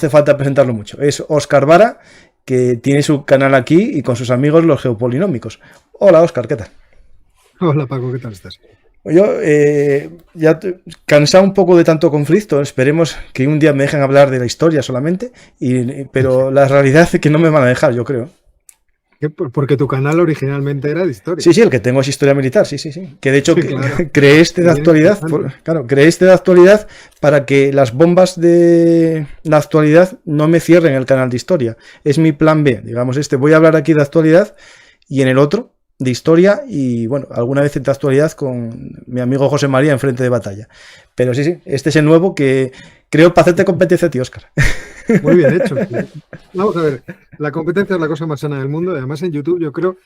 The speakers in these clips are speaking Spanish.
hace falta presentarlo mucho. Es Óscar Vara, que tiene su canal aquí y con sus amigos los geopolinómicos. Hola, Óscar, ¿qué tal? Hola, Paco, ¿qué tal estás? Yo ya cansado un poco de tanto conflicto, esperemos que un día me dejen hablar de la historia solamente, pero la realidad es que no me van a dejar, yo creo. Porque tu canal originalmente era de historia. Sí, el que tengo es historia militar, sí. Que de hecho Sí, claro. creé este de actualidad, creé este de actualidad para que las bombas de la actualidad no me cierren el canal de historia. Es mi plan B, digamos voy a hablar aquí de actualidad y en el otro de historia y bueno, alguna vez de actualidad con mi amigo José María en frente de batalla. Pero sí, este es el nuevo que creo para hacerte competencia a ti, Óscar. Muy bien hecho. Vamos a ver, la competencia es la cosa más sana del mundo. Además, en YouTube yo creo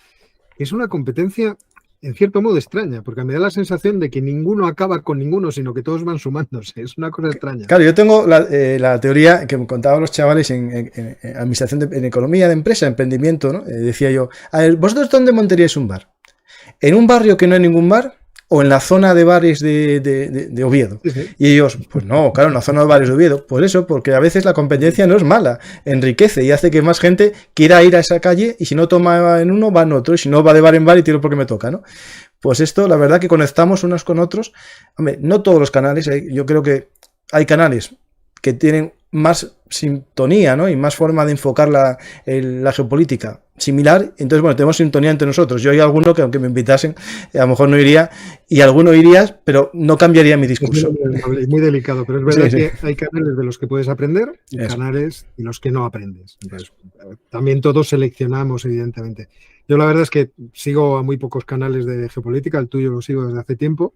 que es una competencia en cierto modo extraña, porque me da la sensación de que ninguno acaba con ninguno, sino que todos van sumándose. Es una cosa extraña. Claro, yo tengo la teoría que me contaban los chavales en administración, en economía de empresa, emprendimiento, ¿no? Decía yo, a ver, ¿vosotros dónde montaríais un bar? ¿En un barrio que no hay ningún bar? ¿O en la zona de bares de Oviedo? Sí. Y ellos, pues no, claro, en la zona de bares de Oviedo. Pues eso, porque a veces la competencia no es mala, enriquece y hace que más gente quiera ir a esa calle y si no toma en uno, va en otro, y si no, va de bar en bar y tiro porque me toca, ¿no? Pues esto, la verdad que conectamos unos con otros. Hombre, no todos los canales, yo creo que hay canales que tienen más sintonía, ¿no? Y más forma de enfocar la geopolítica similar. Entonces, bueno, tenemos sintonía entre nosotros. Yo hay alguno que aunque me invitasen, a lo mejor no iría, y alguno irías, pero no cambiaría mi discurso. Es muy delicado, pero es verdad que hay canales de los que puedes aprender y canales de los que no aprendes. Entonces, también todos seleccionamos, evidentemente. Yo la verdad es que sigo a muy pocos canales de geopolítica, el tuyo lo sigo desde hace tiempo.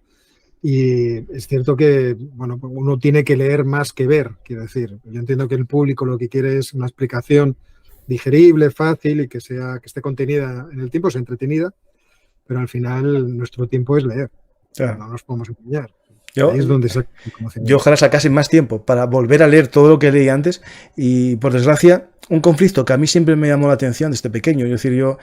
Y es cierto que, bueno, uno tiene que leer más que ver, quiero decir. Yo entiendo que el público lo que quiere es una explicación digerible, fácil y que esté contenida en el tiempo, sea entretenida, pero al final nuestro tiempo es leer. Claro. No nos podemos engañar. Ahí es donde yo ojalá sacase más tiempo para volver a leer todo lo que leí antes y, por desgracia, un conflicto que a mí siempre me llamó la atención desde pequeño. Es decir, yo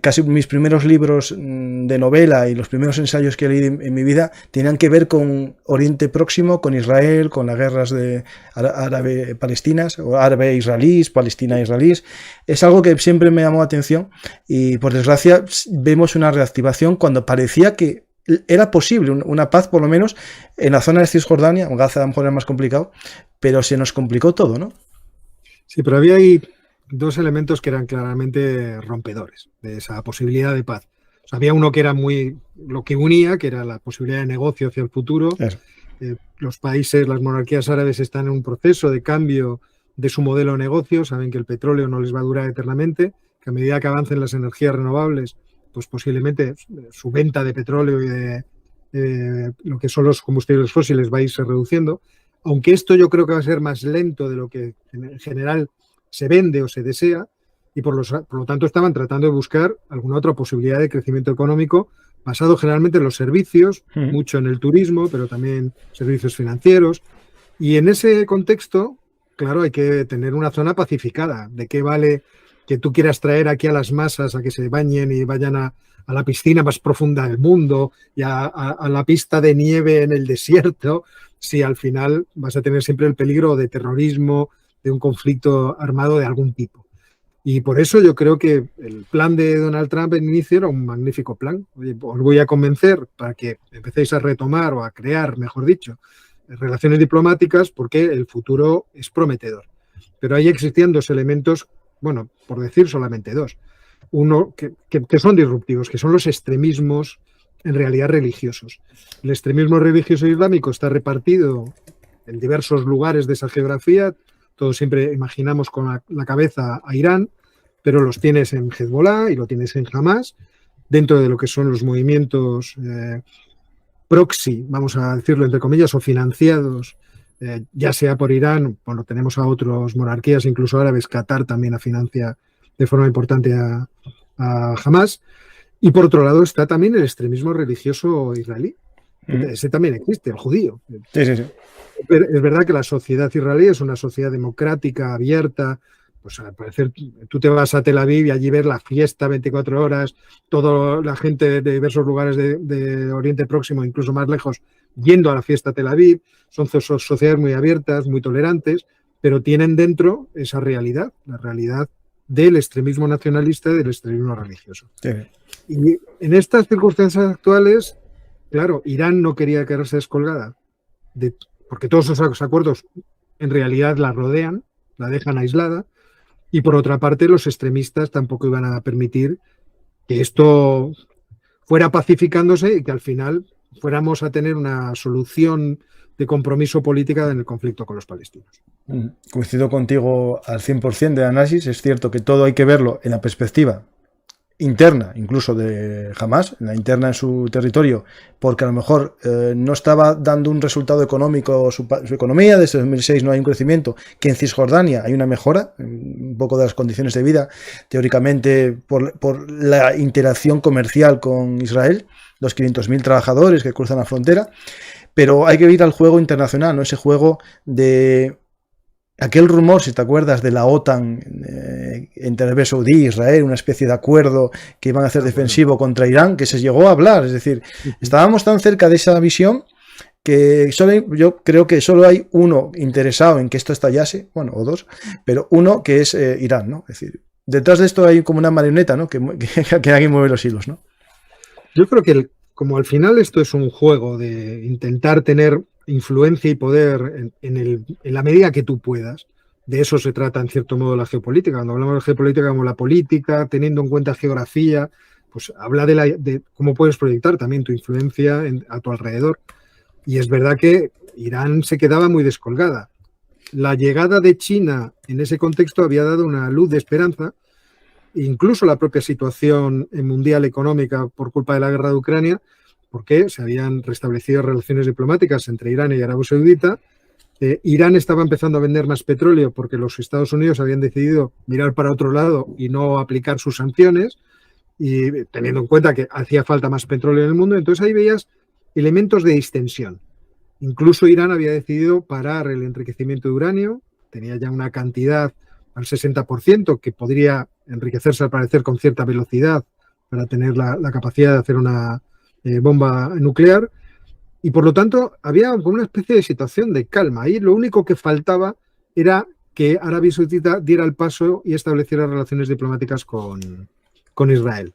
casi mis primeros libros de novela y los primeros ensayos que leí en mi vida tenían que ver con Oriente Próximo, con Israel, con las guerras de árabe-palestinas, o árabe-israelíes, palestina-israelíes. Es algo que siempre me llamó la atención y, por desgracia, vemos una reactivación cuando parecía que era posible una paz, por lo menos, en la zona de Cisjordania. En Gaza a lo mejor era más complicado, pero se nos complicó todo, ¿no? Sí, pero había ahí dos elementos que eran claramente rompedores de esa posibilidad de paz. O sea, había uno que era lo que unía, que era la posibilidad de negocio hacia el futuro. Los países, las monarquías árabes están en un proceso de cambio de su modelo de negocio. Saben que el petróleo no les va a durar eternamente, que a medida que avancen las energías renovables, pues posiblemente su venta de petróleo y de lo que son los combustibles fósiles va a irse reduciendo, aunque esto yo creo que va a ser más lento de lo que en general se vende o se desea, y por lo tanto estaban tratando de buscar alguna otra posibilidad de crecimiento económico basado generalmente en los servicios, mucho en el turismo, pero también servicios financieros, y en ese contexto, claro, hay que tener una zona pacificada. ¿De qué vale que tú quieras traer aquí a las masas a que se bañen y vayan a la piscina más profunda del mundo y a la pista de nieve en el desierto, si al final vas a tener siempre el peligro de terrorismo, de un conflicto armado de algún tipo? Y por eso yo creo que el plan de Donald Trump en inicio era un magnífico plan. Oye, os voy a convencer para que empecéis a retomar o a crear, mejor dicho, relaciones diplomáticas porque el futuro es prometedor. Pero ahí existían dos elementos, bueno, por decir solamente dos. Uno, que son disruptivos, que son los extremismos en realidad religiosos. El extremismo religioso islámico está repartido en diversos lugares de esa geografía. Todos siempre imaginamos con la cabeza a Irán, pero los tienes en Hezbollah y lo tienes en Hamas, dentro de lo que son los movimientos proxy, vamos a decirlo entre comillas, o financiados, ya sea por Irán, bueno, tenemos a otras monarquías, incluso árabes. Qatar también financia de forma importante a Hamas. Y por otro lado está también el extremismo religioso israelí. Ese también existe, el judío. Sí. Es verdad que la sociedad israelí es una sociedad democrática, abierta. Pues al parecer tú te vas a Tel Aviv y allí ves la fiesta 24 horas, toda la gente de diversos lugares de Oriente Próximo, incluso más lejos, yendo a la fiesta a Tel Aviv. Son sociedades muy abiertas, muy tolerantes, pero tienen dentro esa realidad, la realidad del extremismo nacionalista y del extremismo religioso. Sí. Y en estas circunstancias actuales, claro, Irán no quería quedarse descolgada, porque todos esos acuerdos en realidad la rodean, la dejan aislada, y por otra parte los extremistas tampoco iban a permitir que esto fuera pacificándose y que al final fuéramos a tener una solución de compromiso política en el conflicto con los palestinos. Coincido contigo al 100% de análisis. Es cierto que todo hay que verlo en la perspectiva interna, incluso de Hamás, en la interna en su territorio, porque a lo mejor no estaba dando un resultado económico su economía. Desde 2006 no hay un crecimiento, que en Cisjordania hay una mejora, un poco de las condiciones de vida, teóricamente por la interacción comercial con Israel, los 500.000 trabajadores que cruzan la frontera, pero hay que ir al juego internacional, ¿no? Ese juego de aquel rumor, si te acuerdas, de la OTAN entre Arabia Saudí e Israel, una especie de acuerdo que iban a hacer defensivo contra Irán, que se llegó a hablar. Es decir, estábamos tan cerca de esa visión que yo creo que solo hay uno interesado en que esto estallase, bueno, o dos, pero uno que es Irán, ¿no? Es decir, detrás de esto hay como una marioneta, ¿no? Que alguien mueve los hilos, ¿no? Yo creo que como al final esto es un juego de intentar tener influencia y poder en la medida que tú puedas. De eso se trata, en cierto modo, la geopolítica. Cuando hablamos de geopolítica como la política, teniendo en cuenta geografía, pues habla de cómo puedes proyectar también tu influencia a tu alrededor. Y es verdad que Irán se quedaba muy descolgada. La llegada de China en ese contexto había dado una luz de esperanza. Incluso la propia situación mundial económica por culpa de la guerra de Ucrania, porque se habían restablecido relaciones diplomáticas entre Irán y Arabia Saudita. Irán estaba empezando a vender más petróleo porque los Estados Unidos habían decidido mirar para otro lado y no aplicar sus sanciones, y teniendo en cuenta que hacía falta más petróleo en el mundo. Entonces ahí veías elementos de distensión. Incluso Irán había decidido parar el enriquecimiento de uranio, tenía ya una cantidad al 60% que podría enriquecerse al parecer con cierta velocidad para tener la capacidad de hacer una bomba nuclear, y por lo tanto había como una especie de situación de calma. Ahí lo único que faltaba era que Arabia Saudita diera el paso y estableciera relaciones diplomáticas con Israel.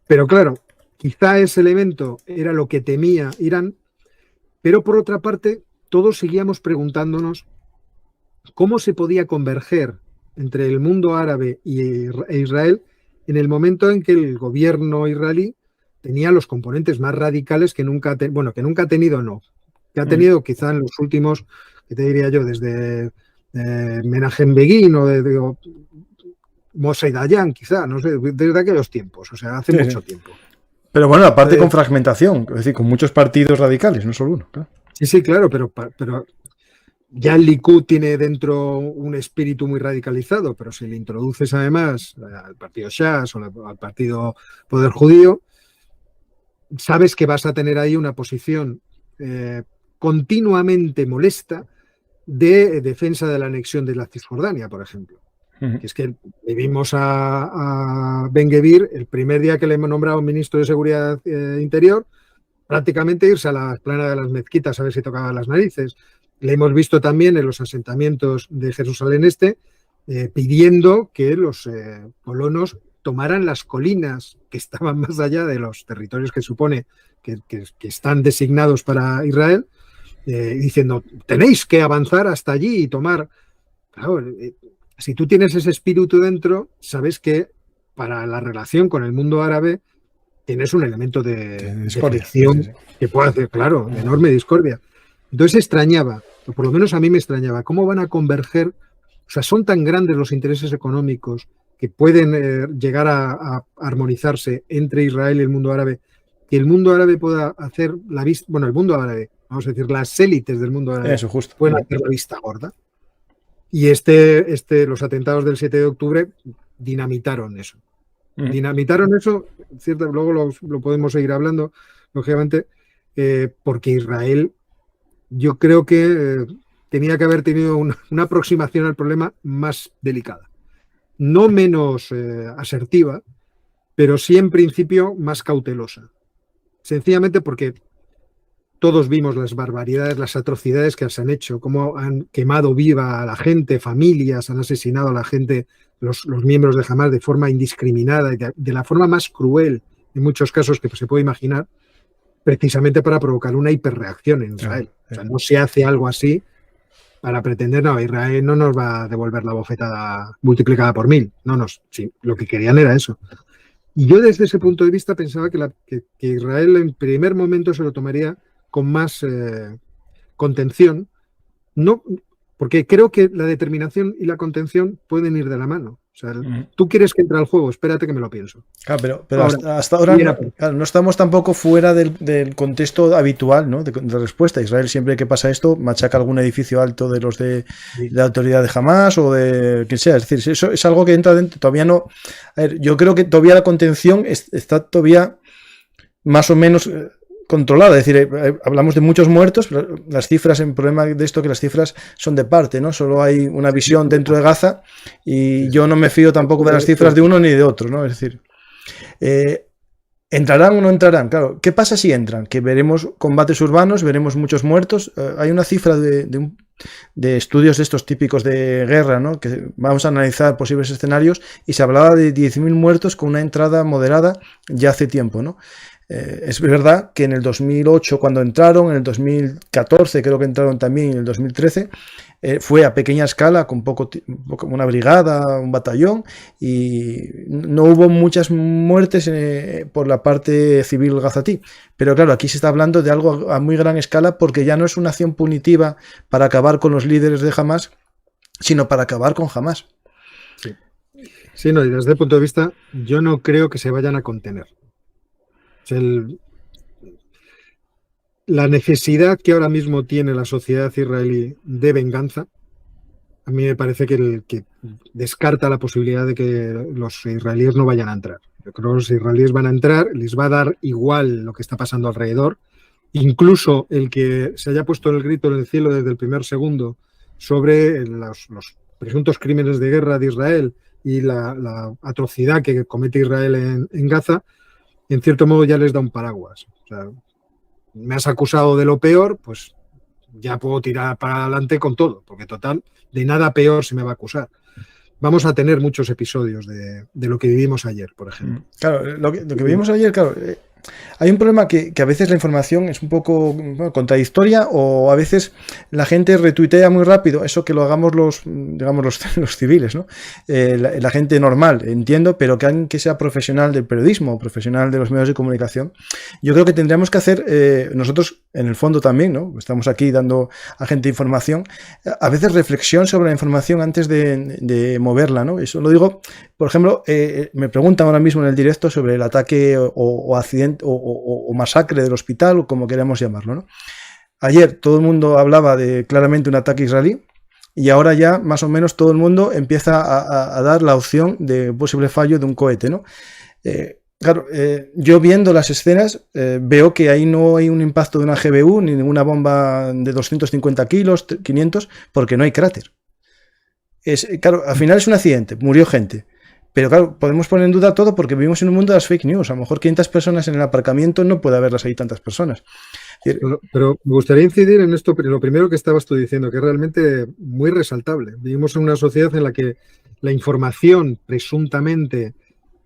Pero claro, quizá ese elemento era lo que temía Irán, pero por otra parte todos seguíamos preguntándonos cómo se podía converger entre el mundo árabe e Israel en el momento en que el gobierno israelí tenía los componentes más radicales que nunca ha tenido, no. Que ha tenido quizá en los últimos, que te diría yo, desde Menachem Begin o Moshe Dayan, quizá, no sé, desde aquellos tiempos, o sea, hace mucho tiempo. Pero bueno, aparte con fragmentación, es decir, con muchos partidos radicales, no solo uno. Claro. Sí, claro, pero ya el Likud tiene dentro un espíritu muy radicalizado, pero si le introduces además al partido Shas o al partido Poder Judío, sabes que vas a tener ahí una posición continuamente molesta de defensa de la anexión de la Cisjordania, por ejemplo. Que es que le vimos a Ben-Gvir el primer día que le hemos nombrado ministro de Seguridad Interior, prácticamente irse a la explanada de las mezquitas a ver si tocaba las narices. Le hemos visto también en los asentamientos de Jerusalén Este pidiendo que los colonos tomaran las colinas que estaban más allá de los territorios que supone que están designados para Israel, diciendo, tenéis que avanzar hasta allí y tomar. Claro, si tú tienes ese espíritu dentro, sabes que para la relación con el mundo árabe tienes un elemento de fricción que puede hacer, claro, enorme discordia. Entonces extrañaba, o por lo menos a mí me extrañaba, cómo van a converger. O sea, son tan grandes los intereses económicos que pueden llegar a armonizarse entre Israel y el mundo árabe, que el mundo árabe pueda hacer la vista, bueno, el mundo árabe, vamos a decir, las élites del mundo árabe pueden hacer la vista gorda. Y los atentados del 7 de octubre dinamitaron eso. Dinamitaron eso, cierto, luego lo podemos seguir hablando, lógicamente, porque Israel, yo creo que tenía que haber tenido una aproximación al problema más delicada. No menos asertiva, pero sí en principio más cautelosa. Sencillamente porque todos vimos las barbaridades, las atrocidades que se han hecho, cómo han quemado viva a la gente, familias, han asesinado a la gente, los miembros de Hamás de forma indiscriminada y de la forma más cruel, en muchos casos que se puede imaginar, precisamente para provocar una hiperreacción en Israel. O sea, no se hace algo así para pretender, no, Israel no nos va a devolver la bofetada multiplicada por 1000. Sí, lo que querían era eso. Y yo desde ese punto de vista pensaba que Israel en primer momento se lo tomaría con más contención, no, porque creo que la determinación y la contención pueden ir de la mano. O sea, tú quieres que entre al juego, espérate que me lo pienso. Claro, pero hasta ahora no estamos tampoco fuera del contexto habitual, ¿no? de respuesta. Israel siempre que pasa esto machaca algún edificio alto de los de la autoridad de Hamás o de quien sea. Es decir, eso es algo que entra dentro. Todavía no. A ver, yo creo que todavía la contención está todavía más o menos controlada, es decir, hablamos de muchos muertos, pero las cifras, el problema de esto es que las cifras son de parte, ¿no? Solo hay una visión dentro de Gaza y yo no me fío tampoco de las cifras de uno ni de otro, ¿no? Es decir, ¿entrarán o no entrarán? Claro, ¿qué pasa si entran? Que veremos combates urbanos, veremos muchos muertos. Hay una cifra de estudios de estos típicos de guerra, ¿no? Que vamos a analizar posibles escenarios y se hablaba de 10.000 muertos con una entrada moderada ya hace tiempo, ¿no? Es verdad que en el 2008 cuando entraron, en el 2014 creo que entraron también, en el 2013 fue a pequeña escala con una brigada, un batallón y no hubo muchas muertes por la parte civil gazatí, pero claro, aquí se está hablando de algo a muy gran escala porque ya no es una acción punitiva para acabar con los líderes de Hamás, sino para acabar con Hamás. Sí, no, y desde el punto de vista yo no creo que se vayan a contener. La necesidad que ahora mismo tiene la sociedad israelí de venganza, a mí me parece que descarta la posibilidad de que los israelíes no vayan a entrar. Yo creo que los israelíes van a entrar, les va a dar igual lo que está pasando alrededor. Incluso el que se haya puesto el grito en el cielo desde el primer segundo sobre los presuntos crímenes de guerra de Israel y la atrocidad que comete Israel en Gaza, en cierto modo ya les da un paraguas. O sea, me has acusado de lo peor, pues ya puedo tirar para adelante con todo, porque total, de nada peor se me va a acusar. Vamos a tener muchos episodios de lo que vivimos ayer, por ejemplo. Claro, lo que vivimos ayer, claro, hay un problema que a veces la información es un poco contradictoria o a veces la gente retuitea muy rápido, eso que lo hagamos los civiles, ¿no? La gente normal, entiendo, pero que alguien que sea profesional del periodismo, profesional de los medios de comunicación, yo creo que tendríamos que hacer, nosotros en el fondo también, ¿no? Estamos aquí dando a gente información, a veces reflexión sobre la información antes de moverla, ¿no? Eso lo digo, por ejemplo, me preguntan ahora mismo en el directo sobre el ataque o accidente o masacre del hospital, o como queramos llamarlo, ¿no? Ayer todo el mundo hablaba de claramente un ataque israelí y ahora ya más o menos todo el mundo empieza a dar la opción de posible fallo de un cohete, ¿no? Claro, yo viendo las escenas veo que ahí no hay un impacto de una GBU ni ninguna bomba de 250 kilos, 500, porque no hay cráter. Claro, al final es un accidente, murió gente. Pero claro, podemos poner en duda todo porque vivimos en un mundo de las fake news. A lo mejor 500 personas en el aparcamiento no puede haberlas ahí tantas personas. Pero me gustaría incidir en esto, lo primero que estabas tú diciendo, que es realmente muy resaltable. Vivimos en una sociedad en la que la información presuntamente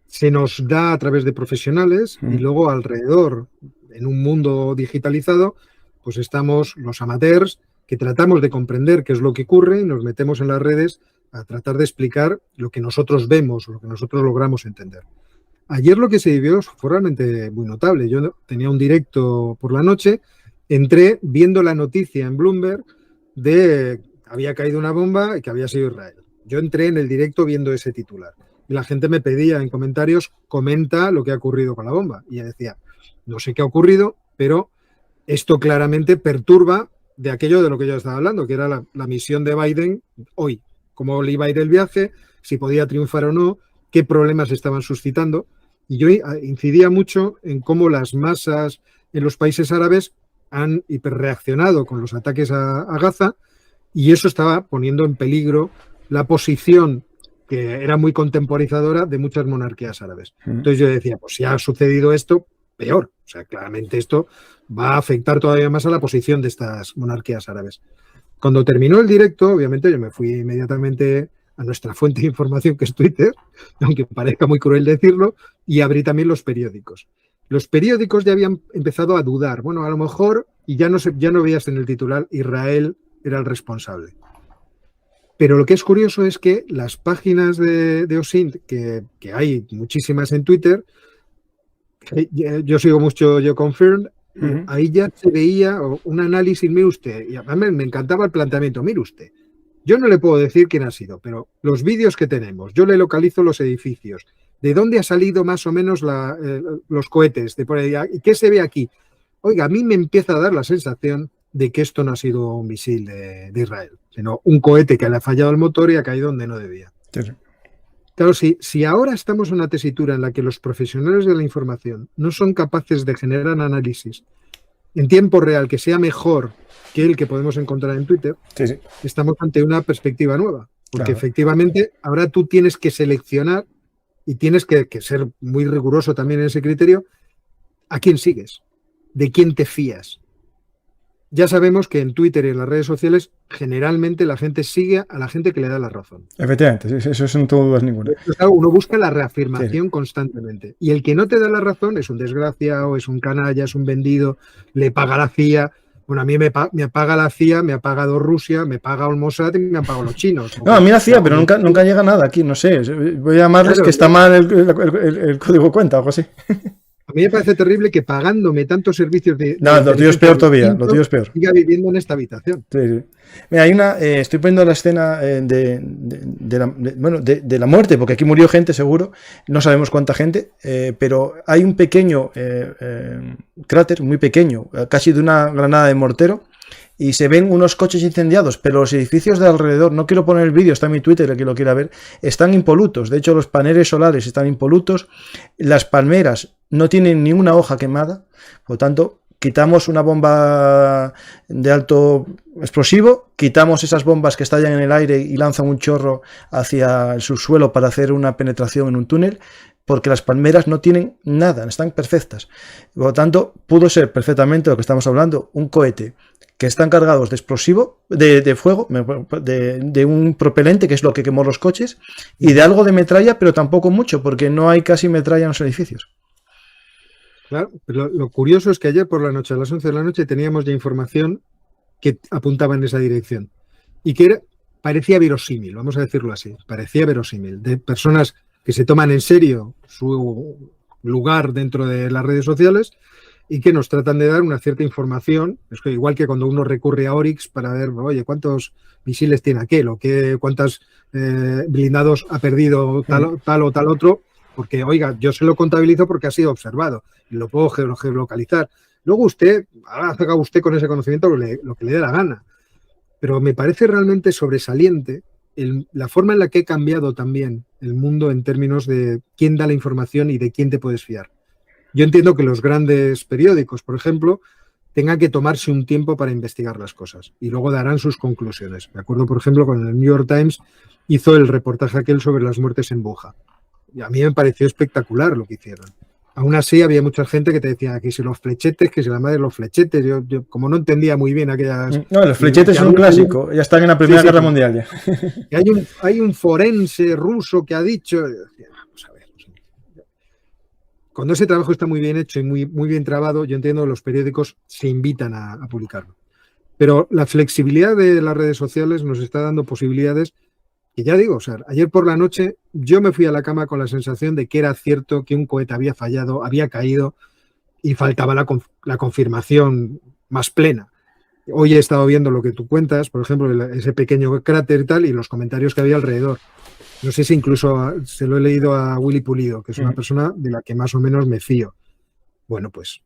se nos da a través de profesionales y luego alrededor, en un mundo digitalizado, pues estamos los amateurs que tratamos de comprender qué es lo que ocurre y nos metemos en las redes a tratar de explicar lo que nosotros vemos, lo que nosotros logramos entender. Ayer lo que se vivió fue realmente muy notable. Yo tenía un directo por la noche, entré viendo la noticia en Bloomberg de que había caído una bomba y que había sido Israel. Yo entré en el directo viendo ese titular. Y la gente me pedía en comentarios, comenta lo que ha ocurrido con la bomba. Y yo decía, no sé qué ha ocurrido, pero esto claramente perturba de aquello de lo que yo estaba hablando, que era la misión de Biden hoy. Cómo le iba a ir el viaje, si podía triunfar o no, qué problemas estaban suscitando. Y yo incidía mucho en cómo las masas en los países árabes han hiperreaccionado con los ataques a Gaza y eso estaba poniendo en peligro la posición que era muy contemporizadora de muchas monarquías árabes. Entonces yo decía, pues si ha sucedido esto, peor. O sea, claramente esto va a afectar todavía más a la posición de estas monarquías árabes. Cuando terminó el directo, obviamente yo me fui inmediatamente a nuestra fuente de información, que es Twitter, aunque parezca muy cruel decirlo, y abrí también los periódicos. Los periódicos ya habían empezado a dudar. Bueno, a lo mejor, y ya no veías en el titular, Israel era el responsable. Pero lo que es curioso es que las páginas de OSINT, que hay muchísimas en Twitter, yo sigo mucho Yo Confirm, ahí ya se veía un análisis, mire usted, y a mí me encantaba el planteamiento, mire usted, yo no le puedo decir quién ha sido, pero los vídeos que tenemos, yo le localizo los edificios, de dónde ha salido más o menos los cohetes, de por ahí, ¿qué se ve aquí? Oiga, a mí me empieza a dar la sensación de que esto no ha sido un misil de Israel, sino un cohete que le ha fallado el motor y ha caído donde no debía. Sí. Claro, si ahora estamos en una tesitura en la que los profesionales de la información no son capaces de generar análisis en tiempo real que sea mejor que el que podemos encontrar en Twitter, sí. Estamos ante una perspectiva nueva. Porque efectivamente ahora tú tienes que seleccionar y tienes que ser muy riguroso también en ese criterio a quién sigues, de quién te fías. Ya sabemos que en Twitter y en las redes sociales generalmente la gente sigue a la gente que le da la razón. Efectivamente, eso no tengo dudas ninguna. Uno busca la reafirmación constantemente. Y el que no te da la razón es un desgraciado, es un canalla, es un vendido, le paga la CIA. Bueno, a mí me paga la CIA, me ha pagado Rusia, me paga el Mossad y me han pagado los chinos. No, a mí la CIA, pero nunca llega nada aquí, no sé. Voy a llamarles que está mal el código cuenta o algo así. A mí me parece terrible que pagándome tantos servicios de... No, lo tío es peor todavía, lo tío es peor. Siga viviendo en esta habitación. Sí, sí. Mira, hay estoy poniendo la escena de la muerte, porque aquí murió gente seguro, no sabemos cuánta gente, pero hay un pequeño cráter, muy pequeño, casi de una granada de mortero, y se ven unos coches incendiados, pero los edificios de alrededor, no quiero poner el vídeo, está en mi Twitter, el que lo quiera ver, están impolutos. De hecho, los paneles solares están impolutos, las palmeras no tienen ni una hoja quemada, por lo tanto, quitamos una bomba de alto explosivo, quitamos esas bombas que estallan en el aire y lanzan un chorro hacia el subsuelo para hacer una penetración en un túnel, porque las palmeras no tienen nada, están perfectas. Por lo tanto, pudo ser perfectamente lo que estamos hablando, un cohete que están cargados de explosivo, de fuego, de un propelente, que es lo que quemó los coches, y de algo de metralla, pero tampoco mucho, porque no hay casi metralla en los edificios. Claro, pero lo curioso es que ayer por la noche, a las 11 de la noche, teníamos ya información que apuntaba en esa dirección y que parecía verosímil, vamos a decirlo así, parecía verosímil, de personas que se toman en serio su lugar dentro de las redes sociales y que nos tratan de dar una cierta información. Es que igual que cuando uno recurre a Oryx para ver, oye, cuántos misiles tiene aquel o cuántos blindados ha perdido tal o tal otro, porque, oiga, yo se lo contabilizo porque ha sido observado y lo puedo geolocalizar. Luego haga usted con ese conocimiento lo que le dé la gana. Pero me parece realmente sobresaliente la forma en la que he cambiado también el mundo en términos de quién da la información y de quién te puedes fiar. Yo entiendo que los grandes periódicos, por ejemplo, tengan que tomarse un tiempo para investigar las cosas y luego darán sus conclusiones. Me acuerdo, por ejemplo, cuando el New York Times hizo el reportaje aquel sobre las muertes en Bucha. Y a mí me pareció espectacular lo que hicieron. Aún así, había mucha gente que te decía que si los flechetes, que si la madre de los flechetes. Yo como no entendía muy bien aquellas... No, los flechetes son un clásico. Ya están en la Primera Guerra Mundial. Ya. Hay un forense ruso que ha dicho... Vamos a ver. Cuando ese trabajo está muy bien hecho y muy, muy bien trabado, yo entiendo que los periódicos se invitan a publicarlo. Pero la flexibilidad de las redes sociales nos está dando posibilidades. Y ya digo, o sea, ayer por la noche yo me fui a la cama con la sensación de que era cierto que un cohete había fallado, había caído y faltaba la confirmación más plena. Hoy he estado viendo lo que tú cuentas, por ejemplo, ese pequeño cráter y tal, y los comentarios que había alrededor. No sé si incluso se lo he leído a Willy Pulido, que es una persona de la que más o menos me fío. Bueno, pues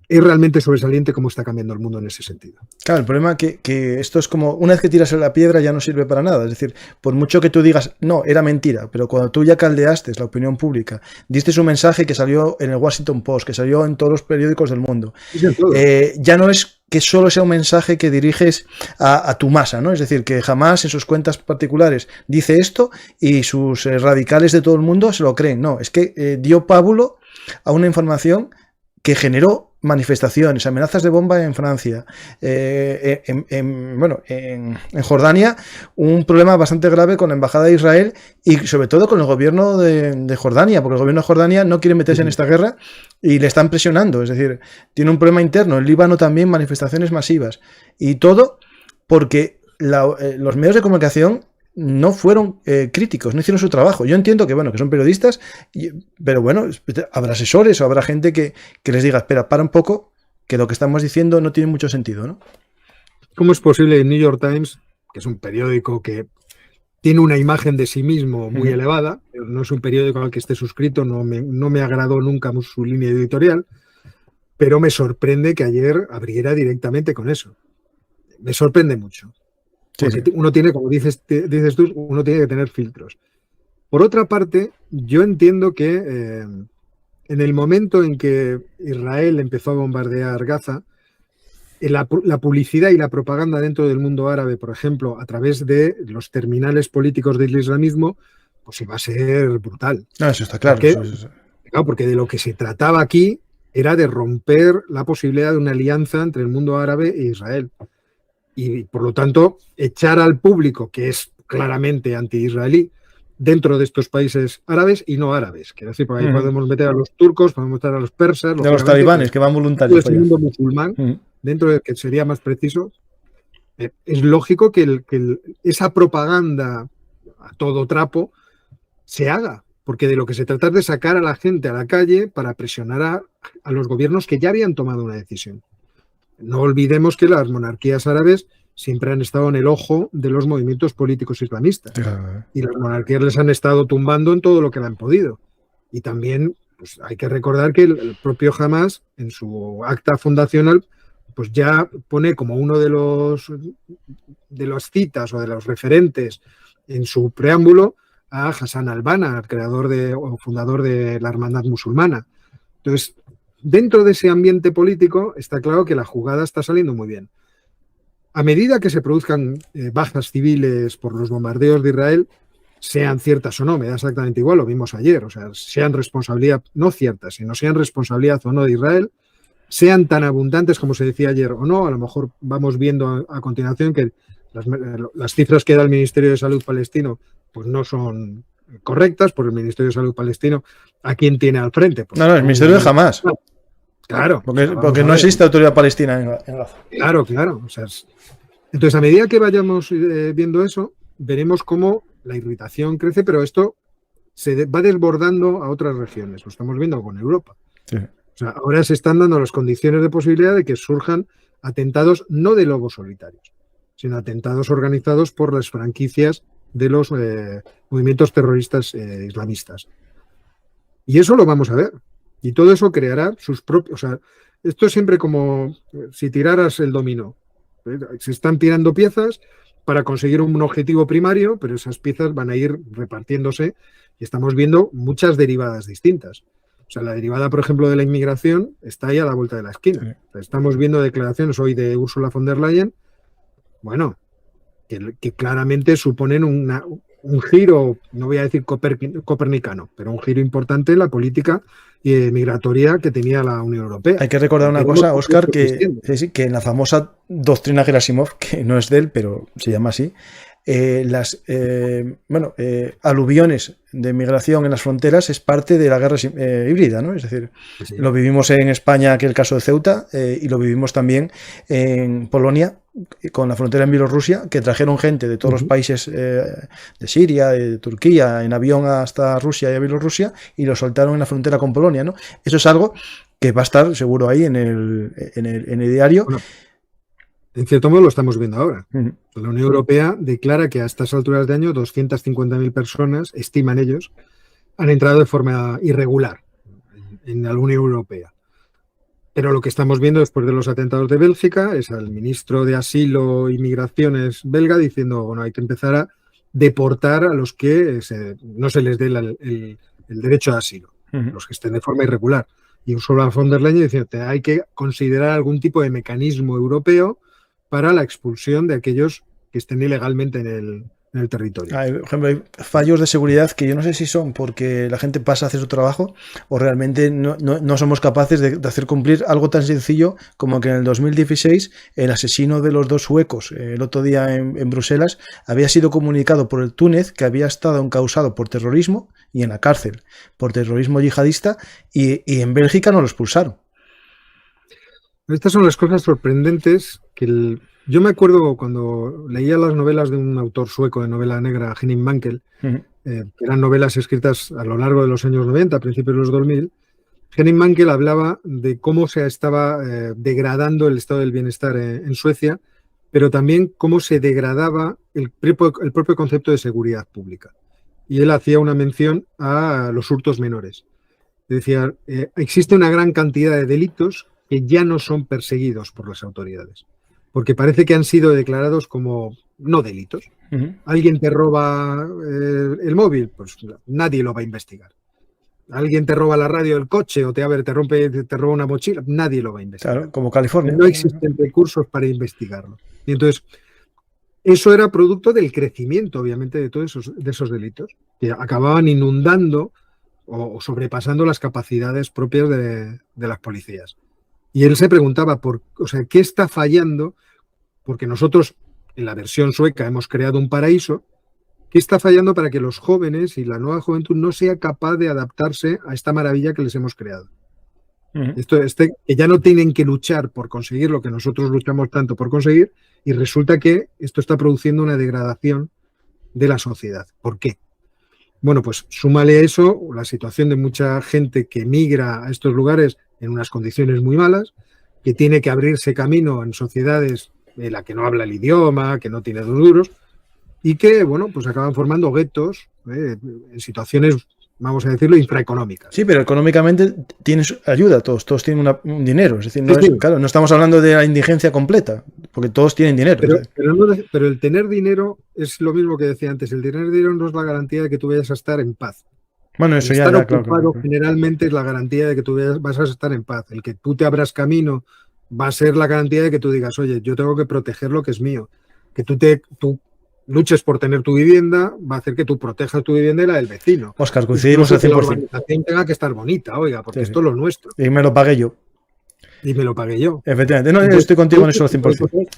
es realmente sobresaliente cómo está cambiando el mundo en ese sentido. Claro, el problema es que esto es como, una vez que tiras la piedra ya no sirve para nada. Es decir, por mucho que tú digas, no, era mentira, pero cuando tú ya caldeaste la opinión pública, diste un mensaje que salió en el Washington Post, que salió en todos los periódicos del mundo, ya no es que solo sea un mensaje que diriges a tu masa, ¿no? Es decir, que jamás en sus cuentas particulares dice esto y sus radicales de todo el mundo se lo creen. No, es que dio pábulo a una información que generó manifestaciones, amenazas de bomba en Francia, en Jordania, un problema bastante grave con la embajada de Israel y sobre todo con el gobierno de Jordania, porque el gobierno de Jordania no quiere meterse en esta guerra y le están presionando, es decir, tiene un problema interno. En Líbano también manifestaciones masivas y todo porque los medios de comunicación no fueron críticos, no hicieron su trabajo. Yo entiendo que, que son periodistas, pero habrá asesores o habrá gente que les diga, espera, para un poco, que lo que estamos diciendo no tiene mucho sentido, ¿no? ¿Cómo es posible que el New York Times, que es un periódico que tiene una imagen de sí mismo muy elevada, no es un periódico al que esté suscrito, no me agradó nunca su línea editorial, pero me sorprende que ayer abriera directamente con eso. Me sorprende mucho. Porque uno tiene, como dices tú, uno tiene que tener filtros. Por otra parte, yo entiendo que en el momento en que Israel empezó a bombardear Gaza, la publicidad y la propaganda dentro del mundo árabe, por ejemplo, a través de los terminales políticos del islamismo, pues iba a ser brutal. Eso está claro. Porque de lo que se trataba aquí era de romper la posibilidad de una alianza entre el mundo árabe e Israel. Y, por lo tanto, echar al público, que es claramente anti-israelí, dentro de estos países árabes y no árabes. Quiero decir, porque ahí podemos meter a los turcos, podemos meter a los persas. De los talibanes, que van voluntarios. Todo ese mundo musulmán, dentro de que sería más preciso, es lógico que esa propaganda a todo trapo se haga. Porque de lo que se trata es de sacar a la gente a la calle para presionar a los gobiernos que ya habían tomado una decisión. No olvidemos que las monarquías árabes siempre han estado en el ojo de los movimientos políticos islamistas. Y las monarquías les han estado tumbando en todo lo que le han podido. Y también pues, hay que recordar que el propio Hamas, en su acta fundacional, pues ya pone como uno de las citas o de los referentes en su preámbulo a Hassan al-Banna, creador o fundador de la Hermandad Musulmana. Entonces, dentro de ese ambiente político está claro que la jugada está saliendo muy bien. A medida que se produzcan bajas civiles por los bombardeos de Israel, sean ciertas o no, me da exactamente igual, lo vimos ayer, o sea, sean responsabilidad, no ciertas, sino sean responsabilidad o no de Israel, sean tan abundantes como se decía ayer o no, a lo mejor vamos viendo a continuación que las cifras que da el Ministerio de Salud palestino pues no son correctas, porque el Ministerio de Salud palestino, ¿a quién tiene al frente? Pues, el Ministerio de Hamas. Claro. Porque no existe autoridad palestina en Gaza. Claro. O sea, entonces, a medida que vayamos viendo eso, veremos cómo la irritación crece, pero esto se va desbordando a otras regiones. Lo estamos viendo con Europa. Sí. O sea, ahora se están dando las condiciones de posibilidad de que surjan atentados no de lobos solitarios, sino atentados organizados por las franquicias de los movimientos terroristas islamistas. Y eso lo vamos a ver. Y todo eso creará sus propios... O sea, esto es siempre como si tiraras el dominó. Se están tirando piezas para conseguir un objetivo primario, pero esas piezas van a ir repartiéndose y estamos viendo muchas derivadas distintas. O sea, la derivada, por ejemplo, de la inmigración está ahí a la vuelta de la esquina. Sí. O sea, estamos viendo declaraciones hoy de Ursula von der Leyen, bueno, que claramente suponen un giro, no voy a decir copernicano, pero un giro importante en la política migratoria que tenía la Unión Europea. Hay que recordar una cosa, Óscar, que en la famosa doctrina Gerasimov, que no es de él, pero se llama así, las aluviones de migración en las fronteras es parte de la guerra híbrida, ¿no? Es decir, sí. Lo vivimos en España, que es el caso de Ceuta, y lo vivimos también en Polonia, con la frontera en Bielorrusia, que trajeron gente de todos los países de Siria, de Turquía, en avión hasta Rusia y a Bielorrusia, y lo soltaron en la frontera con Polonia, ¿no? Eso es algo que va a estar seguro ahí en el diario. Bueno, en cierto modo lo estamos viendo ahora. La Unión Europea declara que a estas alturas de año 250.000 personas, estiman ellos, han entrado de forma irregular en la Unión Europea. Pero lo que estamos viendo después de los atentados de Bélgica es al ministro de Asilo y Migraciones belga diciendo, bueno, hay que empezar a deportar a los que no se les dé el derecho de asilo, los que estén de forma irregular. Y Ursula von der Leyen diciendo que hay que considerar algún tipo de mecanismo europeo para la expulsión de aquellos que estén ilegalmente en en el territorio. Por ejemplo, hay fallos de seguridad que yo no sé si son porque la gente pasa a hacer su trabajo o realmente no somos capaces de hacer cumplir algo tan sencillo como que en el 2016 el asesino de los 2 suecos el otro día en Bruselas había sido comunicado por el Túnez que había estado encausado por terrorismo y en la cárcel por terrorismo yihadista y en Bélgica no lo expulsaron. Estas son las cosas sorprendentes que yo me acuerdo cuando leía las novelas de un autor sueco de novela negra, Henning Mankell, que eran novelas escritas a lo largo de los años 90, a principios de los 2000. Henning Mankell hablaba de cómo se estaba degradando el estado del bienestar en Suecia, pero también cómo se degradaba el propio concepto de seguridad pública. Y él hacía una mención a los hurtos menores. Decía, existe una gran cantidad de delitos que ya no son perseguidos por las autoridades, porque parece que han sido declarados como no delitos. Alguien te roba el móvil, pues nadie lo va a investigar. Alguien te roba la radio del coche o te roba una mochila, nadie lo va a investigar. Claro, como California. No existen recursos para investigarlo. Y entonces, eso era producto del crecimiento, obviamente, de todos esos delitos, que acababan inundando o sobrepasando las capacidades propias de las policías. Y él se preguntaba, ¿qué está fallando? Porque nosotros, en la versión sueca, hemos creado un paraíso. ¿Qué está fallando para que los jóvenes y la nueva juventud no sea capaz de adaptarse a esta maravilla que les hemos creado? Que ya no tienen que luchar por conseguir lo que nosotros luchamos tanto por conseguir, y resulta que esto está produciendo una degradación de la sociedad. ¿Por qué? Bueno, pues súmale a eso la situación de mucha gente que migra a estos lugares en unas condiciones muy malas, que tiene que abrirse camino en sociedades en la que no habla el idioma, que no tiene 2 duros, y que, bueno, pues acaban formando guetos en situaciones, vamos a decirlo, infraeconómicas. Sí, pero económicamente tienes ayuda, todos tienen un dinero, es decir, claro, no estamos hablando de la indigencia completa, porque todos tienen dinero. Pero el tener dinero es lo mismo que decía antes, el tener dinero no es la garantía de que tú vayas a estar en paz. Bueno, eso ya, estar ocupado generalmente es la garantía de que tú vas a estar en paz. El que tú te abras camino va a ser la garantía de que tú digas, oye, yo tengo que proteger lo que es mío. Que tú luches por tener tu vivienda va a hacer que tú protejas tu vivienda y la del vecino. Óscar, coincidimos al 100%. Que la urbanización tenga que estar bonita, oiga, porque esto es lo nuestro. Y me lo pagué yo. Efectivamente. No, yo estoy contigo en eso al 100%.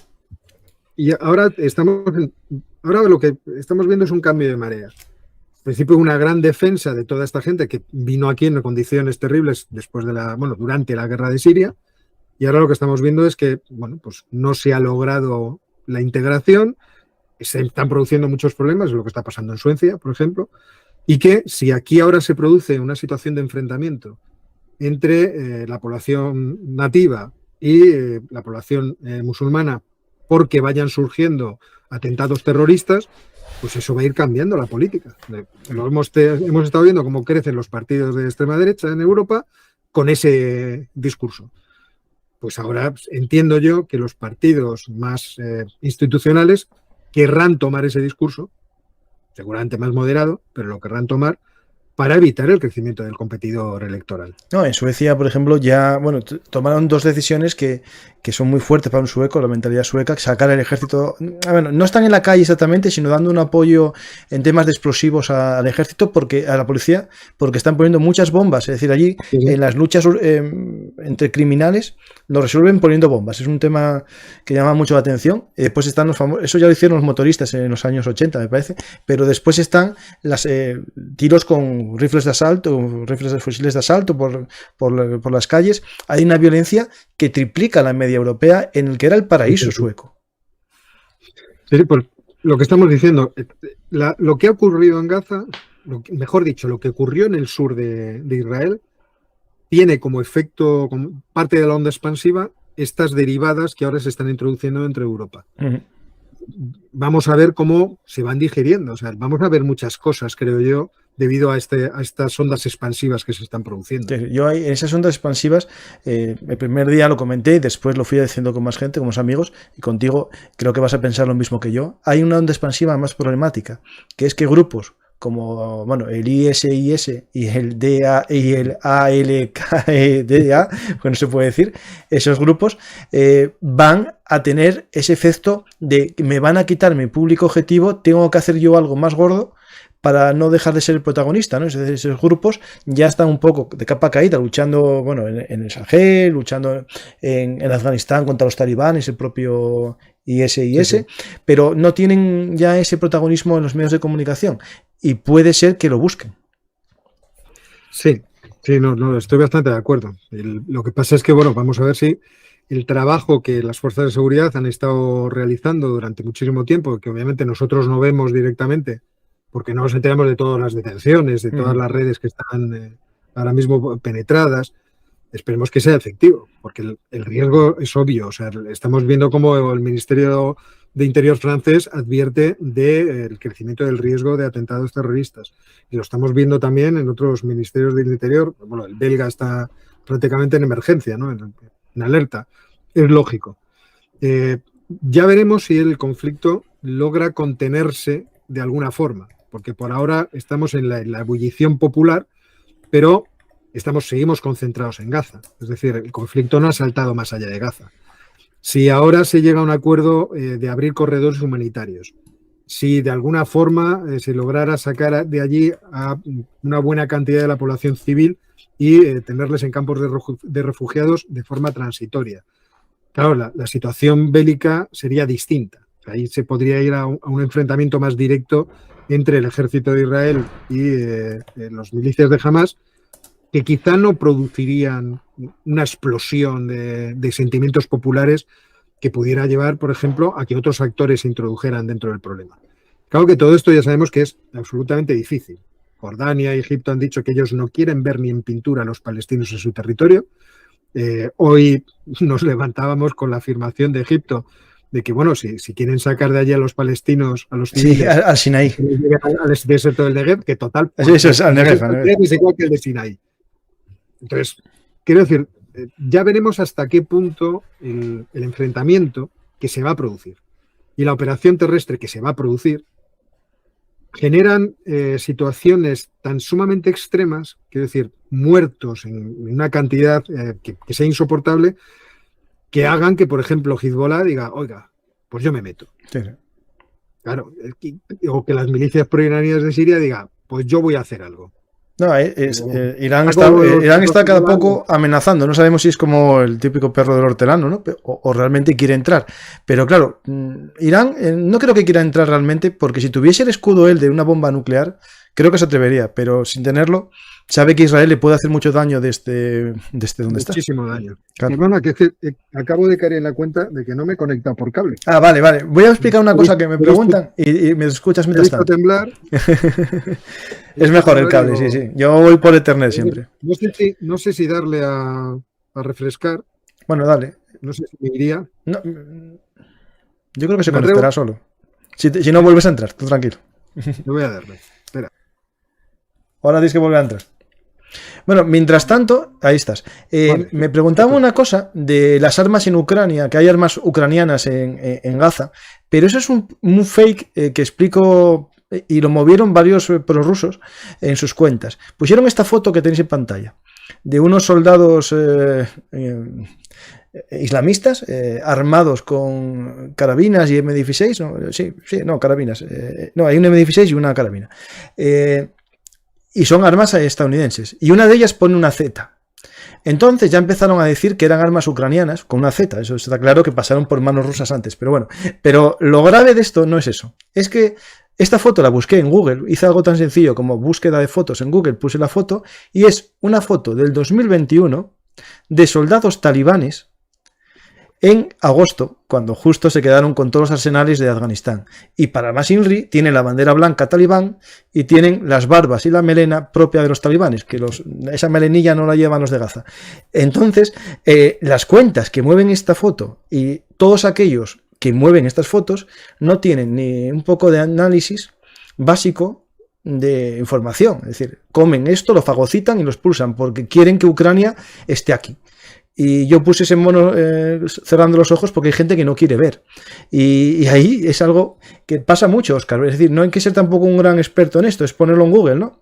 Y ahora lo que estamos viendo es un cambio de marea. Al principio una gran defensa de toda esta gente que vino aquí en condiciones terribles durante la guerra de Siria, y ahora lo que estamos viendo es que, pues no se ha logrado la integración, se están produciendo muchos problemas, es lo que está pasando en Suecia, por ejemplo, y que si aquí ahora se produce una situación de enfrentamiento entre la población nativa y la población musulmana porque vayan surgiendo atentados terroristas, pues eso va a ir cambiando la política. Hemos estado viendo cómo crecen los partidos de extrema derecha en Europa con ese discurso. Pues ahora entiendo yo que los partidos más institucionales querrán tomar ese discurso, seguramente más moderado, pero lo querrán tomar para evitar el crecimiento del competidor electoral. No, en Suecia, por ejemplo, ya tomaron 2 decisiones que son muy fuertes para un sueco, la mentalidad sueca, sacar el ejército. No están en la calle exactamente, sino dando un apoyo en temas de explosivos al ejército, a la policía, porque están poniendo muchas bombas. Es decir, allí en las luchas entre criminales lo resuelven poniendo bombas. Es un tema que llama mucho la atención. Y después están los famosos, eso ya lo hicieron los motoristas en los años 80, me parece, pero después están los tiros con rifles de asalto, rifles de fusiles de asalto por las calles. Hay una violencia que triplica la media europea en el que era el paraíso sueco. Sí, por lo que estamos diciendo, lo que ha ocurrido en Gaza, mejor dicho, lo que ocurrió en el sur de Israel, tiene como efecto, como parte de la onda expansiva, estas derivadas que ahora se están introduciendo entre Europa. Vamos a ver cómo se van digiriendo, o sea, vamos a ver muchas cosas, creo yo, debido a estas ondas expansivas que se están produciendo. Yo en esas ondas expansivas, el primer día lo comenté y después lo fui diciendo con más gente, con más amigos, y contigo creo que vas a pensar lo mismo que yo. Hay una onda expansiva más problemática, que es que grupos como bueno, el ISIS y el ALKEDA, que no se puede decir, esos grupos van a tener ese efecto de que me van a quitar mi público objetivo, tengo que hacer yo algo más gordo para no dejar de ser el protagonista, ¿no? Esos grupos ya están un poco de capa caída, luchando, bueno, en el Sahel, luchando en Afganistán contra los talibanes, el propio ISIS, sí. Pero no tienen ya ese protagonismo en los medios de comunicación y puede ser que lo busquen. Sí, no, estoy bastante de acuerdo. Lo que pasa es que, bueno, vamos a ver si el trabajo que las fuerzas de seguridad han estado realizando durante muchísimo tiempo, que obviamente nosotros no vemos directamente, porque no nos enteramos de todas las detenciones, de todas las redes que están ahora mismo penetradas. Esperemos que sea efectivo, porque el riesgo es obvio. O sea, estamos viendo cómo el Ministerio de Interior francés advierte del crecimiento del riesgo de atentados terroristas. Y lo estamos viendo también en otros ministerios del Interior. Bueno, el belga está prácticamente en emergencia, ¿no? En alerta. Es lógico. Ya veremos si el conflicto logra contenerse de alguna forma, porque por ahora estamos en la ebullición popular, pero seguimos concentrados en Gaza. Es decir, el conflicto no ha saltado más allá de Gaza. Si ahora se llega a un acuerdo de abrir corredores humanitarios, si de alguna forma se lograra sacar de allí a una buena cantidad de la población civil y tenerles en campos de refugiados de forma transitoria, claro, la situación bélica sería distinta. Ahí se podría ir a un enfrentamiento más directo entre el ejército de Israel y los milicias de Hamas, que quizá no producirían una explosión de sentimientos populares que pudiera llevar, por ejemplo, a que otros actores se introdujeran dentro del problema. Claro que todo esto ya sabemos que es absolutamente difícil. Jordania y Egipto han dicho que ellos no quieren ver ni en pintura a los palestinos en su territorio. Hoy nos levantábamos con la afirmación de Egipto de que, bueno, si quieren sacar de allí a los palestinos, a los civiles, sí, al Sinaí, al desierto del Negev, que total, eso es al Negev, es igual que el de Sinaí. Entonces, quiero decir, ya veremos hasta qué punto el enfrentamiento que se va a producir y la operación terrestre que se va a producir generan situaciones tan sumamente extremas, quiero decir, muertos en una cantidad que sea insoportable, que hagan que, por ejemplo, Hezbollah diga, oiga, pues yo me meto. Sí. Claro, o que las milicias proiranias de Siria digan, pues yo voy a hacer algo. No, Irán está cada poco amenazando. No sabemos si es como el típico perro del hortelano, ¿no? O realmente quiere entrar. Pero claro, Irán no creo que quiera entrar realmente, porque si tuviese el escudo él de una bomba nuclear, creo que se atrevería. Pero sin tenerlo, sabe que Israel le puede hacer mucho daño desde donde está. Muchísimo daño. Claro. Perdona, que acabo de caer en la cuenta de que no me he conectado por cable. Ah, vale. Voy a explicar una cosa que me preguntan y me escuchas mientras tanto. Temblar. Es mejor el cable, sí. Yo voy por Ethernet siempre. No sé si darle a refrescar. Bueno, dale. No sé si me iría. No, yo creo que se conectará solo. Si no vuelves a entrar, tú tranquilo. Yo voy a darle. Espera. Ahora tienes que volver a entrar. Bueno, mientras tanto, ahí estás. Vale. Me preguntaba una cosa de las armas en Ucrania, que hay armas ucranianas en Gaza, pero eso es un fake que explico, y lo movieron varios prorrusos en sus cuentas. Pusieron esta foto que tenéis en pantalla de unos soldados islamistas armados con carabinas y M16, carabinas. Hay un M16 y una carabina. Y son armas estadounidenses. Y una de ellas pone una Z. Entonces ya empezaron a decir que eran armas ucranianas con una Z. Eso está claro que pasaron por manos rusas antes. Pero bueno, pero lo grave de esto no es eso. Es que esta foto la busqué en Google. Hice algo tan sencillo como búsqueda de fotos en Google. Puse la foto y es una foto del 2021 de soldados talibanes en agosto, cuando justo se quedaron con todos los arsenales de Afganistán. Y para más INRI, tienen la bandera blanca talibán y tienen las barbas y la melena propia de los talibanes, que esa melenilla no la llevan los de Gaza. Entonces, las cuentas que mueven esta foto y todos aquellos que mueven estas fotos no tienen ni un poco de análisis básico de información. Es decir, comen esto, lo fagocitan y lo expulsan porque quieren que Ucrania esté aquí. Y yo puse ese mono cerrando los ojos porque hay gente que no quiere ver. Y ahí es algo que pasa mucho, Óscar. Es decir, no hay que ser tampoco un gran experto en esto, es ponerlo en Google, ¿no?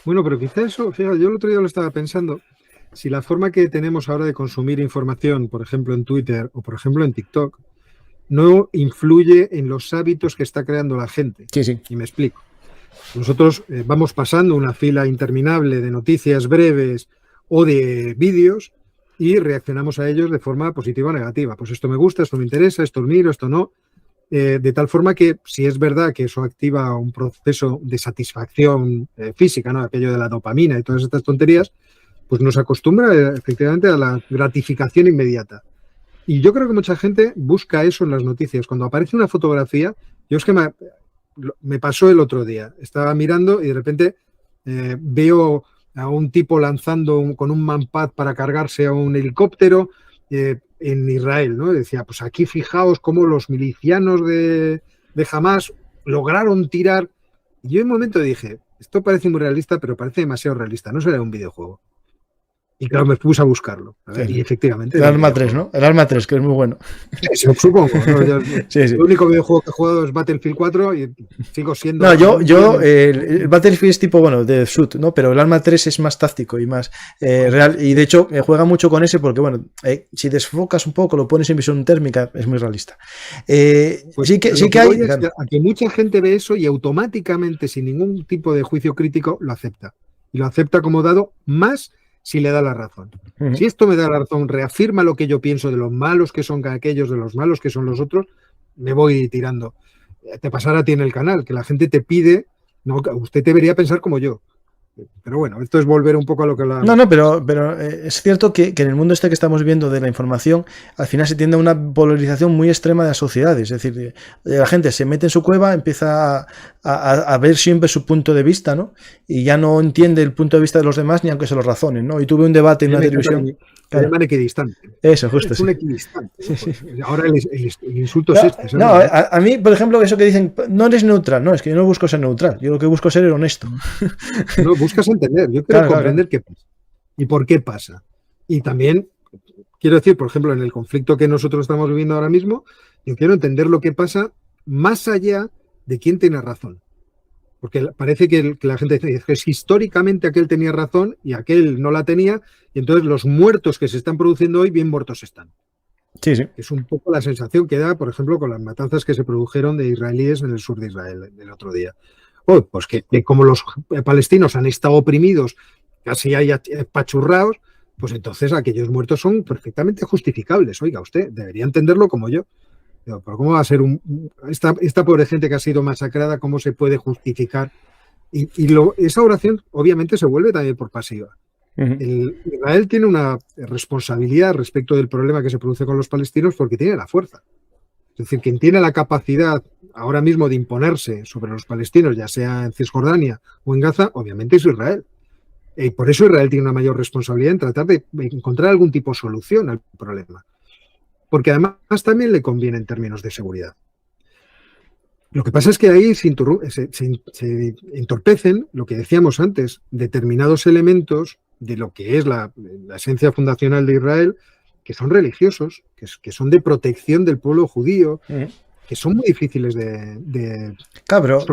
Bueno, pero quizá eso, fíjate, yo el otro día lo estaba pensando, si la forma que tenemos ahora de consumir información, por ejemplo en Twitter o por ejemplo en TikTok, no influye en los hábitos que está creando la gente. Sí, sí. Y me explico. Nosotros vamos pasando una fila interminable de noticias breves o de vídeos y reaccionamos a ellos de forma positiva o negativa. Pues esto me gusta, esto me interesa, esto lo miro, esto no. De tal forma que si es verdad que eso activa un proceso de satisfacción física, ¿no? Aquello de la dopamina y todas estas tonterías, pues nos acostumbra efectivamente a la gratificación inmediata. Y yo creo que mucha gente busca eso en las noticias. Cuando aparece una fotografía, yo es que me pasó el otro día. Estaba mirando y de repente veo a un tipo lanzando con un manpad para cargarse a un helicóptero en Israel, ¿no? Y decía, pues aquí fijaos cómo los milicianos de Hamás lograron tirar. Y yo en un momento dije, esto parece muy realista, pero parece demasiado realista. No será un videojuego. Y claro, me puse a buscarlo. A ver, Sí. y efectivamente. El Arma 3, ¿no? El Arma 3, que es muy bueno. Sí, supongo, ¿no? Sí. El único videojuego que he jugado es Battlefield 4 y sigo siendo... No, el Battlefield es tipo, bueno, de shoot, ¿no? Pero el Arma 3 es más táctico y más real. Y de hecho, juega mucho con ese porque, bueno, si desfocas un poco, lo pones en visión térmica, es muy realista. Pues sí que hay... Claro. A que mucha gente ve eso y automáticamente, sin ningún tipo de juicio crítico, lo acepta. Y lo acepta como dado, más si le da la razón. Uh-huh. Si esto me da la razón, reafirma lo que yo pienso de los malos que son aquellos, de los malos que son los otros, me voy tirando. Te pasará a ti en el canal, que la gente te pide, no, usted debería pensar como yo. Pero bueno, esto es volver un poco a lo que hablábamos. No, pero es cierto que en el mundo este que estamos viendo de la información, al final se tiende a una polarización muy extrema de las sociedades. Es decir, la gente se mete en su cueva, empieza a ver siempre su punto de vista, ¿no? Y ya no entiende el punto de vista de los demás ni aunque se lo razonen, ¿no? Y tuve un debate en una televisión. Se llaman equidistante. Eso, justo. Es un equidistante. ¿No? Sí. Ahora el insulto es este. No, a mí, por ejemplo, eso que dicen, no eres neutral. No, es que yo no busco ser neutral. Yo lo que busco es ser honesto. No, buscas entender. Yo quiero comprender qué pasa y por qué pasa. Y también, quiero decir, por ejemplo, en el conflicto que nosotros estamos viviendo ahora mismo, yo quiero entender lo que pasa más allá de quién tiene razón. Porque parece que la gente dice que históricamente aquel tenía razón y aquel no la tenía, y entonces los muertos que se están produciendo hoy, bien muertos están. Sí, sí. Es un poco la sensación que da, por ejemplo, con las matanzas que se produjeron de israelíes en el sur de Israel el otro día. Pues que como los palestinos han estado oprimidos, casi hay apachurrados, pues entonces aquellos muertos son perfectamente justificables. Oiga, usted debería entenderlo como yo. Pero ¿cómo va a ser esta pobre gente que ha sido masacrada, cómo se puede justificar? Esa oración obviamente se vuelve también por pasiva. Uh-huh. Israel tiene una responsabilidad respecto del problema que se produce con los palestinos porque tiene la fuerza. Es decir, quien tiene la capacidad ahora mismo de imponerse sobre los palestinos, ya sea en Cisjordania o en Gaza, obviamente es Israel. Y por eso Israel tiene una mayor responsabilidad en tratar de encontrar algún tipo de solución al problema. Porque además también le conviene en términos de seguridad. Lo que pasa es que ahí se entorpecen, lo que decíamos antes, determinados elementos de lo que es la esencia fundacional de Israel, que son religiosos, que son de protección del pueblo judío, que son muy difíciles de Claro,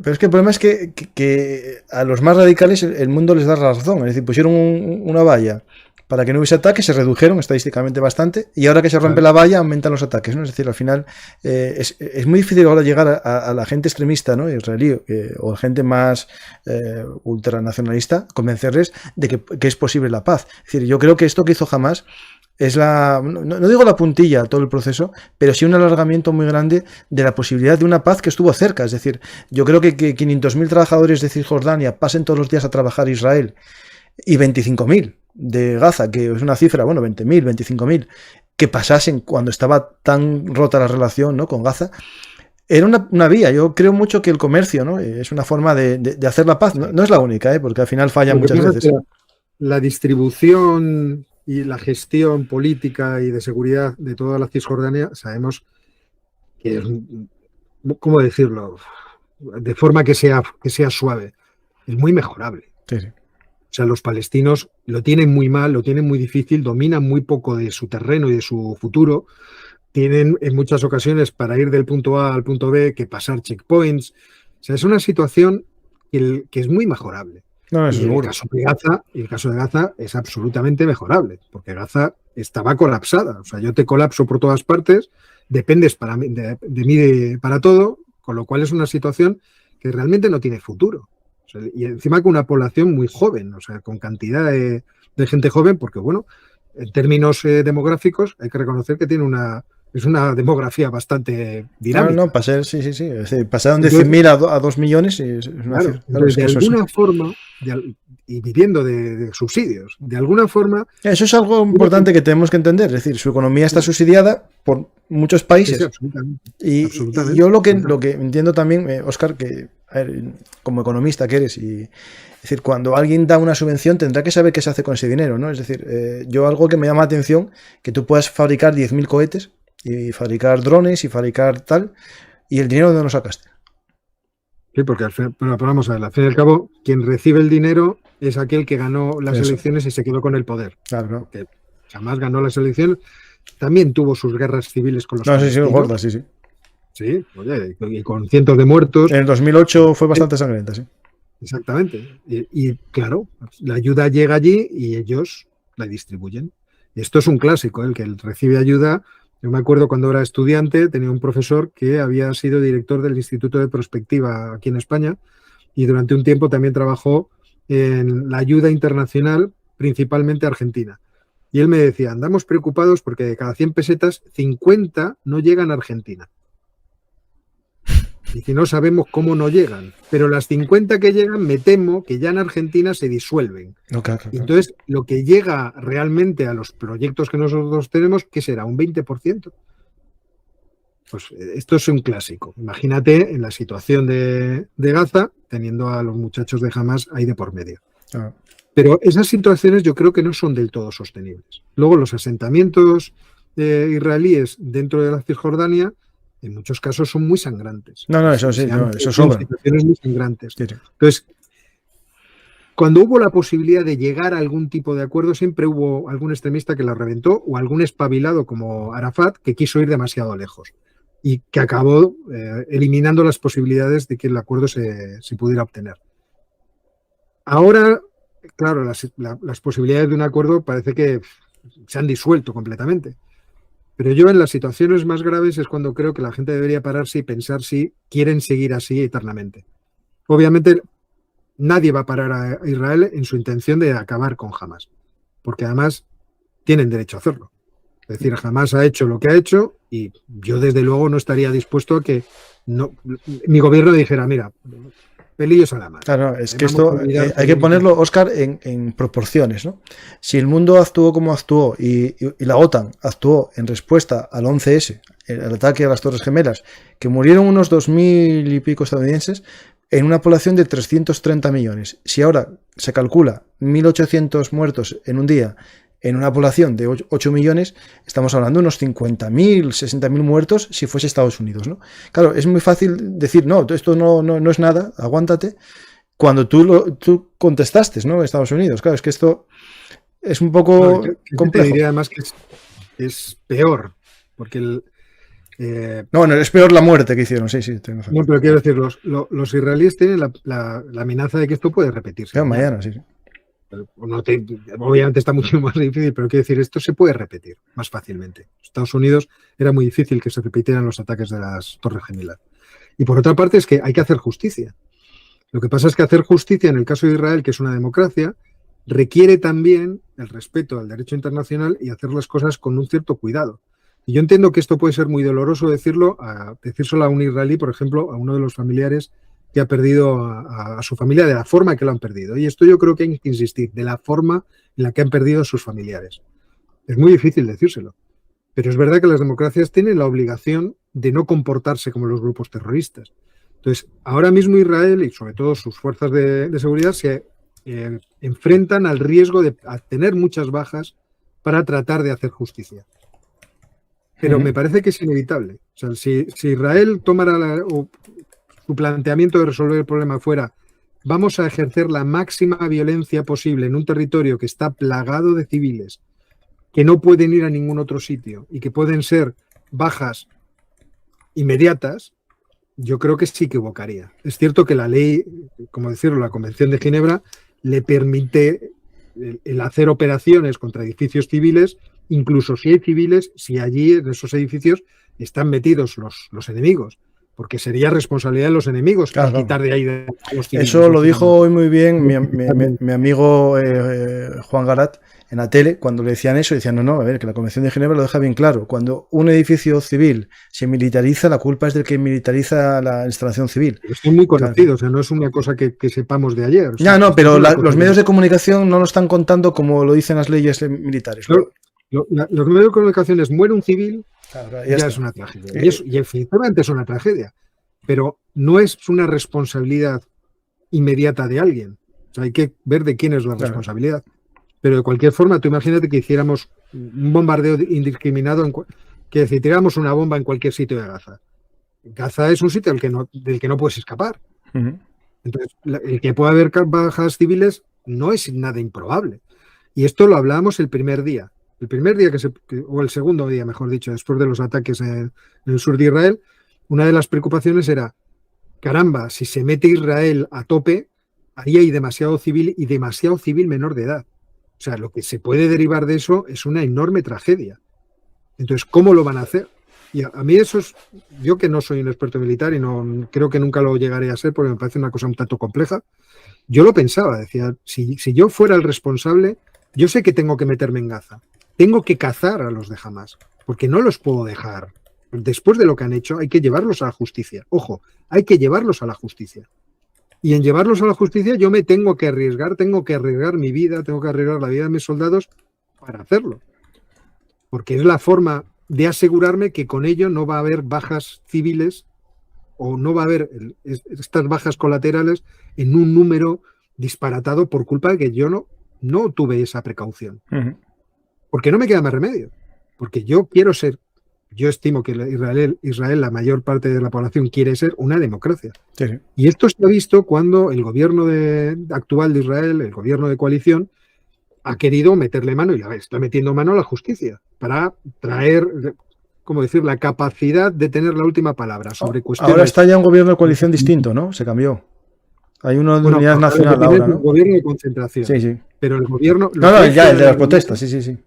pero es que el problema es que a los más radicales el mundo les da razón. Es decir, pusieron una valla para que no hubiese ataques, se redujeron estadísticamente bastante, y ahora que se rompe la valla aumentan los ataques, ¿no? Es decir, al final es muy difícil ahora llegar a la gente extremista, ¿no? Israelí o gente más ultranacionalista, convencerles de que es posible la paz. Es decir, yo creo que esto que hizo Hamás es no digo la puntilla a todo el proceso, pero sí un alargamiento muy grande de la posibilidad de una paz que estuvo cerca. Es decir, yo creo que 500.000 trabajadores de Cisjordania pasen todos los días a trabajar a Israel y 25.000 de Gaza, que es una cifra, bueno, 20.000, 25.000, que pasasen cuando estaba tan rota la relación, ¿no?, con Gaza, era una vía. Yo creo mucho que el comercio, ¿no?, es una forma de hacer la paz. No es la única, porque al final falla muchas veces. La distribución y la gestión política y de seguridad de toda la Cisjordania, sabemos que es, ¿cómo decirlo?, de forma que sea suave, es muy mejorable. Sí, sí. sea, los palestinos lo tienen muy mal, lo tienen muy difícil, dominan muy poco de su terreno y de su futuro. Tienen en muchas ocasiones para ir del punto A al punto B que pasar checkpoints. O sea, es una situación que es muy mejorable. No, y el caso de Gaza es absolutamente mejorable, porque Gaza estaba colapsada. O sea, yo te colapso por todas partes, dependes de mí para todo, con lo cual es una situación que realmente no tiene futuro. O sea, y encima con una población muy joven, o sea, con cantidad de gente joven, porque bueno, en términos demográficos hay que reconocer que tiene es una demografía bastante dinámica. No, pasar, sí. Es decir, pasaron de 100.000 a 2 millones y es una claro, entonces, de alguna forma, y viviendo de subsidios, de alguna forma... Eso es algo importante que tenemos que entender. Es decir, su economía está subsidiada por muchos países. Sí, absolutamente. Y yo lo que entiendo también, Óscar, que a ver, como economista que eres, es decir, cuando alguien da una subvención tendrá que saber qué se hace con ese dinero, ¿no? Es decir, yo algo que me llama la atención, que tú puedas fabricar 10.000 cohetes y fabricar drones y fabricar tal, y el dinero de dónde lo sacaste. Sí, porque pero vamos a ver, al fin y al cabo, quien recibe el dinero es aquel que ganó las elecciones y se quedó con el poder. Claro. Que jamás ganó las elecciones. También tuvo sus guerras civiles con los palestinos. Sí, gordas, sí. Sí, oye, y con cientos de muertos. En el 2008 fue bastante sangrienta, sí. Exactamente. Y claro, la ayuda llega allí y ellos la distribuyen. Y esto es un clásico, el que recibe ayuda. Yo me acuerdo cuando era estudiante, tenía un profesor que había sido director del Instituto de Prospectiva aquí en España y durante un tiempo también trabajó en la ayuda internacional, principalmente Argentina. Y él me decía, andamos preocupados porque de cada 100 pesetas, 50 no llegan a Argentina. Y que no sabemos cómo no llegan. Pero las 50 que llegan, me temo que ya en Argentina se disuelven. Claro. Entonces, lo que llega realmente a los proyectos que nosotros tenemos, ¿qué será? ¿Un 20%? Pues esto es un clásico. Imagínate en la situación de Gaza, teniendo a los muchachos de Hamas ahí de por medio. Pero esas situaciones yo creo que no son del todo sostenibles. Luego, los asentamientos israelíes dentro de la Cisjordania, en muchos casos son muy sangrantes. Eso sí, eso sobra. Situaciones muy sangrantes. Sí. Entonces, cuando hubo la posibilidad de llegar a algún tipo de acuerdo, siempre hubo algún extremista que la reventó o algún espabilado como Arafat que quiso ir demasiado lejos y que acabó eliminando las posibilidades de que el acuerdo se pudiera obtener. Ahora, claro, las posibilidades de un acuerdo parece que se han disuelto completamente. Pero yo en las situaciones más graves es cuando creo que la gente debería pararse y pensar si quieren seguir así eternamente. Obviamente nadie va a parar a Israel en su intención de acabar con Hamas, porque además tienen derecho a hacerlo. Es decir, Hamas ha hecho lo que ha hecho y yo desde luego no estaría dispuesto a que mi gobierno dijera, mira, pelillos a la mano. Claro, es que esto hay que ponerlo, Óscar, en proporciones, ¿no? Si el mundo actuó como actuó y la OTAN actuó en respuesta al 11S, el ataque a las Torres Gemelas, que murieron unos 2.000 y pico estadounidenses en una población de 330 millones. Si ahora se calcula 1.800 muertos en un día en una población de 8 millones, estamos hablando de unos 50.000, 60.000 muertos si fuese Estados Unidos, ¿no? Claro, es muy fácil decir, no, esto no es nada, aguántate, cuando tú contestaste, ¿no? Estados Unidos, claro, es que esto es un poco complejo. Te diría además que es peor, porque no, es peor la muerte que hicieron, sí. No, pero quiero decir, los israelíes tienen la amenaza de que esto puede repetirse. Claro, mañana, sí. Obviamente está mucho más difícil, pero quiero decir, esto se puede repetir más fácilmente. Estados Unidos era muy difícil que se repitieran los ataques de las Torres Gemelas. Y por otra parte es que hay que hacer justicia. Lo que pasa es que hacer justicia en el caso de Israel, que es una democracia, requiere también el respeto al derecho internacional y hacer las cosas con un cierto cuidado. Y yo entiendo que esto puede ser muy doloroso decírselo a un israelí, por ejemplo, a uno de los familiares que ha perdido a su familia de la forma que lo han perdido. Y esto yo creo que hay que insistir, de la forma en la que han perdido a sus familiares. Es muy difícil decírselo, pero es verdad que las democracias tienen la obligación de no comportarse como los grupos terroristas. Entonces, ahora mismo Israel y sobre todo sus fuerzas de seguridad se enfrentan al riesgo de tener muchas bajas para tratar de hacer justicia. Pero me parece que es inevitable. O sea, si Israel tomara su planteamiento de resolver el problema fuera vamos a ejercer la máxima violencia posible en un territorio que está plagado de civiles, que no pueden ir a ningún otro sitio y que pueden ser bajas inmediatas, yo creo que sí que equivocaría. Es cierto que la ley, como decirlo, la Convención de Ginebra le permite el hacer operaciones contra edificios civiles, incluso si hay civiles, si allí en esos edificios están metidos los enemigos, porque sería responsabilidad de los enemigos quitar de ahí a los civiles. Eso lo dijo hoy muy bien mi amigo Juan Garat en la tele, cuando le decían eso, decían, no, a ver, que la Convención de Ginebra lo deja bien claro. Cuando un edificio civil se militariza, la culpa es del que militariza la instalación civil. Esto es muy conocido, o sea, no es una cosa que sepamos de ayer. O sea, ya, no, pero los medios de comunicación no lo están contando como lo dicen las leyes militares. Los medios de comunicación es muere un civil, ya es una tragedia. Y efectivamente es una tragedia, pero no es una responsabilidad inmediata de alguien. O sea, hay que ver de quién es la responsabilidad. Pero de cualquier forma, tú imagínate que hiciéramos un bombardeo indiscriminado, que si tiráramos una bomba en cualquier sitio de Gaza. Gaza es un sitio del que no puedes escapar. Entonces, el que pueda haber bajas civiles no es nada improbable. Y esto lo hablábamos el primer día. El primer día o el segundo día, mejor dicho, después de los ataques en el sur de Israel, una de las preocupaciones era, caramba, si se mete Israel a tope, ahí hay demasiado civil y demasiado civil menor de edad. O sea, lo que se puede derivar de eso es una enorme tragedia. Entonces, ¿cómo lo van a hacer? Y a mí eso es, yo que no soy un experto militar y no creo que nunca lo llegaré a ser porque me parece una cosa un tanto compleja, yo lo pensaba, decía, si yo fuera el responsable, yo sé que tengo que meterme en Gaza, tengo que cazar a los de Hamás, porque no los puedo dejar. Después de lo que han hecho, hay que llevarlos a la justicia. Ojo, hay que llevarlos a la justicia. Y en llevarlos a la justicia yo me tengo que arriesgar mi vida, tengo que arriesgar la vida de mis soldados para hacerlo. Porque es la forma de asegurarme que con ello no va a haber bajas civiles o no va a haber estas bajas colaterales en un número disparatado por culpa de que yo no tuve esa precaución. Porque no me queda más remedio. Porque yo estimo que Israel, la mayor parte de la población, quiere ser una democracia. Sí. Y esto se ha visto cuando el gobierno actual de Israel, el gobierno de coalición, ha querido meterle mano, y está metiendo mano a la justicia, para traer, ¿cómo decir?, la capacidad de tener la última palabra sobre cuestiones. Ahora está ya un gobierno de coalición distinto, ¿no? Se cambió. Hay uno de unidad nacional ahora, ¿no? Un gobierno de concentración. Sí. Pero el gobierno... ya, el de las protestas, sí.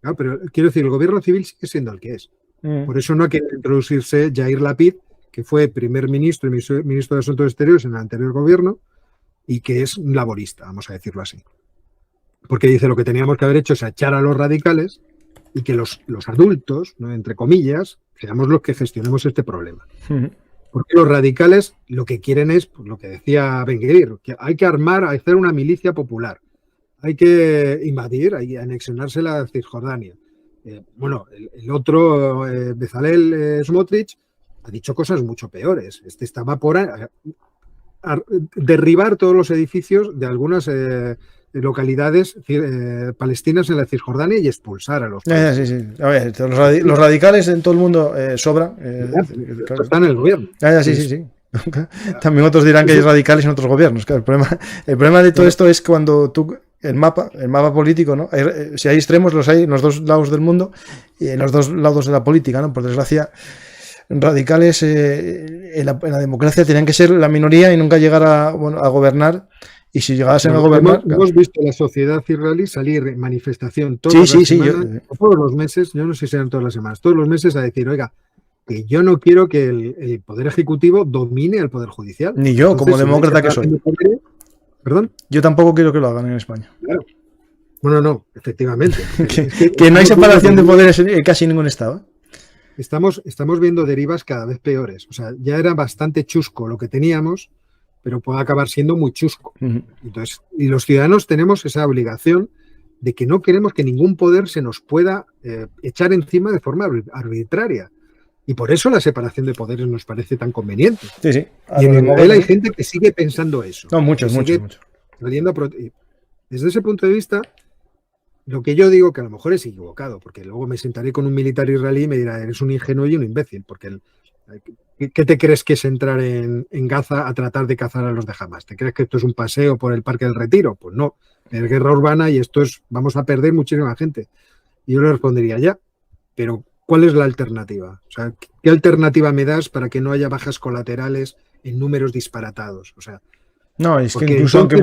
No, pero quiero decir, el gobierno civil sigue siendo el que es. Por eso no ha querido introducirse Yair Lapid, que fue primer ministro y ministro de Asuntos Exteriores en el anterior gobierno y que es un laborista, vamos a decirlo así. Porque dice lo que teníamos que haber hecho es echar a los radicales y que los adultos, ¿no?, entre comillas, seamos los que gestionemos este problema. Porque los radicales lo que quieren es, pues, lo que decía Ben-Gvir, que hay que hacer una milicia popular, hay que invadir, hay que anexionarse la Cisjordania. El otro, Bezalel Smotrich, ha dicho cosas mucho peores. Estaba por derribar todos los edificios de algunas localidades palestinas en la Cisjordania y expulsar a los palestinos. Sí. A ver, los radicales en todo el mundo sobran. Están en el gobierno. Sí. También otros dirán que hay radicales en otros gobiernos. Claro, el problema de todo esto es cuando tú... El mapa político, ¿no? Si hay extremos, los hay en los dos lados del mundo y en los dos lados de la política, ¿no? Por desgracia, radicales en la democracia tenían que ser la minoría y nunca llegar a gobernar. Y si llegasen a gobernar... Hemos visto la sociedad israelí salir en manifestación todas las semanas, todos los meses, yo no sé si eran todas las semanas, todos los meses a decir, oiga, que yo no quiero que el Poder Ejecutivo domine al Poder Judicial. Ni yo, como demócrata que soy. ¿Perdón? Yo tampoco quiero que lo hagan en España. Claro. Bueno, no, efectivamente. que no hay separación de poderes en casi ningún estado. Estamos viendo derivas cada vez peores. O sea, ya era bastante chusco lo que teníamos, pero puede acabar siendo muy chusco. Entonces, y los ciudadanos tenemos esa obligación de que no queremos que ningún poder se nos pueda echar encima de forma arbitraria. Y por eso la separación de poderes nos parece tan conveniente. Sí. Y en Israel hay gente que sigue pensando eso. No, muchos. Desde ese punto de vista, lo que yo digo que a lo mejor es equivocado, porque luego me sentaré con un militar israelí y me dirá, eres un ingenuo y un imbécil, porque ¿Qué te crees que es entrar en Gaza a tratar de cazar a los de Hamas? ¿Te crees que esto es un paseo por el Parque del Retiro? Pues no, es guerra urbana y vamos a perder muchísima gente. Y yo le respondería, ya, pero ¿cuál es la alternativa? O sea, ¿qué alternativa me das para que no haya bajas colaterales en números disparatados? O sea, no, es que incluso aunque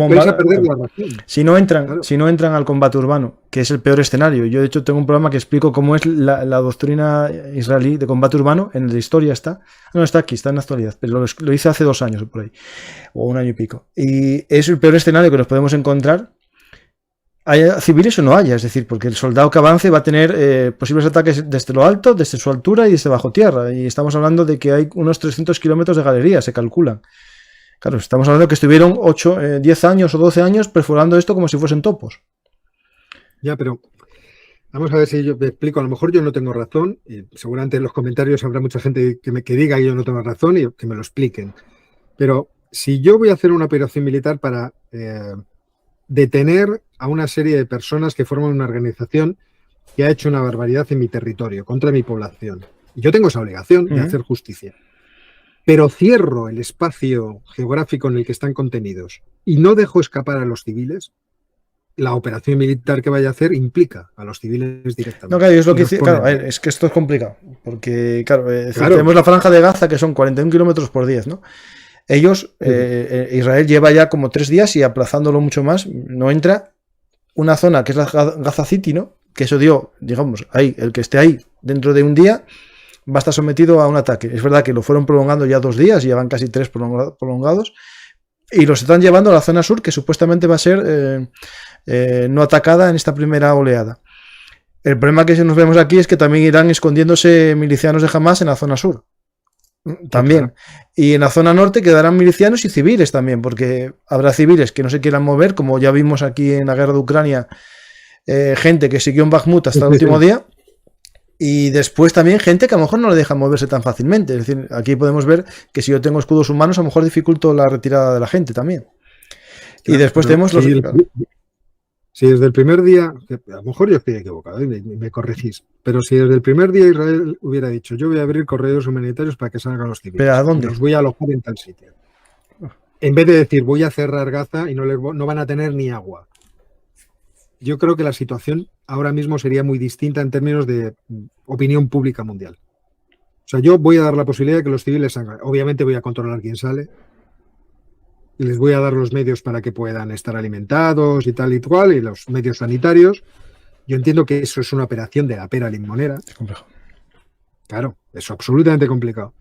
si no entran al combate urbano, que es el peor escenario. Yo de hecho tengo un programa que explico cómo es la doctrina israelí de combate urbano, en la historia está. No está aquí, está en la actualidad, pero lo hice hace 2 años por ahí, o 1 año y pico. Y es el peor escenario que nos podemos encontrar, haya civiles o no haya, es decir, porque el soldado que avance va a tener posibles ataques desde lo alto, desde su altura y desde bajo tierra. Y estamos hablando de que hay unos 300 kilómetros de galería, se calculan. Claro, estamos hablando de que estuvieron 10 años o 12 años perforando esto como si fuesen topos. Ya, pero vamos a ver si yo me explico. A lo mejor yo no tengo razón y seguramente en los comentarios habrá mucha gente que diga que yo no tengo razón y que me lo expliquen. Pero si yo voy a hacer una operación militar para detener a una serie de personas que forman una organización que ha hecho una barbaridad en mi territorio, contra mi población, y yo tengo esa obligación de hacer justicia, pero cierro el espacio geográfico en el que están contenidos y no dejo escapar a los civiles, la operación militar que vaya a hacer implica a los civiles directamente. No, claro, es lo que claro, es que esto es complicado, porque claro, tenemos la franja de Gaza que son 41 kilómetros por 10, ¿no? Ellos, Israel lleva ya como 3 días y aplazándolo mucho más, no entra una zona que es la Gaza City, ¿no? Que eso dio, digamos, ahí, el que esté ahí dentro de un día va a estar sometido a un ataque. Es verdad que lo fueron prolongando ya 2 días, llevan casi 3 prolongados, y los están llevando a la zona sur, que supuestamente va a ser no atacada en esta primera oleada. El problema que nos vemos aquí es que también irán escondiéndose milicianos de Hamas en la zona sur. También. Y en la zona norte quedarán milicianos y civiles también, porque habrá civiles que no se quieran mover, como ya vimos aquí en la guerra de Ucrania, gente que siguió en Bakhmut hasta el último día. Y después también gente que a lo mejor no le deja moverse tan fácilmente. Es decir, aquí podemos ver que si yo tengo escudos humanos, a lo mejor dificulto la retirada de la gente también. Claro, y después tenemos los... Si desde el primer día, a lo mejor yo estoy equivocado y me corregís, pero si desde el primer día Israel hubiera dicho, yo voy a abrir corredores humanitarios para que salgan los civiles, ¿pero a dónde? Los voy a alojar en tal sitio. En vez de decir, voy a cerrar Gaza y no van a tener ni agua. Yo creo que la situación ahora mismo sería muy distinta en términos de opinión pública mundial. O sea, yo voy a dar la posibilidad de que los civiles salgan. Obviamente voy a controlar quién sale. Y les voy a dar los medios para que puedan estar alimentados y tal y cual, y los medios sanitarios. Yo entiendo que eso es una operación de la pera limonera. Es complejo. Claro, es absolutamente complicado.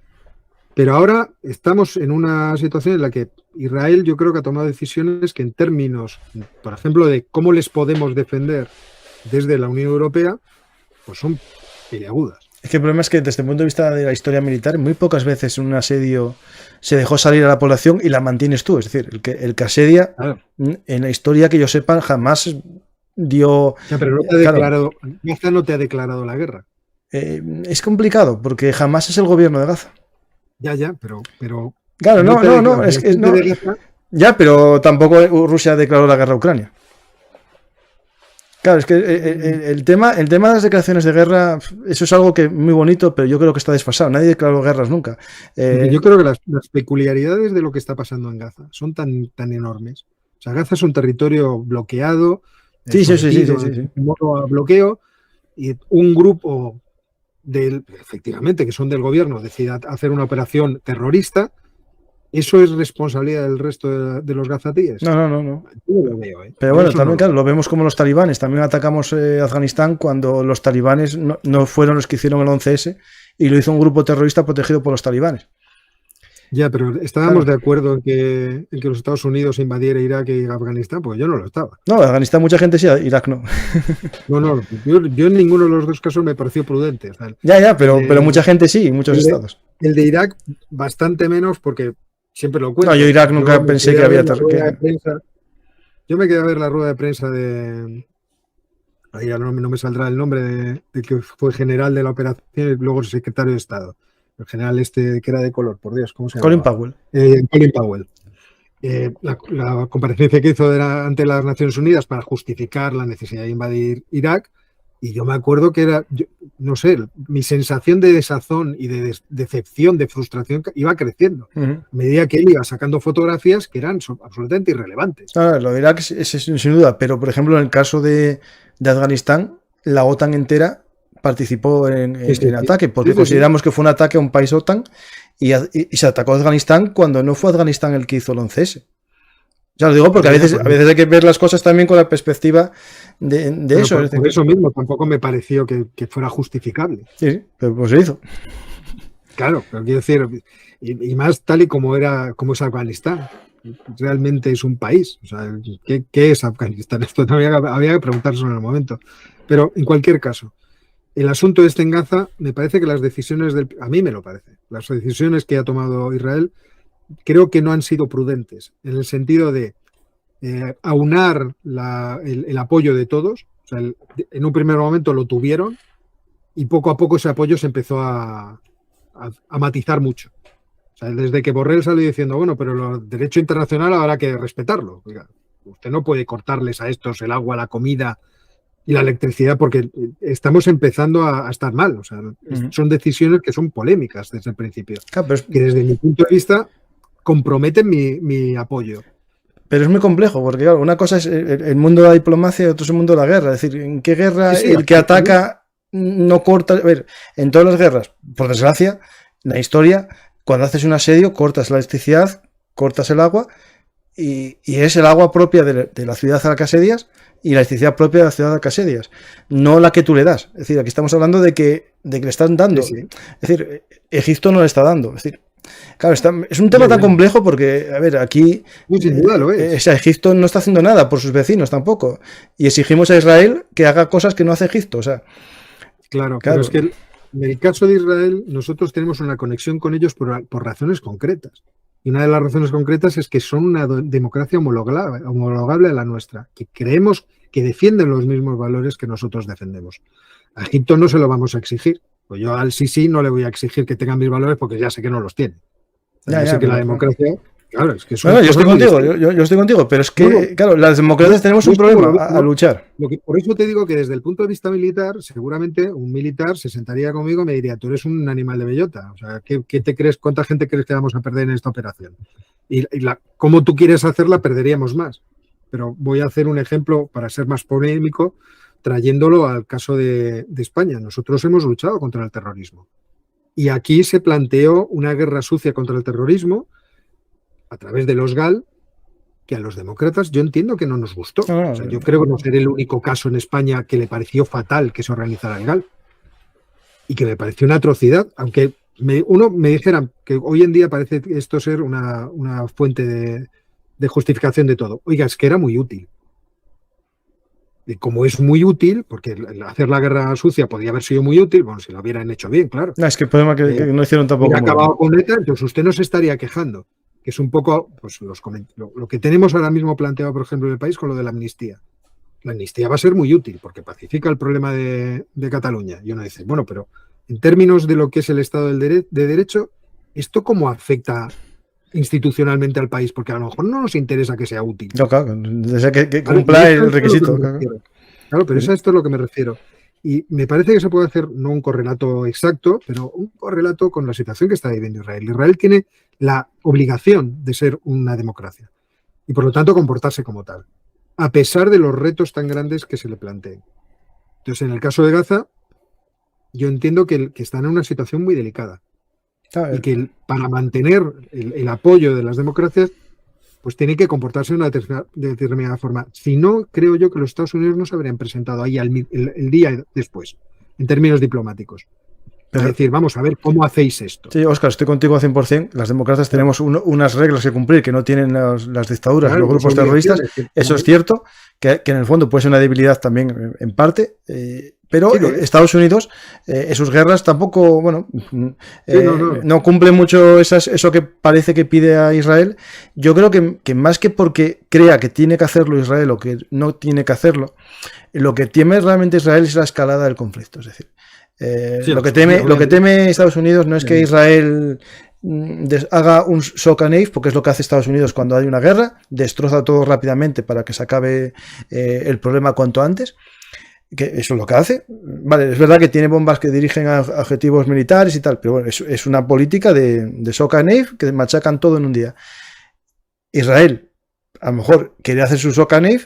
Pero ahora estamos en una situación en la que Israel yo creo que ha tomado decisiones que en términos, por ejemplo, de cómo les podemos defender desde la Unión Europea, pues son peliagudas. Es que el problema es que desde el punto de vista de la historia militar, muy pocas veces un asedio se dejó salir a la población y la mantienes tú. Es decir, el que asedia, claro, en la historia que yo sepa, jamás dio... Ya, pero no te ha declarado, Gaza no te ha declarado la guerra. Es complicado, porque jamás es el gobierno de Gaza. Ya, pero... Claro, no, es que no. Ya, pero tampoco Rusia declaró la guerra a Ucrania. Claro, es que el tema de las declaraciones de guerra, eso es algo que muy bonito, pero yo creo que está desfasado. Nadie declaró guerras nunca. Yo creo que las peculiaridades de lo que está pasando en Gaza son tan enormes. O sea, Gaza es un territorio bloqueado, sí. En modo a bloqueo, y un grupo efectivamente, que son del gobierno, decida hacer una operación terrorista. ¿Eso es responsabilidad del resto de los gazatíes? No. Yo lo veo, Pero bueno, también, claro, lo vemos como los talibanes. También atacamos Afganistán cuando los talibanes no fueron los que hicieron el 11S y lo hizo un grupo terrorista protegido por los talibanes. Ya, pero estábamos de acuerdo en que los Estados Unidos invadiera Irak y Afganistán, pues yo no lo estaba. No, Afganistán mucha gente sí, Irak no. No, yo en ninguno de los dos casos me pareció prudente. O sea, ya, pero mucha gente sí, muchos estados. El de Irak bastante menos porque siempre lo cuento. No, yo Irak nunca pensé que había Yo me quedé a ver la rueda de prensa de... Ahí ya no me saldrá el nombre de que fue general de la operación y luego secretario de Estado. El general que era de color, por Dios, ¿cómo se llama? Colin Powell. Colin Powell. La comparecencia que hizo ante las Naciones Unidas para justificar la necesidad de invadir Irak, Y yo me acuerdo que era, no sé, mi sensación de desazón y de decepción, de frustración iba creciendo. A medida que él iba sacando fotografías que eran absolutamente irrelevantes. Lo de Irak es sin duda, pero por ejemplo en el caso de Afganistán, la OTAN entera participó en ataque, porque consideramos que fue un ataque a un país OTAN y se atacó a Afganistán cuando no fue Afganistán el que hizo el 11S. Ya lo digo porque a veces hay que ver las cosas también con la perspectiva de eso. Por eso mismo tampoco me pareció que fuera justificable. Sí, pero pues se hizo. Claro, pero quiero decir, y más tal y como es Afganistán. Realmente es un país. O sea, ¿qué es Afganistán? Esto había que preguntarse en el momento. Pero en cualquier caso, el asunto en Gaza, me parece que las decisiones a mí me lo parece, las decisiones que ha tomado Israel creo que no han sido prudentes, en el sentido de aunar el apoyo de todos. O sea, en un primer momento lo tuvieron y poco a poco ese apoyo se empezó a matizar mucho. O sea, desde que Borrell salió diciendo, bueno, pero el derecho internacional habrá que respetarlo. Oiga, usted no puede cortarles a estos el agua, la comida y la electricidad porque estamos empezando a estar mal. O sea, son decisiones que son polémicas desde el principio. Claro, que desde mi punto de vista comprometen mi apoyo. Pero es muy complejo, porque claro, una cosa es el mundo de la diplomacia y otro es el mundo de la guerra. Es decir, ¿en qué guerra el que ataca no corta? A ver, en todas las guerras, por desgracia, en la historia, cuando haces un asedio, cortas la electricidad, cortas el agua, y es el agua propia de la ciudad a la que asedias y la electricidad propia de la ciudad a la que asedias, no la que tú le das. Es decir, aquí estamos hablando de que le están dando. Sí. Es decir, Egipto no le está dando. Es decir, claro, es un tema tan complejo porque, a ver, aquí sin duda lo es. Egipto no está haciendo nada por sus vecinos tampoco. Y exigimos a Israel que haga cosas que no hace Egipto. O sea, claro. Pero es que en el caso de Israel, nosotros tenemos una conexión con ellos por razones concretas. Y una de las razones concretas es que son una democracia homologable a la nuestra, que creemos que defienden los mismos valores que nosotros defendemos. A Egipto no se lo vamos a exigir. Pues yo al Sisi no le voy a exigir que tengan mis valores porque ya sé que no los tiene. Ya sé que la democracia... Claro, es que yo estoy contigo, yo estoy contigo, pero es que, claro, las democracias tenemos un problema a luchar. Por eso te digo que desde el punto de vista militar, seguramente un militar se sentaría conmigo y me diría, tú eres un animal de bellota. O sea, ¿qué te crees? ¿Cuánta gente crees que vamos a perder en esta operación? Y cómo tú quieres hacerla, perderíamos más. Pero voy a hacer un ejemplo para ser más polémico, trayéndolo al caso de España. Nosotros hemos luchado contra el terrorismo. Y aquí se planteó una guerra sucia contra el terrorismo a través de los GAL, que a los demócratas yo entiendo que no nos gustó. O sea, yo creo que no seré el único caso en España que le pareció fatal que se organizara el GAL. Y que me pareció una atrocidad, aunque uno me dijera que hoy en día parece esto ser una fuente de justificación de todo. Oiga, es que era muy útil. Y como es muy útil, porque hacer la guerra sucia podía haber sido muy útil, bueno, si lo hubieran hecho bien, claro. No, es que el problema es que no hicieron tampoco. Hubiera acabado con ETA, entonces usted no se estaría quejando. Que es un poco pues, lo que tenemos ahora mismo planteado, por ejemplo, en el país con lo de la amnistía. La amnistía va a ser muy útil porque pacifica el problema de Cataluña. Y uno dice, bueno, pero en términos de lo que es el Estado de Derecho, ¿esto cómo afecta institucionalmente al país? Porque a lo mejor no nos interesa que sea útil. No, claro, desde que cumpla el requisito. Claro, pero esto es a lo que me refiero. Y me parece que se puede hacer, no un correlato exacto, pero un correlato con la situación que está viviendo Israel. Israel tiene la obligación de ser una democracia y, por lo tanto, comportarse como tal, a pesar de los retos tan grandes que se le planteen. Entonces, en el caso de Gaza, yo entiendo que están en una situación muy delicada y que para mantener el apoyo de las democracias, pues tiene que comportarse de una determinada forma. Si no, creo yo que los Estados Unidos no se habrían presentado ahí el día después, en términos diplomáticos. Es decir, vamos a ver cómo hacéis esto. Sí, Óscar, estoy contigo al 100%. Las democracias tenemos unas reglas que cumplir que no tienen las dictaduras, claro, los grupos terroristas. Eso es cierto, que en el fondo puede ser una debilidad también en parte. Pero sí, Estados Unidos, en sus guerras tampoco, bueno, no cumple mucho eso que parece que pide a Israel. Yo creo que más que porque crea que tiene que hacerlo Israel o que no tiene que hacerlo, lo que teme realmente Israel es la escalada del conflicto. Es decir, lo que teme Estados Unidos no es que Israel haga un shock and awe, porque es lo que hace Estados Unidos cuando hay una guerra, destroza todo rápidamente para que se acabe el problema cuanto antes. que eso es lo que hace. Vale, es verdad que tiene bombas que dirigen a objetivos militares y tal, pero bueno, es una política de shock and awe que machacan todo en un día. Israel, a lo mejor quería hacer su shock and awe,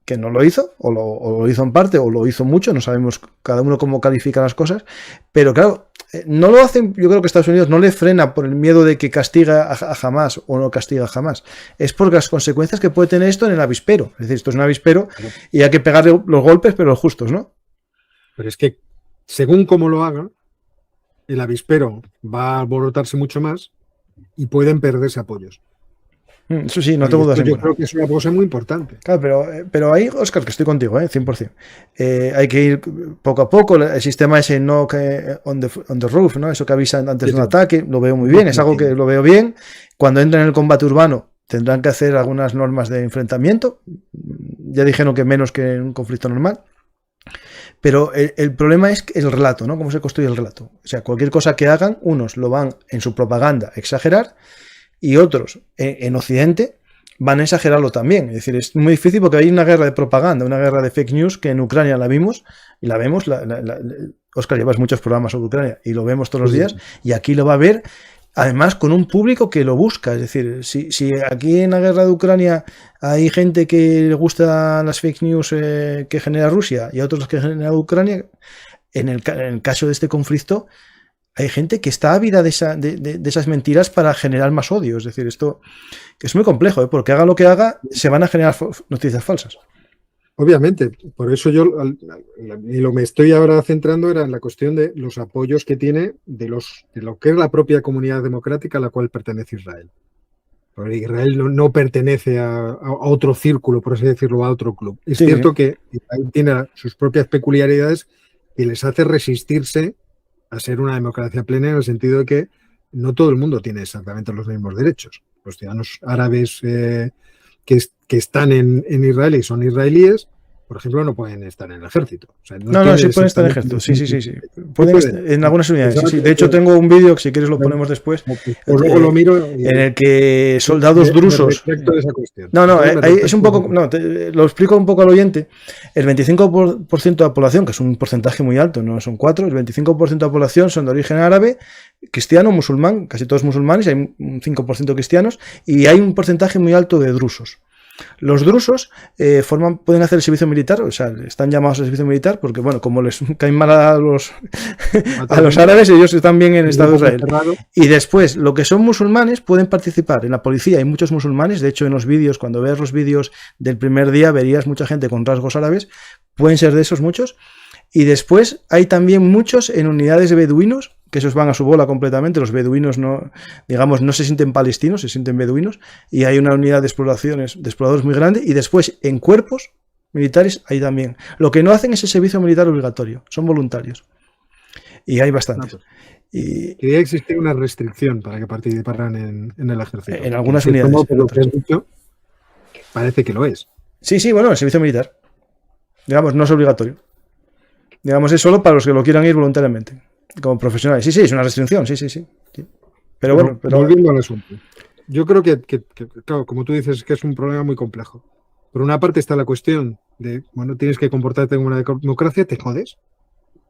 que no lo hizo, o lo hizo en parte, o lo hizo mucho, no sabemos cada uno cómo califica las cosas, pero claro, no lo hacen, yo creo que Estados Unidos no le frena por el miedo de que castiga a Hamás o no castiga a Hamás, es por las consecuencias que puede tener esto en el avispero, es decir, esto es un avispero y hay que pegarle los golpes, pero los justos, ¿no? Pero es que, según cómo lo haga, el avispero va a alborotarse mucho más y pueden perderse apoyos. Eso sí, no tengo dudas. Yo creo que es una cosa muy importante. Claro, pero ahí, Óscar, que estoy contigo, 100%. Hay que ir poco a poco. El sistema ese knock on the roof, ¿no? Eso que avisan antes de un ataque, lo veo muy bien. Es algo que lo veo bien. Cuando entran en el combate urbano, tendrán que hacer algunas normas de enfrentamiento. Ya dijeron que menos que en un conflicto normal. Pero el problema es el relato, ¿no? Cómo se construye el relato. O sea, cualquier cosa que hagan, unos lo van en su propaganda a exagerar, y otros en Occidente van a exagerarlo también. Es decir, es muy difícil porque hay una guerra de propaganda, una guerra de fake news que en Ucrania la vimos y la vemos. Óscar, llevas muchos programas sobre Ucrania y lo vemos todos los días, y aquí lo va a ver, además con un público que lo busca. Es decir, si aquí en la guerra de Ucrania hay gente que le gusta las fake news que genera Rusia y a otros que genera Ucrania, en el caso de este conflicto hay gente que está ávida de esas mentiras para generar más odio. Es decir, esto es muy complejo, porque haga lo que haga, se van a generar noticias falsas. Obviamente, por eso yo me estoy ahora centrando era en la cuestión de los apoyos que tiene de lo que es la propia comunidad democrática a la cual pertenece Israel. Porque Israel no pertenece a otro círculo, por así decirlo, a otro club. Es cierto que Israel tiene sus propias peculiaridades y les hace resistirse a ser una democracia plena, en el sentido de que no todo el mundo tiene exactamente los mismos derechos. Los ciudadanos árabes que están en Israel y son israelíes, por ejemplo, no pueden estar en el ejército. O sea, no, sí pueden estar en el ejército. Sí. Pueden estar en algunas unidades. Sí. De hecho, tengo un vídeo que si quieres lo ponemos después. Luego lo miro. En el que soldados drusos. Es un poco. No, lo explico un poco al oyente. El 25% de la población, que es un porcentaje muy alto, no son 4, el 25% de la población son de origen árabe, cristiano, musulmán, casi todos musulmanes, hay un 5% cristianos, y hay un porcentaje muy alto de drusos. Los drusos pueden hacer el servicio militar, o sea, están llamados al servicio militar porque, bueno, como les caen mal a los árabes, ellos están bien en el Estado de Israel. Y después, lo que son musulmanes pueden participar en la policía. Hay muchos musulmanes, de hecho, en los vídeos, cuando veas los vídeos del primer día, verías mucha gente con rasgos árabes, pueden ser de esos muchos. Y después hay también muchos en unidades de beduinos, que esos van a su bola completamente. Los beduinos no se sienten palestinos, se sienten beduinos, y hay una unidad de exploradores muy grande, y después en cuerpos militares hay también. Lo que no hacen es el servicio militar obligatorio, son voluntarios. Y hay bastantes. Quería existir una restricción para que participaran en el ejército. En algunas unidades. Lo que has dicho, parece que lo es. Sí, bueno, el servicio militar. Digamos, no es obligatorio. Digamos, es solo para los que lo quieran ir voluntariamente, como profesionales. Sí, es una restricción, sí. Pero bueno. Volviendo al asunto. Yo creo que, claro, como tú dices, que es un problema muy complejo. Por una parte está la cuestión de, bueno, tienes que comportarte como una democracia, te jodes.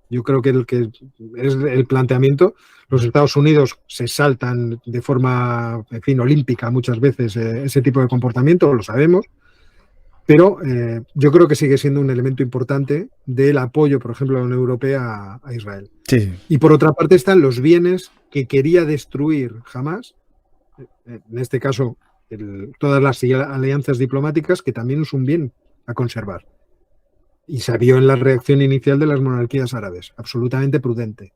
Yo creo que es el planteamiento. Los Estados Unidos se saltan de forma, en fin, olímpica muchas veces ese tipo de comportamiento, lo sabemos. Pero yo creo que sigue siendo un elemento importante del apoyo, por ejemplo, de la Unión Europea a Israel. Sí. Y por otra parte están los bienes que quería destruir Hamás, en este caso todas las alianzas diplomáticas, que también es un bien a conservar. Y se vio en la reacción inicial de las monarquías árabes, absolutamente prudente.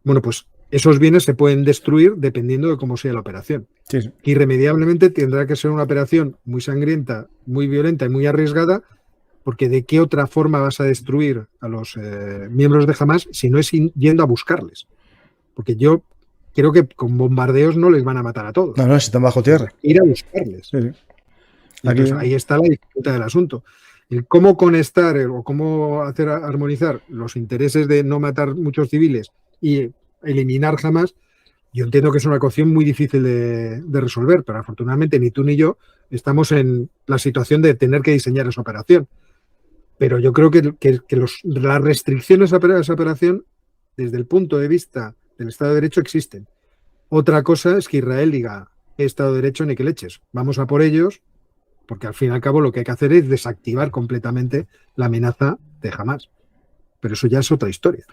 Bueno, pues esos bienes se pueden destruir dependiendo de cómo sea la operación. Sí. Irremediablemente tendrá que ser una operación muy sangrienta, muy violenta y muy arriesgada, porque ¿de qué otra forma vas a destruir a los miembros de Hamás si no es yendo a buscarles? Porque yo creo que con bombardeos no les van a matar a todos. No, si están bajo tierra. Ir a buscarles. Sí. Entonces, ahí está la dificultad del asunto. El cómo conectar o cómo hacer armonizar los intereses de no matar muchos civiles y eliminar Hamás, yo entiendo que es una ecuación muy difícil de resolver, pero afortunadamente ni tú ni yo estamos en la situación de tener que diseñar esa operación. Pero yo creo que las restricciones a esa operación, desde el punto de vista del Estado de Derecho, existen. Otra cosa es que Israel diga, Estado de Derecho ni que leches, vamos a por ellos, porque al fin y al cabo lo que hay que hacer es desactivar completamente la amenaza de Hamás. Pero eso ya es otra historia.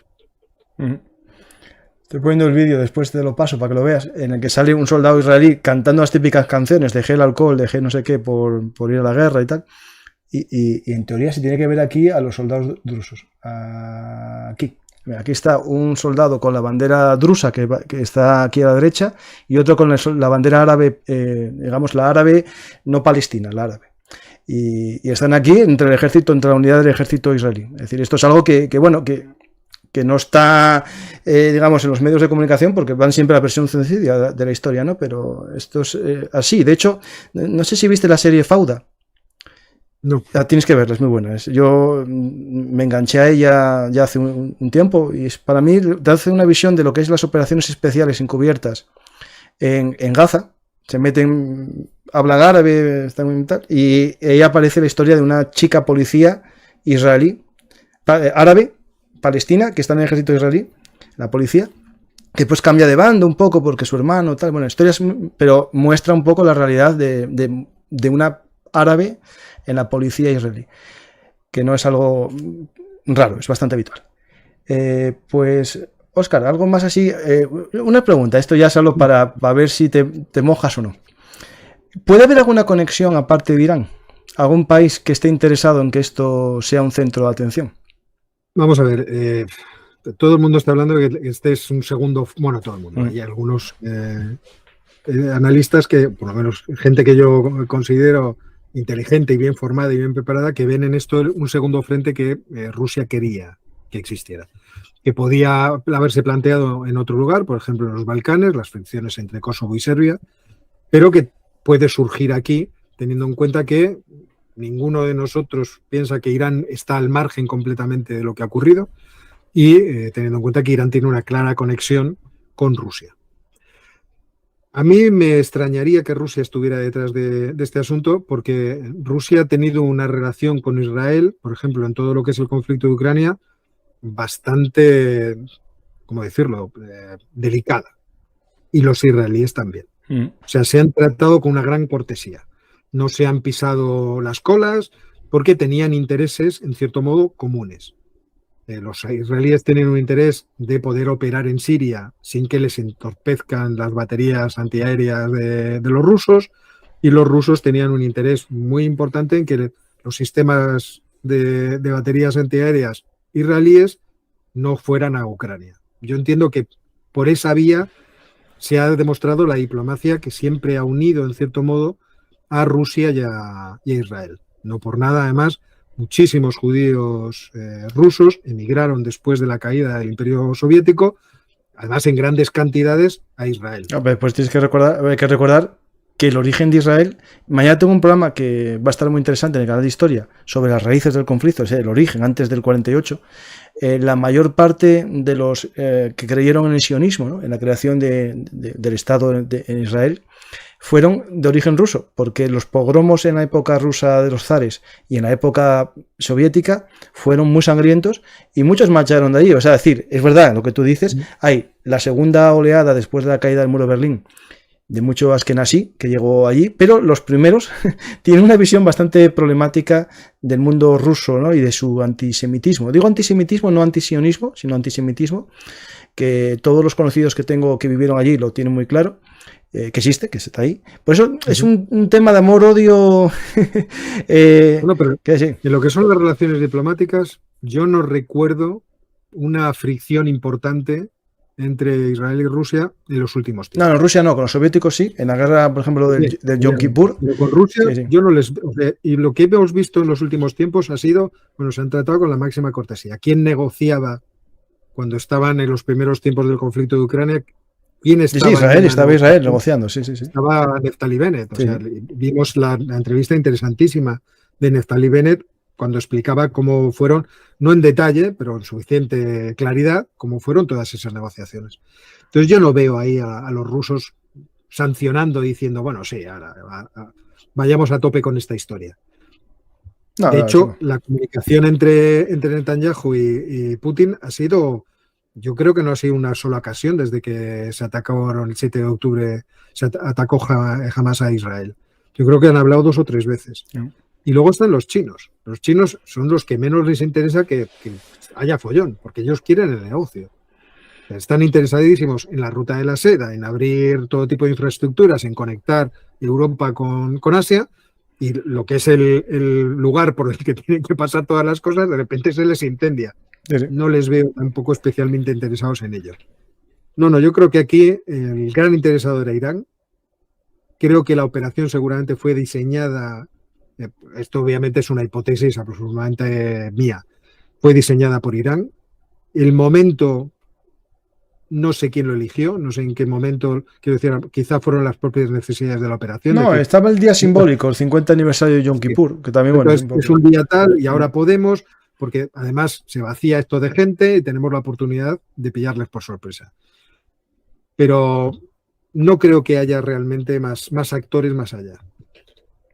Estoy poniendo el vídeo, después te lo paso para que lo veas, en el que sale un soldado israelí cantando las típicas canciones, dejé el alcohol, dejé no sé qué por ir a la guerra y tal. Y en teoría se tiene que ver aquí a los soldados drusos. Aquí. Aquí está un soldado con la bandera drusa que está aquí a la derecha y otro con la bandera árabe, digamos la árabe, no palestina, la árabe. Y están aquí entre el ejército, entre la unidad del ejército israelí. Es decir, esto es algo que no está, digamos, en los medios de comunicación porque van siempre a la versión sencilla de la historia, ¿no? Pero esto es así. De hecho, no sé si viste la serie Fauda. No. Tienes que verla, es muy buena. Yo me enganché a ella ya hace un tiempo y para mí te hace una visión de lo que es las operaciones especiales encubiertas en Gaza. Se meten, hablan árabe, y ahí aparece la historia de una chica policía israelí, árabe, palestina, que está en el ejército israelí, la policía, que pues cambia de bando un poco porque su hermano, tal, bueno, historias, pero muestra un poco la realidad de una árabe en la policía israelí, que no es algo raro, es bastante habitual. Pues, Óscar, algo más así, una pregunta, esto ya solo para ver si te mojas o no. ¿Puede haber alguna conexión aparte de Irán? ¿Algún país que esté interesado en que esto sea un centro de atención? Vamos a ver, todo el mundo está hablando de que este es un segundo, bueno, todo el mundo, hay algunos analistas que, por lo menos gente que yo considero inteligente y bien formada y bien preparada, que ven en esto un segundo frente que Rusia quería que existiera, que podía haberse planteado en otro lugar, por ejemplo en los Balcanes, las fricciones entre Kosovo y Serbia, pero que puede surgir aquí, teniendo en cuenta que ninguno de nosotros piensa que Irán está al margen completamente de lo que ha ocurrido y teniendo en cuenta que Irán tiene una clara conexión con Rusia. A mí me extrañaría que Rusia estuviera detrás de este asunto porque Rusia ha tenido una relación con Israel, por ejemplo, en todo lo que es el conflicto de Ucrania, bastante, ¿cómo decirlo?, delicada. Y los israelíes también. O sea, se han tratado con una gran cortesía. No se han pisado las colas porque tenían intereses, en cierto modo, comunes. Los israelíes tienen un interés de poder operar en Siria sin que les entorpezcan las baterías antiaéreas de los rusos, y los rusos tenían un interés muy importante en que los sistemas de baterías antiaéreas israelíes no fueran a Ucrania. Yo entiendo que por esa vía se ha demostrado la diplomacia que siempre ha unido, en cierto modo, a Rusia y a Israel. No por nada, además, muchísimos judíos rusos emigraron después de la caída del Imperio Soviético, además en grandes cantidades, a Israel. Pues tienes que recordar que el origen de Israel, mañana tengo un programa que va a estar muy interesante en el canal de Historia sobre las raíces del conflicto, o sea, el origen antes del 48. La mayor parte de los que creyeron en el sionismo, ¿no?, en la creación del Estado en Israel, fueron de origen ruso, porque los pogromos en la época rusa de los zares y en la época soviética fueron muy sangrientos y muchos marcharon de allí. O sea, es decir, es verdad lo que tú dices, hay la segunda oleada después de la caída del muro de Berlín de mucho askenazí que llegó allí, pero los primeros tienen una visión bastante problemática del mundo ruso, ¿no?, y de su antisemitismo. Digo antisemitismo, no antisionismo, sino antisemitismo, que todos los conocidos que tengo que vivieron allí lo tienen muy claro. Que existe, que está ahí. Por eso es un tema de amor-odio. Bueno, pero en lo que son las relaciones diplomáticas, yo no recuerdo una fricción importante entre Israel y Rusia en los últimos tiempos. No, Rusia no, con los soviéticos sí. En la guerra, por ejemplo, del Yom Kippur. Pero con Rusia, yo no les. O sea, y lo que hemos visto en los últimos tiempos ha sido, bueno, se han tratado con la máxima cortesía. ¿Quién negociaba cuando estaban en los primeros tiempos del conflicto de Ucrania? ¿Quién estaba? Sí, estaba Israel negociando, sí. Estaba Neftali Bennett. O sea, vimos la entrevista interesantísima de Neftali Bennett cuando explicaba cómo fueron, no en detalle, pero en suficiente claridad, cómo fueron todas esas negociaciones. Entonces yo no veo ahí a los rusos sancionando, diciendo, bueno, sí, ahora vayamos a tope con esta historia. De hecho, la comunicación entre Netanyahu y Putin ha sido, yo creo que no ha sido una sola ocasión desde que se atacaron el 7 de octubre, se atacó Hamas a Israel. Yo creo que han hablado 2 o 3 veces. Y luego están los chinos. Los chinos son los que menos les interesa que haya follón, porque ellos quieren el negocio. Están interesadísimos en la ruta de la seda, en abrir todo tipo de infraestructuras, en conectar Europa con Asia, y lo que es el lugar por el que tienen que pasar todas las cosas, de repente se les incendia. No les veo tampoco especialmente interesados en ello. No, yo creo que aquí el gran interesado era Irán. Creo que la operación seguramente fue diseñada, esto obviamente es una hipótesis aproximadamente mía, fue diseñada por Irán. El momento, no sé quién lo eligió, no sé en qué momento, quiero decir, quizá fueron las propias necesidades de la operación. No, estaba el día simbólico, el 50 aniversario de Yom Kippur, que también, bueno, es un día tal y ahora podemos, porque además se vacía esto de gente y tenemos la oportunidad de pillarles por sorpresa. Pero no creo que haya realmente más actores más allá.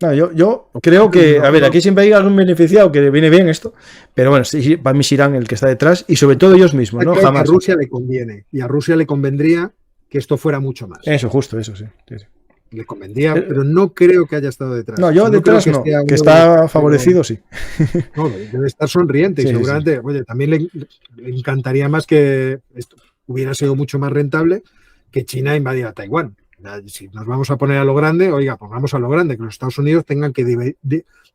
No, yo creo que, a ver, aquí siempre hay algún beneficiado que viene bien esto, pero bueno, sí, para mí es Irán el que está detrás y sobre todo ellos mismos, ¿no? Jamás. A Rusia le conviene y a Rusia le convendría que esto fuera mucho más. Eso, justo, eso, sí. Le convendría, pero no creo que haya estado detrás. No, yo detrás no, que está favorecido, sí. No, debe estar sonriente y seguramente, oye, también le encantaría más que esto hubiera sido mucho más rentable que China invadiera Taiwán. Si nos vamos a poner a lo grande, oiga, pues vamos a lo grande, que los Estados Unidos tengan que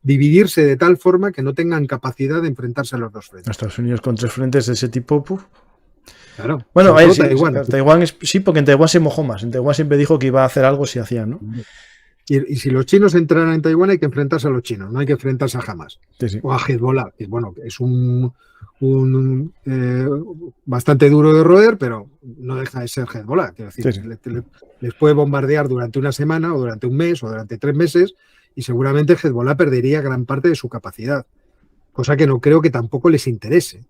dividirse de tal forma que no tengan capacidad de enfrentarse a los dos frentes. Estados Unidos con 3 frentes de ese tipo, puf. Claro. Bueno, Taiwán sí, porque en Taiwán se mojó más. En Taiwán siempre dijo que iba a hacer algo si hacían, ¿no? Y si los chinos entraran en Taiwán hay que enfrentarse a los chinos, no hay que enfrentarse a Hamas. Sí. O a Hezbollah, que bueno, es un bastante duro de roer, pero no deja de ser Hezbollah. Quiero decir, les puede bombardear durante una semana o durante un mes o durante 3 meses y seguramente Hezbollah perdería gran parte de su capacidad, cosa que no creo que tampoco les interese.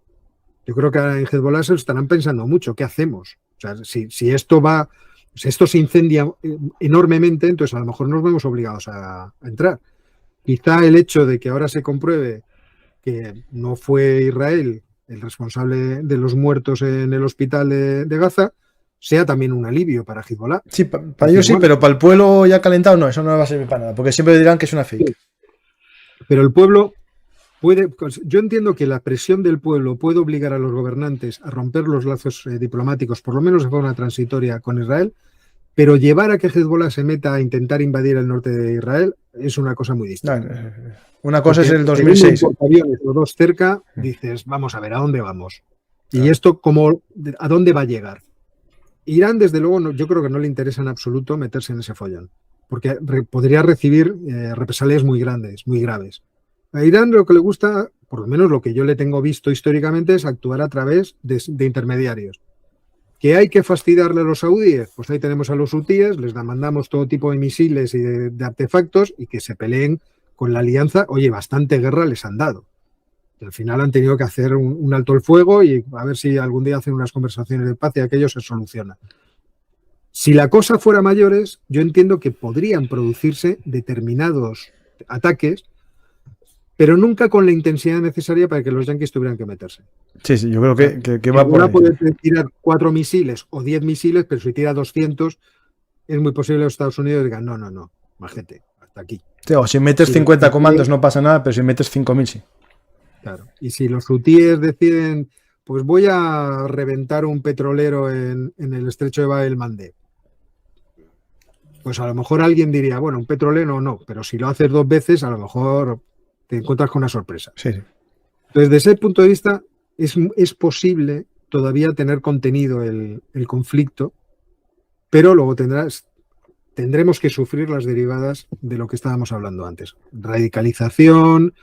Yo creo que en Hezbollah se estarán pensando mucho, ¿qué hacemos? O sea, si esto se incendia enormemente, entonces a lo mejor nos vemos obligados a entrar. Quizá el hecho de que ahora se compruebe que no fue Israel el responsable de los muertos en el hospital de Gaza, sea también un alivio para Hezbollah. Sí, para ellos sí, pero para el pueblo ya calentado no, eso no va a servir para nada, porque siempre dirán que es una fake. Sí. Pero el pueblo yo entiendo que la presión del pueblo puede obligar a los gobernantes a romper los lazos diplomáticos, por lo menos de forma transitoria, con Israel, pero llevar a que Hezbollah se meta a intentar invadir el norte de Israel es una cosa muy distinta. Una cosa es el 2006. Aviones o 2 cerca, dices, vamos a ver, ¿a dónde vamos? Y esto, ¿a dónde va a llegar? Irán, desde luego, yo creo que no le interesa en absoluto meterse en ese follón, porque podría recibir represalias muy grandes, muy graves. A Irán lo que le gusta, por lo menos lo que yo le tengo visto históricamente, es actuar a través de intermediarios. ¿Que hay que fastidiarle a los saudíes? Pues ahí tenemos a los hutíes, les mandamos todo tipo de misiles y de artefactos y que se peleen con la alianza. Oye, bastante guerra les han dado. Y al final han tenido que hacer un alto el fuego y a ver si algún día hacen unas conversaciones de paz y aquello se soluciona. Si la cosa fuera mayores, yo entiendo que podrían producirse determinados ataques, pero nunca con la intensidad necesaria para que los yanquis tuvieran que meterse. Sí, yo creo que va por ahí. Puede tirar 4 misiles o 10 misiles, pero si tira 200, es muy posible que los Estados Unidos digan, no, majete, hasta aquí. Sí, o si metes 50 comandos no pasa nada, pero si metes 5.000 sí. Claro, y si los hutíes deciden, pues voy a reventar un petrolero en el estrecho de Bab el-Mandeb, pues a lo mejor alguien diría, bueno, un petrolero no, pero si lo haces 2 veces, a lo mejor te encuentras con una sorpresa. Sí. Entonces, desde ese punto de vista, es posible todavía tener contenido el conflicto, pero luego tendremos que sufrir las derivadas de lo que estábamos hablando antes. Radicalización,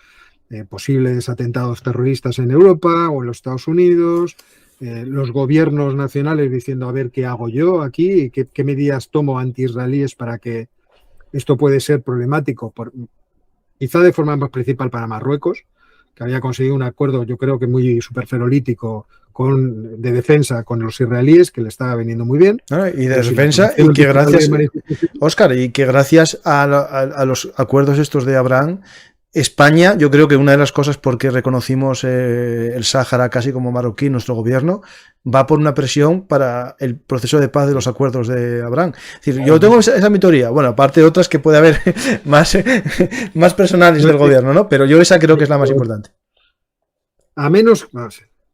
posibles atentados terroristas en Europa o en los Estados Unidos, los gobiernos nacionales diciendo, a ver, ¿qué hago yo aquí? ¿Qué medidas tomo anti-israelíes para que esto puede ser problemático? Quizá de forma más principal para Marruecos, que había conseguido un acuerdo, yo creo que muy superferolítico de defensa con los israelíes, que le estaba viniendo muy bien. Y de defensa, y que gracias, Óscar, y que gracias a los acuerdos estos de Abraham, España, yo creo que una de las cosas por que reconocimos el Sáhara casi como marroquí, nuestro gobierno, va por una presión para el proceso de paz de los acuerdos de Abraham. Es decir, yo tengo esa mi teoría, bueno, aparte de otras que puede haber más personales del gobierno, ¿no? Pero yo esa creo que es la más importante. A menos,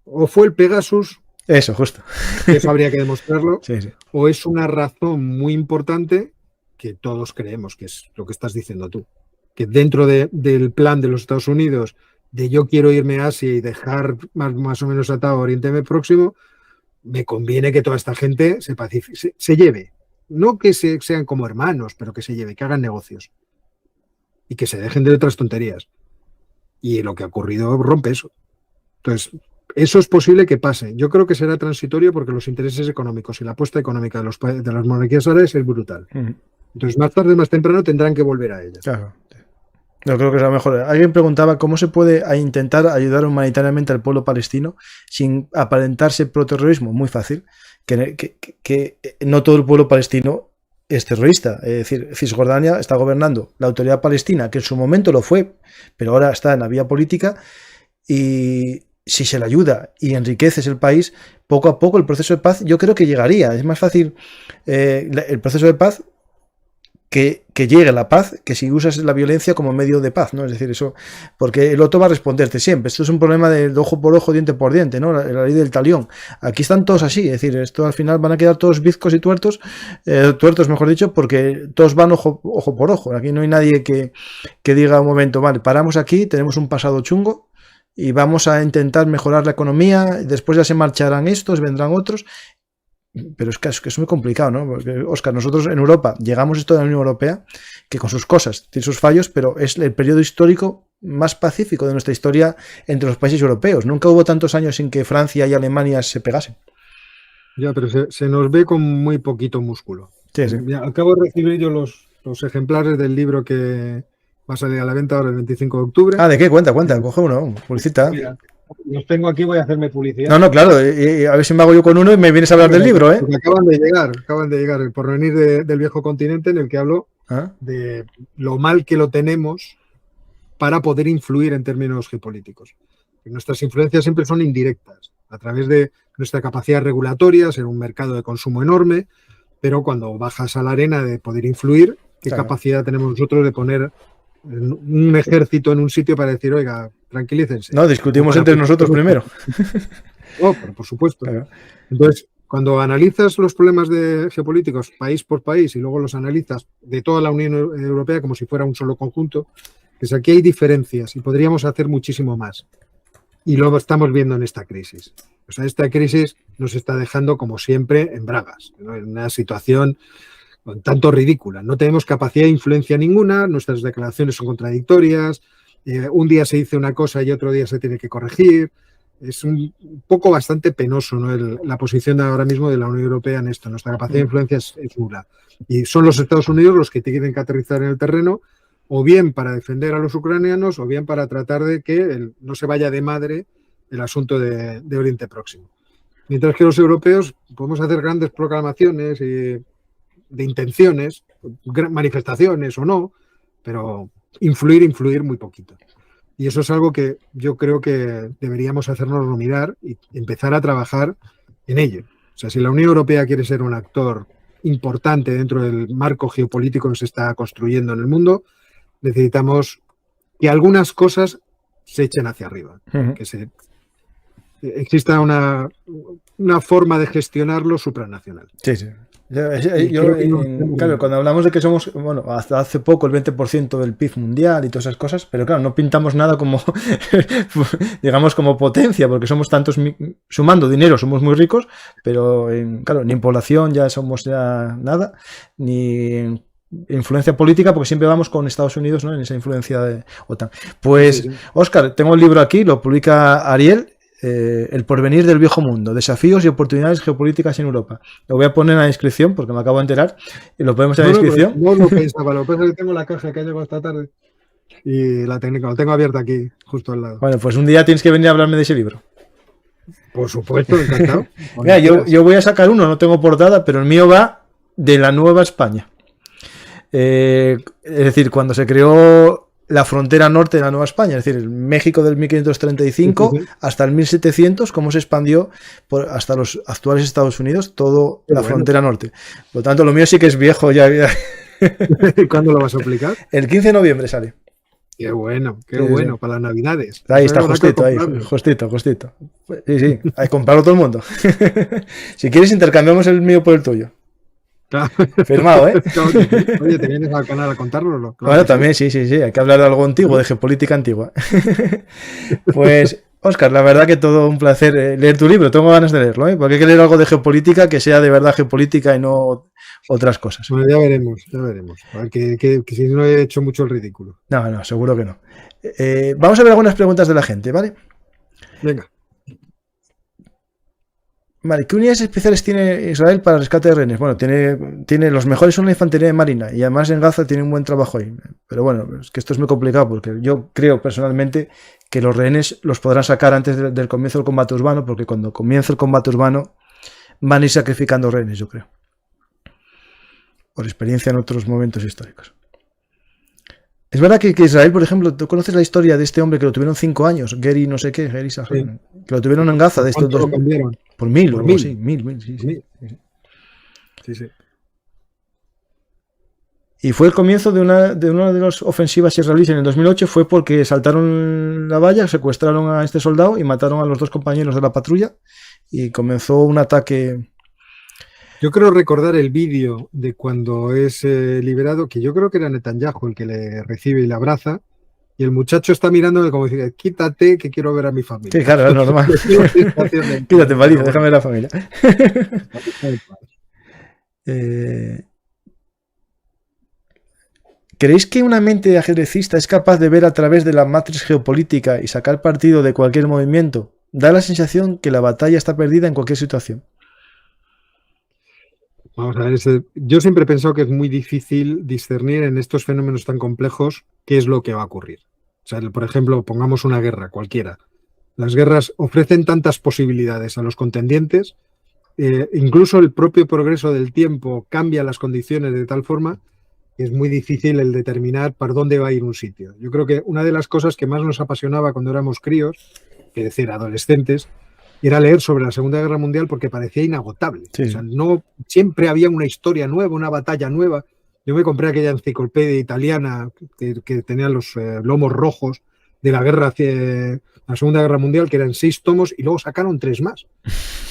o fue el Pegasus, eso, justo. Eso habría que demostrarlo, sí, sí. O es una razón muy importante que todos creemos, que es lo que estás diciendo tú, que dentro del plan de los Estados Unidos, de yo quiero irme a Asia y dejar más o menos atado a Oriente Próximo, me conviene que toda esta gente se lleve. No que sean como hermanos, pero que se lleve, que hagan negocios. Y que se dejen de otras tonterías. Y lo que ha ocurrido rompe eso. Entonces, eso es posible que pase. Yo creo que será transitorio porque los intereses económicos y la apuesta económica de las monarquías árabes es brutal. Entonces, más tarde o más temprano tendrán que volver a ellas. Claro. Yo creo que es lo mejor. Alguien preguntaba cómo se puede intentar ayudar humanitariamente al pueblo palestino sin aparentarse pro-terrorismo. Muy fácil. Que no todo el pueblo palestino es terrorista. Es decir, Cisjordania está gobernando la autoridad palestina, que en su momento lo fue, pero ahora está en la vía política, y si se le ayuda y enriqueces el país, poco a poco el proceso de paz yo creo que llegaría. Es más fácil el proceso de paz que llegue la paz que si usas la violencia como medio de paz, ¿no? Es decir, eso, porque el otro va a responderte siempre. Esto es un problema de ojo por ojo, diente por diente, ¿no? La ley del talión. Aquí están todos así, es decir, esto al final van a quedar todos bizcos y tuertos, mejor dicho, porque todos van ojo por ojo. Aquí no hay nadie que diga un momento, vale, paramos aquí, tenemos un pasado chungo y vamos a intentar mejorar la economía, después ya se marcharán estos, vendrán otros. Pero es que es muy complicado, ¿no? Porque, Óscar, nosotros en Europa llegamos esto de la Unión Europea, que con sus cosas, tiene sus fallos, pero es el periodo histórico más pacífico de nuestra historia entre los países europeos. Nunca hubo tantos años sin que Francia y Alemania se pegasen. Ya, pero se nos ve con muy poquito músculo. Sí, sí. Acabo de recibir yo los ejemplares del libro que va a salir a la venta ahora el 25 de octubre. Ah, ¿de qué? Cuenta, coge uno, publicita. Mira, los tengo aquí, voy a hacerme publicidad. No, claro, a ver si me hago yo con uno y me vienes a hablar del libro, ¿eh? Acaban de llegar, el porvenir del viejo continente, en el que hablo de lo mal que lo tenemos para poder influir en términos geopolíticos. Nuestras influencias siempre son indirectas, a través de nuestra capacidad regulatoria, ser un mercado de consumo enorme, pero cuando bajas a la arena de poder influir, ¿qué capacidad tenemos nosotros de poner un ejército en un sitio para decir, oiga, tranquilícense? No, discutimos entre nosotros primero. Pero por supuesto. Claro. Entonces, cuando analizas los problemas geopolíticos país por país y luego los analizas de toda la Unión Europea como si fuera un solo conjunto, pues aquí hay diferencias y podríamos hacer muchísimo más. Y lo estamos viendo en esta crisis. O sea, esta crisis nos está dejando, como siempre, en bragas, ¿no? En una situación tanto ridícula. No tenemos capacidad de influencia ninguna, nuestras declaraciones son contradictorias, un día se dice una cosa y otro día se tiene que corregir. Es un poco bastante penoso, ¿no? La posición de ahora mismo de la Unión Europea en esto. Nuestra capacidad de influencia es nula. Y son los Estados Unidos los que tienen que aterrizar en el terreno, o bien para defender a los ucranianos, o bien para tratar de que no se vaya de madre el asunto de Oriente Próximo. Mientras que los europeos podemos hacer grandes proclamaciones de intenciones, manifestaciones o no, pero influir muy poquito. Y eso es algo que yo creo que deberíamos hacernos mirar y empezar a trabajar en ello. O sea, si la Unión Europea quiere ser un actor importante dentro del marco geopolítico que se está construyendo en el mundo, necesitamos que algunas cosas se echen hacia arriba, que exista una forma de gestionarlo supranacional. Sí. Claro, cuando hablamos de que somos, bueno, hasta hace poco el 20% del PIB mundial y todas esas cosas, pero claro, no pintamos nada como, digamos, como potencia, porque somos tantos, sumando dinero somos muy ricos, pero claro, ni en población ya somos nada, ni en influencia política, porque siempre vamos con Estados Unidos, ¿no? En esa influencia de OTAN. Pues, sí. Óscar, tengo el libro aquí, lo publica Ariel, El porvenir del viejo mundo, desafíos y oportunidades geopolíticas en Europa. Lo voy a poner en la descripción porque me acabo de enterar y lo podemos en la descripción. No lo pensaba, lo que pasa es que tengo la caja que ha llegado esta tarde y la técnica, lo tengo abierta aquí, justo al lado. Bueno, pues un día tienes que venir a hablarme de ese libro. Por supuesto, encantado. Mira, yo voy a sacar uno, no tengo portada, pero el mío va de la Nueva España. Es decir, cuando se creó la frontera norte de la Nueva España, es decir, el México del 1535 hasta el 1700, cómo se expandió hasta los actuales Estados Unidos, toda la frontera norte. Por lo tanto, lo mío sí que es viejo ya. ¿Cuándo lo vas a aplicar? El 15 de noviembre sale. Qué bueno, sí. Para las Navidades. Ahí está, justito, justito. Sí, hay que comprarlo todo el mundo. Si quieres, intercambiamos el mío por el tuyo. Claro. Firmado, ¿eh? Oye, ¿te vienes al canal a contárnoslo? Claro, bueno, también, sí. Hay que hablar de algo antiguo, de geopolítica antigua. Pues, Óscar, la verdad que todo un placer leer tu libro. Tengo ganas de leerlo, ¿eh? Porque hay que leer algo de geopolítica que sea de verdad geopolítica y no otras cosas. Bueno, ya veremos. Que si no he hecho mucho el ridículo. No, seguro que no. Vamos a ver algunas preguntas de la gente, ¿vale? Venga. Vale, ¿qué unidades especiales tiene Israel para el rescate de rehenes? Bueno, tiene los mejores son la infantería de marina y además en Gaza tiene un buen trabajo ahí. Pero bueno, es que esto es muy complicado porque yo creo personalmente que los rehenes los podrán sacar antes del comienzo del combate urbano, porque cuando comience el combate urbano van a ir sacrificando rehenes, yo creo. Por experiencia en otros momentos históricos. Es verdad que Israel, por ejemplo, ¿tú conoces la historia de este hombre que lo tuvieron 5 años? Geri no sé qué, Geri Sahar, que lo tuvieron en Gaza de estos 2 por 1000 o algo así, 1000, sí. Y fue el comienzo de una de las ofensivas israelíes en el 2008, fue porque saltaron la valla, secuestraron a este soldado y mataron a los 2 compañeros de la patrulla y comenzó un ataque. Yo creo recordar el vídeo de cuando es liberado, que yo creo que era Netanyahu el que le recibe y le abraza, y el muchacho está mirándome como diciendo, quítate que quiero ver a mi familia. Sí, claro, es normal. Quítate, marido, déjame ver a la familia. ¿Creéis que una mente ajedrecista es capaz de ver a través de la matriz geopolítica y sacar partido de cualquier movimiento? Da la sensación que la batalla está perdida en cualquier situación. Vamos a ver, yo siempre he pensado que es muy difícil discernir en estos fenómenos tan complejos qué es lo que va a ocurrir. O sea, por ejemplo, pongamos una guerra cualquiera. Las guerras ofrecen tantas posibilidades a los contendientes, incluso el propio progreso del tiempo cambia las condiciones de tal forma que es muy difícil el determinar para dónde va a ir un sitio. Yo creo que una de las cosas que más nos apasionaba cuando éramos críos, es decir, adolescentes, era leer sobre la Segunda Guerra Mundial porque parecía inagotable. Sí. O sea, no siempre había una historia nueva, una batalla nueva. Yo me compré aquella enciclopedia italiana que tenía los lomos rojos de la guerra, la Segunda Guerra Mundial, que eran 6 tomos y luego sacaron 3 más.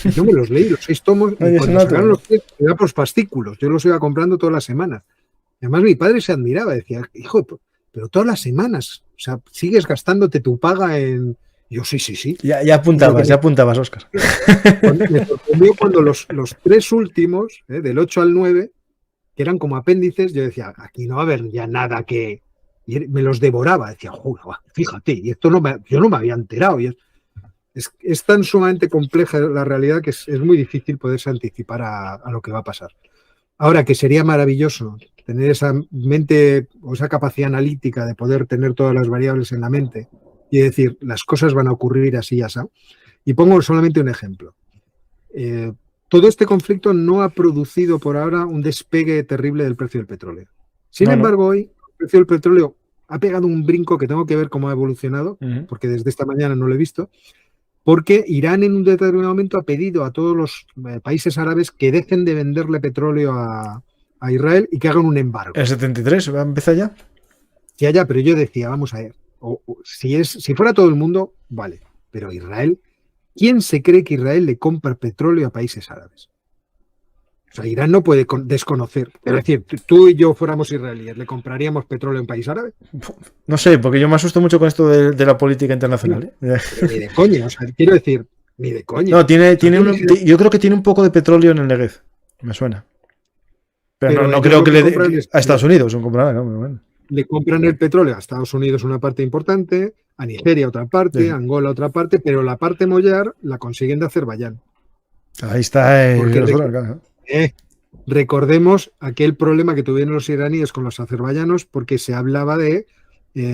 Y yo me los leí, los 6 tomos, y cuando sacaron los 3, era por fascículos. Yo los iba comprando todas las semanas. Además, mi padre se admiraba, decía, hijo, pero todas las semanas, o sea, sigues gastándote tu paga en... Yo sí. Ya apuntabas, Óscar. Me sorprendió cuando los 3 últimos, del 8 al 9, que eran como apéndices, yo decía, aquí no va a haber ya nada que... Y me los devoraba, decía, fíjate, y esto yo no me había enterado. Y es tan sumamente compleja la realidad que es muy difícil poderse anticipar a lo que va a pasar. Ahora, que sería maravilloso tener esa mente o esa capacidad analítica de poder tener todas las variables en la mente y decir, las cosas van a ocurrir así y así. Y pongo solamente un ejemplo. Todo este conflicto no ha producido por ahora un despegue terrible del precio del petróleo. Sin embargo, hoy el precio del petróleo ha pegado un brinco que tengo que ver cómo ha evolucionado, porque desde esta mañana no lo he visto, porque Irán en un determinado momento ha pedido a todos los países árabes que dejen de venderle petróleo a Israel y que hagan un embargo. ¿El 73 va a empezar ya? Ya, pero yo decía, vamos a ver, si fuera todo el mundo, vale, pero Israel, ¿quién se cree que Israel le compra petróleo a países árabes? O sea, Irán no puede desconocer. Es decir, tú y yo fuéramos israelíes, ¿le compraríamos petróleo a un país árabe? No sé, porque yo me asusto mucho con esto de la política internacional. Pero ni de coña, o sea, quiero decir, ni de coña. No, yo creo que tiene un poco de petróleo en el Negev, me suena. Pero no creo que le dé a Estados Unidos, bueno. Le compran el petróleo a Estados Unidos una parte importante, a Nigeria otra parte, a Angola otra parte, pero la parte mollar la consiguen de Azerbaiyán. Ahí está. Recordemos aquel problema que tuvieron los iraníes con los azerbaiyanos porque se hablaba de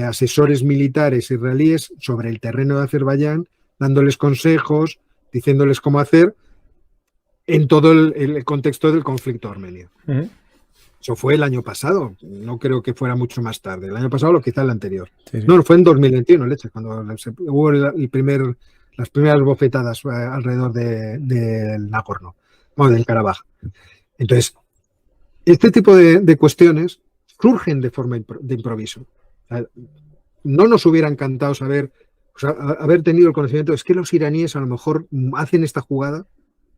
asesores militares israelíes sobre el terreno de Azerbaiyán, dándoles consejos, diciéndoles cómo hacer en todo el contexto del conflicto armenio. Eso fue el año pasado, no creo que fuera mucho más tarde. El año pasado o quizá el anterior. Sí, sí. No, fue en 2021, leche, cuando hubo las primeras bofetadas alrededor del Nagorno, bueno, del Karabaj. Entonces, este tipo de cuestiones surgen de forma de improviso. O sea, no nos hubiera encantado saber, o sea, haber tenido el conocimiento, es que los iraníes a lo mejor hacen esta jugada.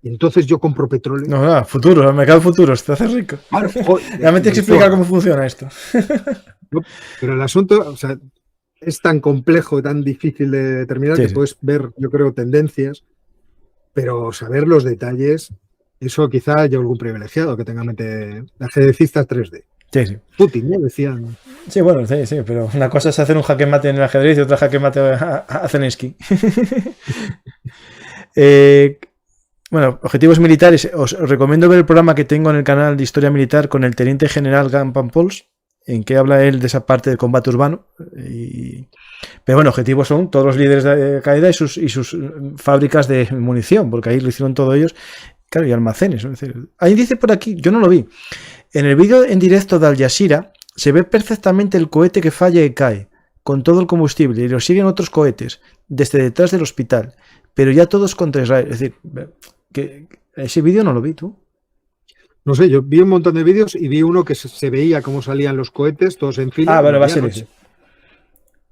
Entonces yo compro petróleo. No, futuro, el mercado futuro, te haces rico. Claro, ya me tienes que explicar cómo funciona esto. Pero el asunto, o sea, es tan complejo, tan difícil de determinar que puedes ver, yo creo, tendencias, pero saber los detalles, eso quizá haya algún privilegiado que tenga mente ajedrecistas 3D. Sí. Putin, ¿no? Decían. Sí, bueno, sí, pero una cosa es hacer un jaque mate en el ajedrez y otra jaque mate a Zelensky. Bueno, objetivos militares. Os recomiendo ver el programa que tengo en el canal de Historia Militar con el teniente general Gan Pampols, en que habla él de esa parte del combate urbano. Pero bueno, objetivos son todos los líderes de Al-Qaeda y sus fábricas de munición, porque ahí lo hicieron todos ellos. Claro, y almacenes. Es decir, ahí dice por aquí, yo no lo vi. En el vídeo en directo de Al Jazeera se ve perfectamente el cohete que falla y cae, con todo el combustible, y lo siguen otros cohetes, desde detrás del hospital. Pero ya todos contra Israel. Es decir, que ese vídeo no lo vi tú. No sé, yo vi un montón de vídeos y vi uno que se veía cómo salían los cohetes, todos en fila. Ah, bueno, va a ser ese.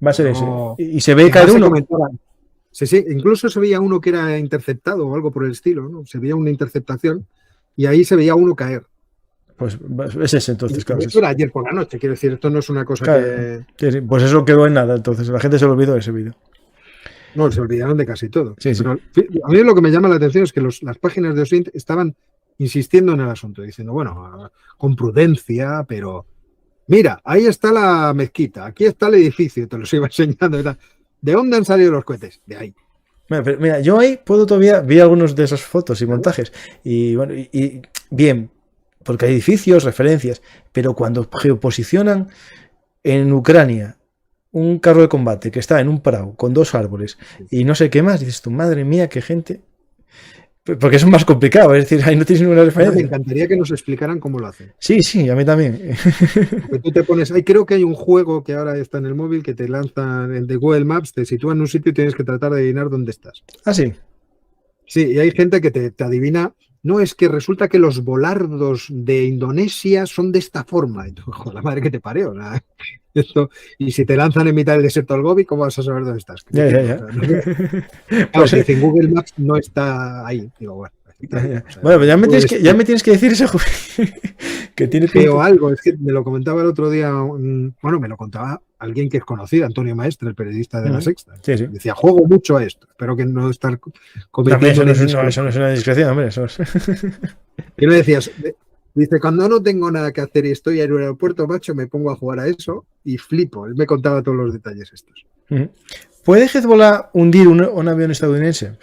Va a ser ese. Y se ve caer uno. Sí, incluso se veía uno que era interceptado o algo por el estilo, ¿no? Se veía una interceptación y ahí se veía uno caer. Pues es ese entonces, claro. Esto era ayer por la noche, quiero decir, esto no es una cosa que... Sí, pues eso quedó en nada, entonces la gente se olvidó de ese vídeo. No, se olvidaron de casi todo. Sí. Pero a mí lo que me llama la atención es que las páginas de OSINT estaban insistiendo en el asunto, diciendo, bueno, con prudencia, pero mira, ahí está la mezquita, aquí está el edificio, te los iba enseñando. ¿De dónde han salido los cohetes? De ahí. Mira, yo ahí puedo todavía, vi algunos de esas fotos y montajes, y bueno, y bien, porque hay edificios, referencias, pero cuando geoposicionan en Ucrania un carro de combate que está en un prado con 2 árboles y no sé qué más, dices tú, madre mía, qué gente. Porque es más complicado, es decir, ahí no tienes ninguna referencia. Me encantaría que nos explicaran cómo lo hacen. Sí, a mí también. Porque tú te pones, creo que hay un juego que ahora está en el móvil que te lanza el de Google Maps, te sitúa en un sitio y tienes que tratar de adivinar dónde estás. Ah, sí. Sí, y hay gente que te adivina. No, es que resulta que los volardos de Indonesia son de esta forma. Y tú, joder, la madre que te pareo. ¿No? Esto, y si te lanzan en mitad del desierto del Gobi, ¿cómo vas a saber dónde estás? Ya. Claro, pues si en Google Maps no está ahí. Digo, bueno. Bueno, ya me tienes que decir eso. Que tiene o algo, es que me lo comentaba el otro día, bueno, me lo contaba alguien que es conocido, Antonio Maestre, el periodista de La Sexta. Sí. Decía, juego mucho a esto, espero que no estar cometiendo... Eso no es una discreción, hombre, eso es... ¿Qué me decías? Dice, cuando no tengo nada que hacer y estoy en el aeropuerto, macho, me pongo a jugar a eso y flipo. Él me contaba todos los detalles estos. ¿Puede Hezbollah hundir un avión estadounidense?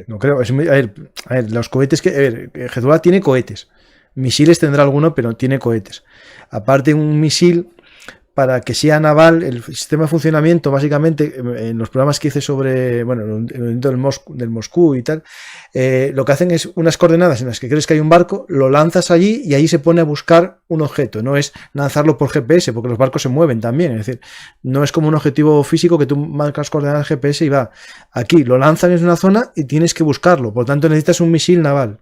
No creo. A ver, los cohetes que... A ver, Hezbollah tiene cohetes. Misiles tendrá alguno, pero tiene cohetes. Aparte, un misil, para que sea naval, el sistema de funcionamiento, básicamente, en los programas que hice sobre, bueno, el del Moscú y tal, lo que hacen es unas coordenadas en las que crees que hay un barco, lo lanzas allí y ahí se pone a buscar un objeto. No es lanzarlo por GPS, porque los barcos se mueven también. Es decir, no es como un objetivo físico que tú marcas coordenadas GPS y va. Aquí lo lanzan en una zona y tienes que buscarlo. Por tanto, necesitas un misil naval.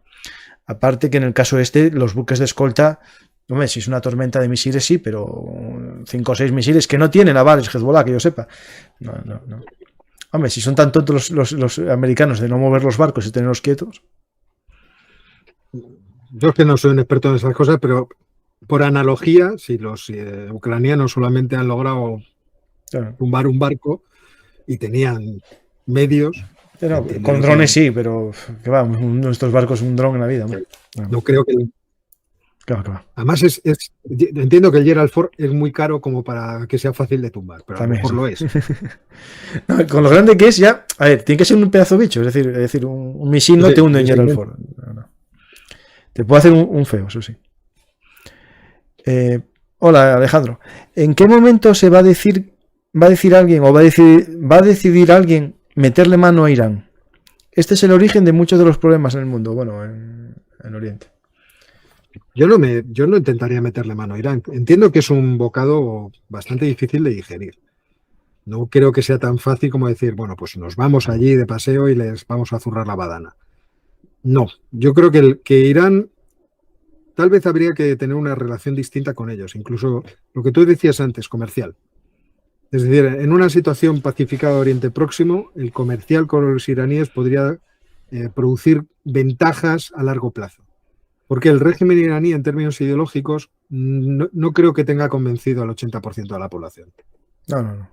Aparte que en el caso los buques de escolta, hombre, si es una tormenta de misiles, sí, pero 5 o 6 misiles que no tienen avales Hezbollah, que yo sepa. No. Hombre, si son tan tontos los americanos de no mover los barcos y tenerlos quietos. Yo es que no soy un experto en esas cosas, pero por analogía, si los ucranianos solamente han logrado tumbar un barco y tenían medios... con drones sí, pero que va, nuestros barcos un dron en la vida. No creo que... Claro. Además, entiendo que el Gerald Ford es muy caro como para que sea fácil de tumbar, pero también, a lo mejor sí. Lo es. No, con lo grande que es ya, a ver, tiene que ser un pedazo de bicho, es decir, un misil no te hunde en Gerald Ford. No. Te puede hacer un feo, eso sí. Hola, Alejandro. ¿En qué momento se va a decidir alguien o va a decidir alguien meterle mano a Irán? Este es el origen de muchos de los problemas en el mundo, bueno, en Oriente. yo no intentaría meterle mano a Irán. Entiendo que es un bocado bastante difícil de digerir. No creo que sea tan fácil como decir, bueno, pues nos vamos allí de paseo y les vamos a zurrar la badana. No, yo creo que Irán tal vez habría que tener una relación distinta con ellos, incluso lo que tú decías antes, comercial. Es decir, en una situación pacificada de Oriente Próximo, el comercial con los iraníes podría producir ventajas a largo plazo. Porque el régimen iraní, en términos ideológicos, no creo que tenga convencido al 80% de la población. No.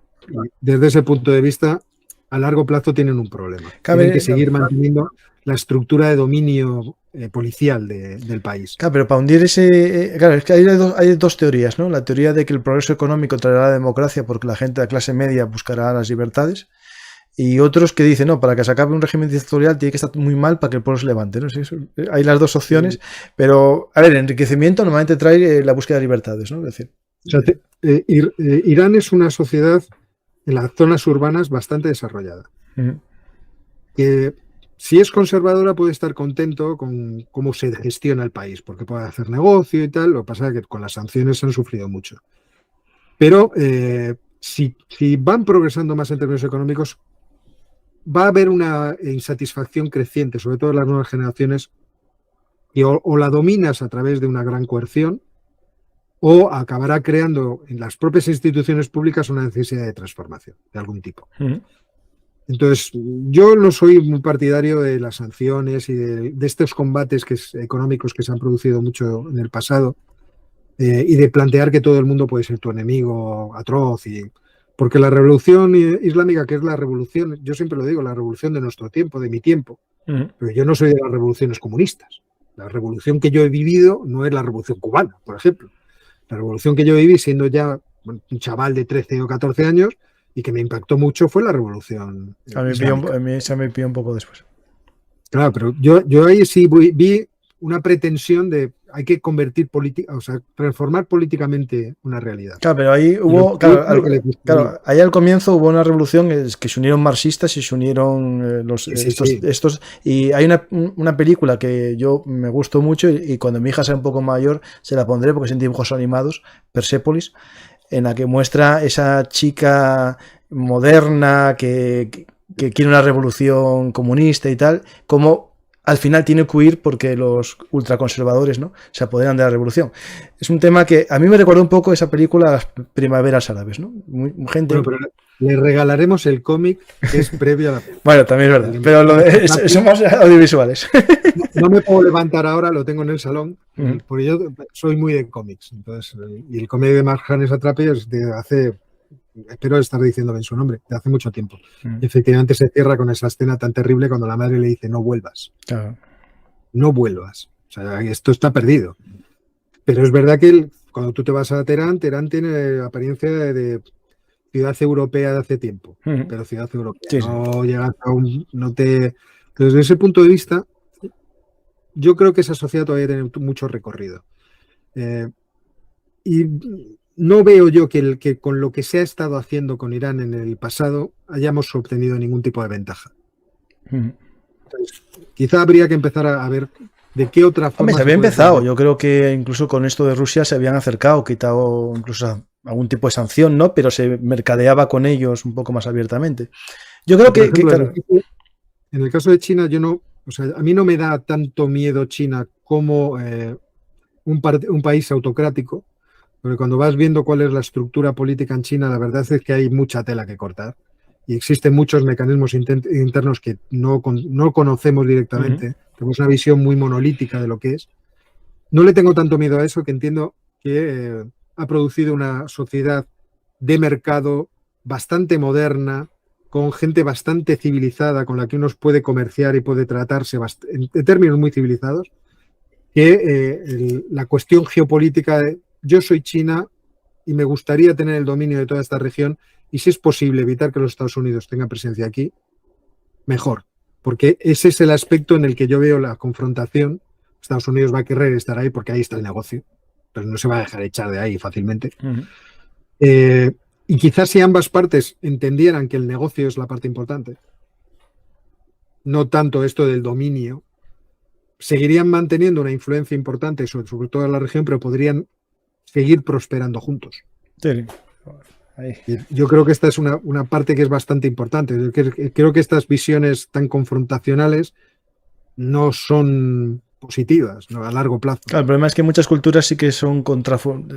Desde ese punto de vista, a largo plazo tienen un problema. Tienen que seguir manteniendo la estructura de dominio policial del país. Claro, pero para hundir ese... claro, es que hay dos teorías, ¿no? La teoría de que el progreso económico traerá la democracia porque la gente de clase media buscará las libertades, y otros que dicen, no, para que se acabe un régimen dictatorial tiene que estar muy mal para que el pueblo se levante, ¿no? Sí, hay las dos opciones, pero, a ver, enriquecimiento normalmente trae la búsqueda de libertades, ¿no? Es decir... O sea, Irán es una sociedad en las zonas urbanas bastante desarrollada. Que si es conservadora puede estar contento con cómo se gestiona el país, porque puede hacer negocio y tal. Lo que pasa es que con las sanciones han sufrido mucho. Pero si van progresando más en términos económicos, va a haber una insatisfacción creciente, sobre todo en las nuevas generaciones, y o la dominas a través de una gran coerción, o acabará creando en las propias instituciones públicas una necesidad de transformación de algún tipo. Entonces, yo no soy muy partidario de las sanciones y de estos combates económicos que se han producido mucho en el pasado, y de plantear que todo el mundo puede ser tu enemigo atroz. Porque la revolución islámica, que es la revolución, yo siempre lo digo, la revolución de nuestro tiempo, de mi tiempo, pero yo no soy de las revoluciones comunistas. La revolución que yo he vivido no es la revolución cubana, por ejemplo. La revolución que yo viví siendo ya un chaval de 13 o 14 años y que me impactó mucho fue la revolución islámica. A mí esa me pilló un poco después. Claro, pero yo ahí sí vi una pretensión de hay que convertir política, o sea, transformar políticamente una realidad. Claro, pero ahí hubo, claro, ahí al comienzo hubo una revolución que se unieron marxistas y se unieron estos, y hay una película que yo me gustó mucho y cuando mi hija sea un poco mayor se la pondré porque son dibujos animados, Persépolis, en la que muestra esa chica moderna que quiere una revolución comunista y tal, como al final tiene que huir porque los ultraconservadores, ¿no?, se apoderan de la revolución. Es un tema que a mí me recordó un poco esa película Las Primaveras Árabes, ¿no? Gente... Bueno, pero le regalaremos el cómic que es previo a la película. Bueno, también es verdad, pero somos audiovisuales. No me puedo levantar ahora, lo tengo en el salón, porque yo soy muy de cómics. Entonces, y el cómic de Marjane Satrapi es de hace... Espero estar diciendo bien su nombre, de hace mucho tiempo. Y efectivamente se cierra con esa escena tan terrible cuando la madre le dice no vuelvas. Claro. No vuelvas. O sea, esto está perdido. Pero es verdad que cuando tú te vas a Teherán tiene apariencia de ciudad europea de hace tiempo. Pero ciudad europea. Sí, no llegas a Entonces, desde ese punto de vista, yo creo que esa sociedad todavía tiene mucho recorrido. Y no veo yo que con lo que se ha estado haciendo con Irán en el pasado hayamos obtenido ningún tipo de ventaja. Entonces, quizá habría que empezar a ver de qué otra forma... se había empezado. Yo creo que incluso con esto de Rusia se habían acercado, quitado incluso algún tipo de sanción, ¿no? Pero se mercadeaba con ellos un poco más abiertamente. Yo creo que... Claro, en el caso de China, a mí no me da tanto miedo China como un país autocrático. Porque cuando vas viendo cuál es la estructura política en China, la verdad es que hay mucha tela que cortar y existen muchos mecanismos internos que no conocemos directamente. Tenemos una visión muy monolítica de lo que es. No le tengo tanto miedo a eso, que entiendo que ha producido una sociedad de mercado bastante moderna, con gente bastante civilizada, con la que uno puede comerciar y puede tratarse en términos muy civilizados, que la cuestión geopolítica... Yo soy China y me gustaría tener el dominio de toda esta región y si es posible evitar que los Estados Unidos tengan presencia aquí, mejor. Porque ese es el aspecto en el que yo veo la confrontación. Estados Unidos va a querer estar ahí porque ahí está el negocio, pero no se va a dejar echar de ahí fácilmente. Y quizás si ambas partes entendieran que el negocio es la parte importante, no tanto esto del dominio, seguirían manteniendo una influencia importante sobre toda la región, pero podrían seguir prosperando juntos. Sí. Ahí. Yo creo que esta es una parte que es bastante importante. Creo que estas visiones tan confrontacionales no son positivas, ¿no?, a largo plazo. Claro, el problema es que muchas culturas sí que son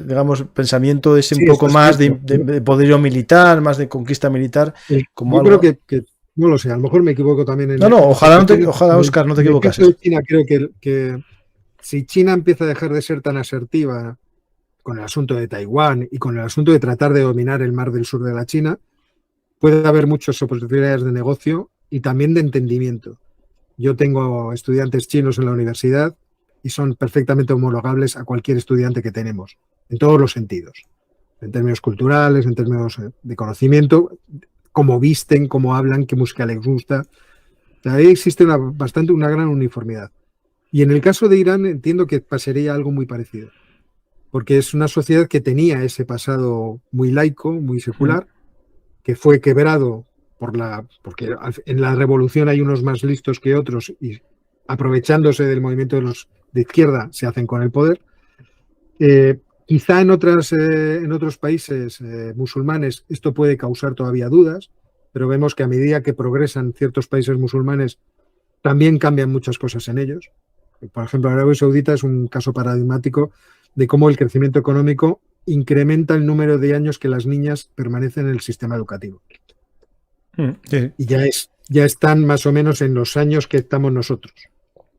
digamos, pensamiento es un poco más de poderío militar, más de conquista militar. Como yo creo que no lo sé, a lo mejor me equivoco también. Ojalá, Óscar, no te equivocas. China, creo que si China empieza a dejar de ser tan asertiva con el asunto de Taiwán y con el asunto de tratar de dominar el mar del sur de la China, puede haber muchas oportunidades de negocio y también de entendimiento. Yo tengo estudiantes chinos en la universidad y son perfectamente homologables a cualquier estudiante que tenemos, en todos los sentidos, en términos culturales, en términos de conocimiento, cómo visten, cómo hablan, qué música les gusta. Ahí existe una gran uniformidad. Y en el caso de Irán entiendo que pasaría algo muy parecido, porque es una sociedad que tenía ese pasado muy laico, muy secular, que fue quebrado porque en la revolución hay unos más listos que otros y aprovechándose del movimiento de los de izquierda se hacen con el poder. Quizá en otros países musulmanes esto puede causar todavía dudas, pero vemos que a medida que progresan ciertos países musulmanes también cambian muchas cosas en ellos. Por ejemplo, Arabia Saudita es un caso paradigmático de cómo el crecimiento económico incrementa el número de años que las niñas permanecen en el sistema educativo. Sí. Y ya están más o menos en los años que estamos nosotros,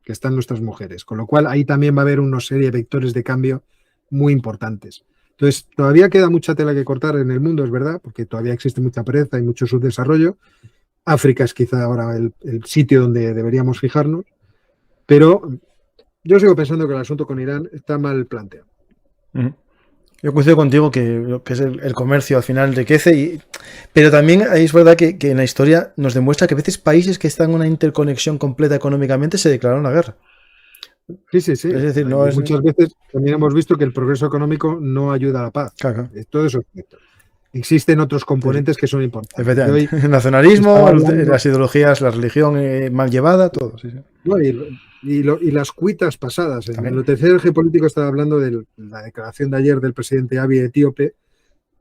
que están nuestras mujeres. Con lo cual, ahí también va a haber una serie de vectores de cambio muy importantes. Entonces, todavía queda mucha tela que cortar en el mundo, es verdad, porque todavía existe mucha pereza y mucho subdesarrollo. África es quizá ahora el sitio donde deberíamos fijarnos, pero yo sigo pensando que el asunto con Irán está mal planteado. Yo coincido contigo que es el comercio al final enriquece, pero también es verdad que en la historia nos demuestra que a veces países que están en una interconexión completa económicamente se declararon la guerra. Sí. Es decir, muchas veces también hemos visto que el progreso económico no ayuda a la paz. Claro. Todo eso es cierto. Existen otros componentes que son importantes. Efectivamente. El nacionalismo, las ideologías, la religión mal llevada, todo. Sí. No, y las cuitas pasadas. En el tercer geopolítico estaba hablando de la declaración de ayer del presidente Abiy etíope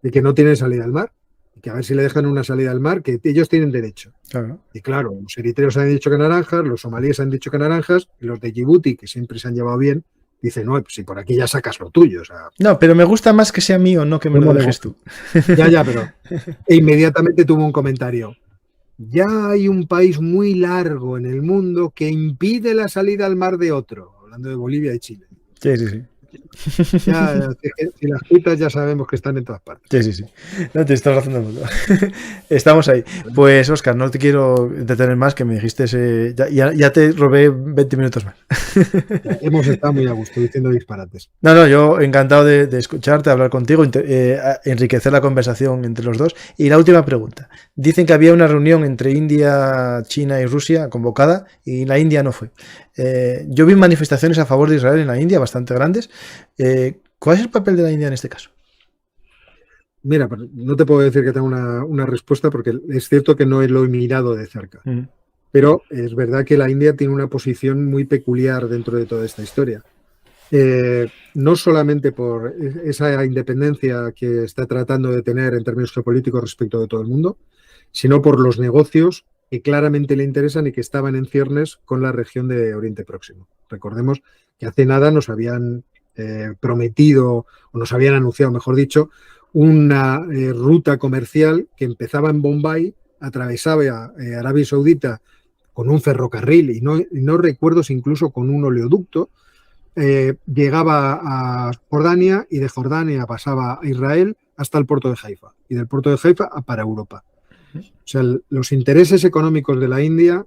de que no tienen salida al mar. Y que a ver si le dejan una salida al mar, que ellos tienen derecho. Claro. Y claro, los eritreos han dicho que naranjas, los somalíes han dicho que naranjas, y los de Djibouti, que siempre se han llevado bien, dicen, no, pues si por aquí ya sacas lo tuyo. O sea, no, pero me gusta más que sea mío, no que me lo dejes tú. Ya, pero. E inmediatamente tuvo un comentario. Ya hay un país muy largo en el mundo que impide la salida al mar de otro, hablando de Bolivia y Chile. Sí. Ya, si las cuitas ya sabemos que están en todas partes. Sí. No te estás haciendo mucho. Estamos ahí. Pues, Óscar, no te quiero detener más, que me dijiste. Ya te robé 20 minutos más. Hemos estado muy a gusto diciendo disparates. No, yo encantado de escucharte, hablar contigo, enriquecer la conversación entre los dos. Y la última pregunta. Dicen que había una reunión entre India, China y Rusia convocada y la India no fue. Yo vi manifestaciones a favor de Israel en la India bastante grandes. ¿Cuál es el papel de la India en este caso? Mira, no te puedo decir que tenga una respuesta porque es cierto que no lo he mirado de cerca. Pero es verdad que la India tiene una posición muy peculiar dentro de toda esta historia. No solamente por esa independencia que está tratando de tener en términos geopolíticos respecto de todo el mundo, sino por los negocios que claramente le interesan y que estaban en ciernes con la región de Oriente Próximo. Recordemos que hace nada nos habían prometido, o nos habían anunciado, mejor dicho, una ruta comercial que empezaba en Bombay, atravesaba Arabia Saudita con un ferrocarril y no recuerdo si incluso con un oleoducto, llegaba a Jordania y de Jordania pasaba a Israel hasta el puerto de Haifa y del puerto de Haifa para Europa. O sea, los intereses económicos de la India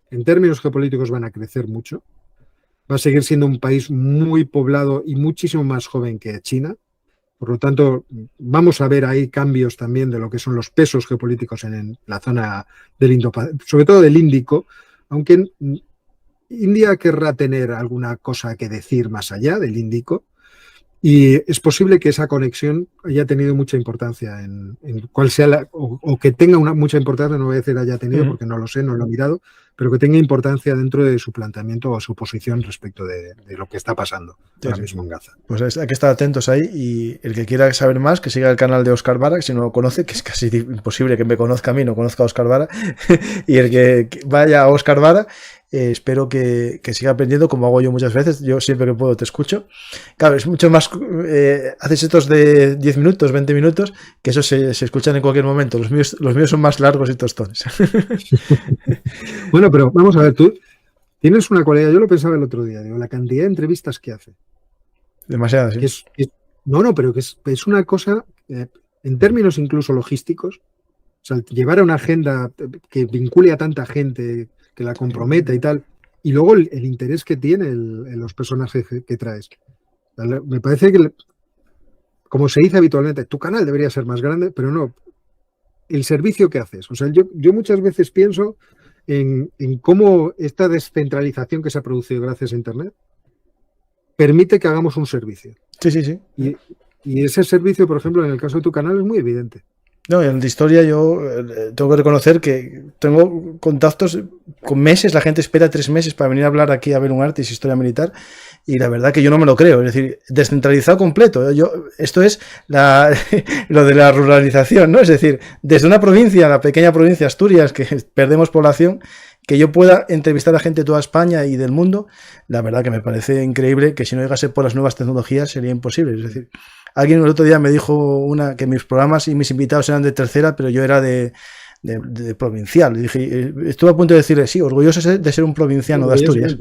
en términos geopolíticos van a crecer mucho. Va a seguir siendo un país muy poblado y muchísimo más joven que China. Por lo tanto, vamos a ver ahí cambios también de lo que son los pesos geopolíticos en la zona del Indo-Pacífico, sobre todo del Índico, aunque India querrá tener alguna cosa que decir más allá del Índico, y es posible que esa conexión haya tenido mucha importancia en cuál sea o que tenga mucha importancia, no voy a decir haya tenido porque no lo sé, no lo he mirado, pero que tenga importancia dentro de su planteamiento o su posición respecto de lo que está pasando ahora mismo en Gaza. Pues hay que estar atentos ahí, y el que quiera saber más, que siga el canal de Óscar Vara, que si no lo conoce, que es casi imposible que me conozca a mí, no conozca a Óscar Vara, y el que vaya a Óscar Vara, espero que siga aprendiendo, como hago yo muchas veces. Yo siempre que puedo te escucho. Claro, es mucho más, haces estos de 10 minutos, 20 minutos, que esos se escuchan en cualquier momento. Los míos son más largos y tostones. Bueno, pero vamos a ver, tú tienes una cualidad, yo lo pensaba el otro día, digo, la cantidad de entrevistas que hace. Demasiadas, sí. Pero que es una cosa, en términos incluso logísticos, o sea, llevar a una agenda que vincule a tanta gente, que la comprometa y tal, y luego el interés que tiene en los personajes que traes. Me parece que, como se dice habitualmente, tu canal debería ser más grande, pero no, el servicio que haces. O sea, yo muchas veces pienso en cómo esta descentralización que se ha producido gracias a Internet permite que hagamos un servicio. Sí. Y ese servicio, por ejemplo, en el caso de tu canal es muy evidente. No, en la historia yo tengo que reconocer que tengo contactos con meses, la gente espera 3 meses para venir a hablar aquí a ver un Artis Historia Militar, y la verdad que yo no me lo creo, es decir, descentralizado completo. Esto es lo de la ruralización, ¿no? Es decir, desde una provincia, la pequeña provincia de Asturias, que perdemos población, que yo pueda entrevistar a gente de toda España y del mundo, la verdad que me parece increíble, que si no llegase por las nuevas tecnologías sería imposible. Es decir, alguien el otro día me dijo que mis programas y mis invitados eran de tercera, pero yo era de provincial. Y dije, estuve a punto de decirle, sí, orgulloso de ser un provinciano de Asturias.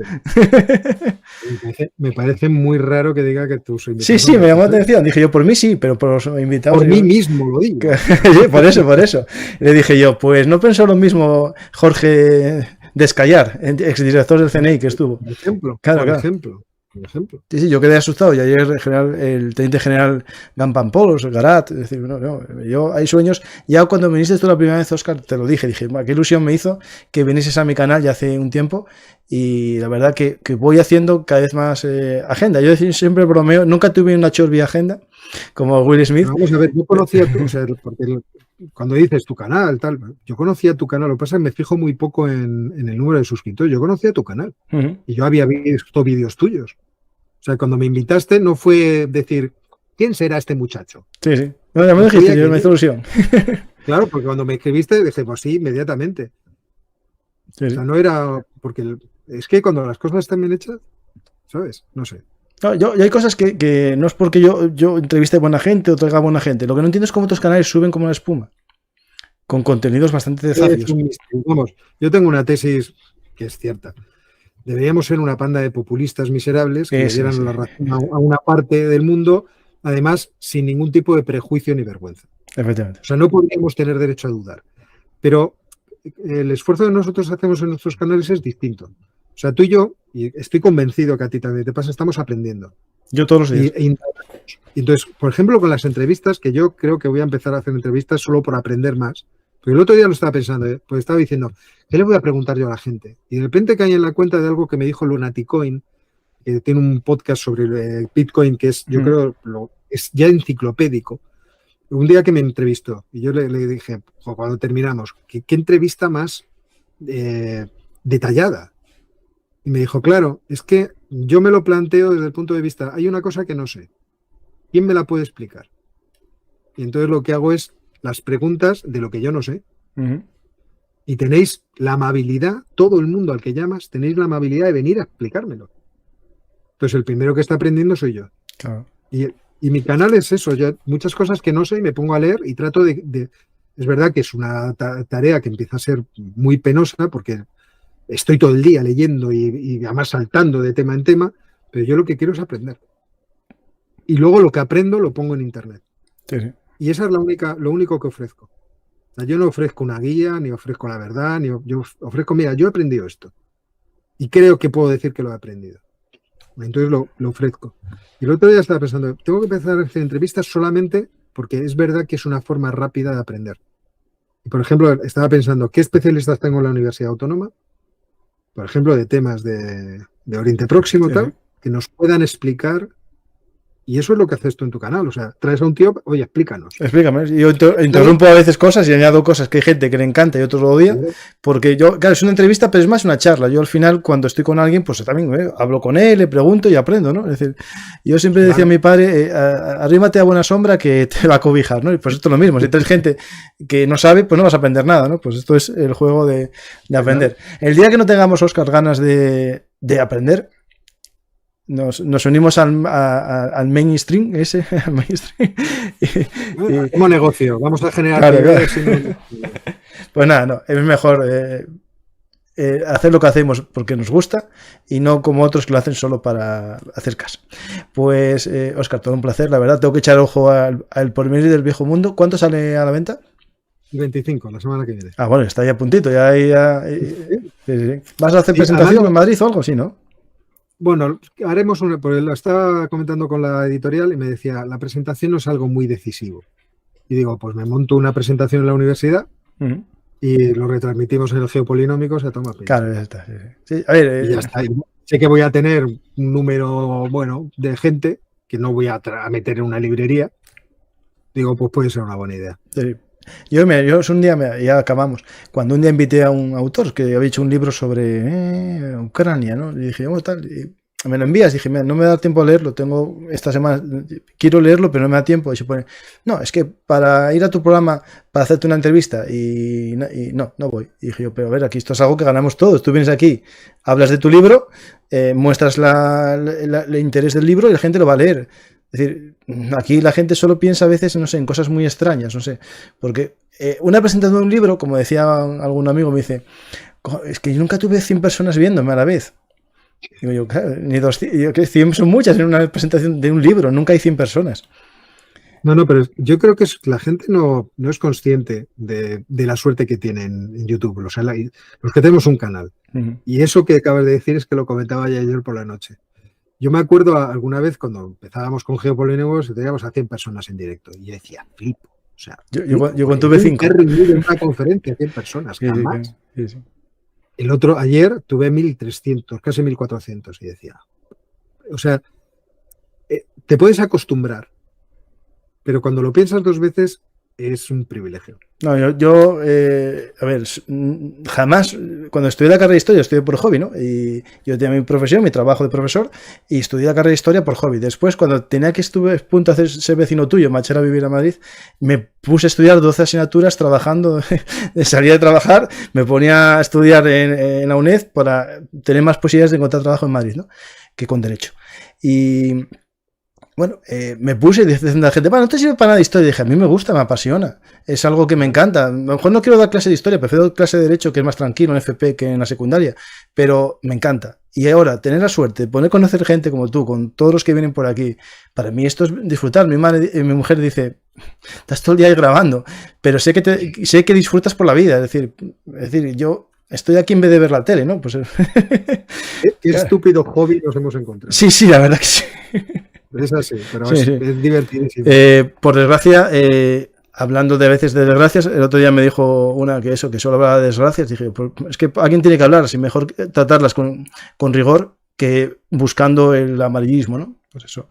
Me parece muy raro que diga que tú soy invitado. Sí, me llamó la atención. Dije yo, por mí sí, pero por los invitados... Por mí mismo lo digo. Sí, por eso. Le dije yo, pues no pensó lo mismo Jorge Descallar, exdirector del CNI que estuvo. Por ejemplo. Sí, yo quedé asustado. Y ayer el teniente general Gampampolos, Garat, es decir, yo hay sueños. Ya cuando viniste tú la primera vez, Óscar, te lo dije, qué ilusión me hizo que vinieses a mi canal ya hace un tiempo, y la verdad que voy haciendo cada vez más agenda. Yo siempre bromeo, nunca tuve una chorbi agenda como Will Smith. Pero vamos a ver, yo conocía o sea, porque cuando dices tu canal, tal, yo conocía tu canal, lo que pasa es que me fijo muy poco en el número de suscriptores. Yo conocía tu canal y yo había visto vídeos tuyos. O sea, cuando me invitaste no fue decir, ¿quién será este muchacho? Sí. No, ya me dijiste, yo me hizo ilusión. Claro, porque cuando me escribiste dije, pues sí, inmediatamente. Sí. O sea, no era, porque es que cuando las cosas están bien hechas, ¿sabes? No sé. No, hay cosas que no es porque yo entreviste buena gente o traiga buena gente. Lo que no entiendo es cómo otros canales suben como la espuma, con contenidos bastante zafios. Vamos, yo tengo una tesis que es cierta. Deberíamos ser una panda de populistas miserables que le dieran la razón a una parte del mundo, además sin ningún tipo de prejuicio ni vergüenza. Efectivamente. O sea, no podríamos tener derecho a dudar. Pero el esfuerzo que nosotros hacemos en nuestros canales es distinto. O sea, tú y yo, y estoy convencido que a ti también te pasa, estamos aprendiendo. Yo todos los días. Y entonces, por ejemplo, con las entrevistas, que yo creo que voy a empezar a hacer entrevistas solo por aprender más. Porque el otro día lo estaba pensando, pues estaba diciendo, ¿qué le voy a preguntar yo a la gente? Y de repente caí en la cuenta de algo que me dijo Lunaticoin, que tiene un podcast sobre el Bitcoin que es, yo creo, es ya enciclopédico. Un día que me entrevistó, y yo le dije, cuando terminamos, ¿qué entrevista más detallada? Y me dijo, claro, es que yo me lo planteo desde el punto de vista, hay una cosa que no sé. ¿Quién me la puede explicar? Y entonces lo que hago es las preguntas de lo que yo no sé. Y tenéis la amabilidad, todo el mundo al que llamas, tenéis la amabilidad de venir a explicármelo. Entonces el primero que está aprendiendo soy yo. Claro. Y mi canal es eso, yo muchas cosas que no sé y me pongo a leer y trato de es verdad que es una tarea que empieza a ser muy penosa porque estoy todo el día leyendo y además saltando de tema en tema, pero yo lo que quiero es aprender. Y luego lo que aprendo lo pongo en internet. Sí. Y esa es lo único que ofrezco. O sea, yo no ofrezco una guía, ni ofrezco la verdad, yo ofrezco, mira, yo he aprendido esto. Y creo que puedo decir que lo he aprendido. Entonces lo ofrezco. Y el otro día estaba pensando, tengo que empezar a hacer entrevistas solamente porque es verdad que es una forma rápida de aprender. Y por ejemplo, estaba pensando, ¿qué especialistas tengo en la Universidad Autónoma? Por ejemplo, de temas de Oriente Próximo, tal, que nos puedan explicar Y eso es lo que haces tú en tu canal. O sea, traes a un tío, oye, explícanos. Explícame. Yo interrumpo a veces cosas y añado cosas que hay gente que le encanta y otros lo odia. Porque yo, claro, es una entrevista, pero es más una charla. Yo al final, cuando estoy con alguien, pues también hablo con él, le pregunto y aprendo, ¿no? Es decir, yo siempre decía a mi padre, arrímate a buena sombra que te va a cobijar, ¿no? Y pues esto es lo mismo. Si tienes gente que no sabe, pues no vas a aprender nada, ¿no? Pues esto es el juego de aprender. El día que no tengamos, Óscar, ganas de aprender, nos unimos al mainstream, al mainstream. Como negocio, vamos a generar. Claro. Pues nada, no, es mejor hacer lo que hacemos porque nos gusta y no como otros que lo hacen solo para hacer caso. Pues, Óscar, todo un placer, la verdad. Tengo que echar ojo al Porvenir del Viejo Mundo. ¿Cuánto sale a la venta? 25, la semana que viene. Ah, bueno, está ya a puntito. ¿Vas a hacer presentación en Madrid o algo así, no? Bueno, haremos una, porque lo estaba comentando con la editorial y me decía, la presentación no es algo muy decisivo. Y digo, pues me monto una presentación en la universidad y lo retransmitimos en el Geopolinómico, se toma pinta. Claro, ya está. Sí. A ver, y ya está. Sé que voy a tener un número bueno de gente que no voy a meter en una librería. Digo, pues puede ser una buena idea. Sí. Yo un día, ya acabamos, cuando un día invité a un autor que había hecho un libro sobre Ucrania, ¿no? Y dije, tal, y me lo envías, dije, no me da tiempo a leerlo, tengo esta semana, quiero leerlo, pero no me da tiempo. Y se pone, no, es que para ir a tu programa, para hacerte una entrevista, y no voy. Y dije yo, pero a ver, aquí esto es algo que ganamos todos. Tú vienes aquí, hablas de tu libro, muestras el interés del libro y la gente lo va a leer. Es decir, aquí la gente solo piensa a veces, no sé, en cosas muy extrañas, no sé, porque una presentación de un libro, como decía algún amigo, me dice, es que yo nunca tuve 100 personas viéndome a la vez. Digo yo, claro, ni 200, 100 son muchas en una presentación de un libro, nunca hay 100 personas. No, pero yo creo que la gente no es consciente de la suerte que tienen en YouTube, o sea, los que tenemos un canal. Y eso que acabas de decir es que lo comentaba ya ayer por la noche. Yo me acuerdo alguna vez cuando empezábamos con Geopolinómicos teníamos a 100 personas en directo y yo decía, flipo. O sea, yo cuando tuve 5. He reunido en una conferencia 100 personas, jamás. Sí. El otro, ayer tuve 1.300, casi 1.400 y decía, o sea, te puedes acostumbrar, pero cuando lo piensas 2 veces es un privilegio. No, yo a ver, jamás, cuando estudié la carrera de Historia, estudié por hobby, ¿no? Y yo tenía mi profesión, mi trabajo de profesor, y estudié la carrera de Historia por hobby. Después, cuando estuve a punto de ser vecino tuyo, marchar a vivir a Madrid, me puse a estudiar 12 asignaturas trabajando, salía de trabajar, me ponía a estudiar en la UNED para tener más posibilidades de encontrar trabajo en Madrid, ¿no? Que con Derecho. Y bueno, me puse diciendo a la gente, no te sirve para nada de historia. Y dije, a mí me gusta, me apasiona, es algo que me encanta. A lo mejor no quiero dar clase de historia, prefiero dar clase de derecho, que es más tranquilo en FP que en la secundaria, pero me encanta. Y ahora, tener la suerte de poder conocer gente como tú, con todos los que vienen por aquí, para mí esto es disfrutar. Mi mujer dice, estás todo el día ahí grabando, pero sé que disfrutas por la vida. Es decir, yo estoy aquí en vez de ver la tele, ¿no? Pues qué estúpido hobby nos hemos encontrado. Sí, la verdad que sí. Es así, pero sí. Es divertidísimo. Por desgracia, hablando de a veces de desgracias, el otro día me dijo una que solo hablaba de desgracias. Dije, pues, es que alguien tiene que hablar, así mejor tratarlas con rigor que buscando el amarillismo, ¿no? Pues eso.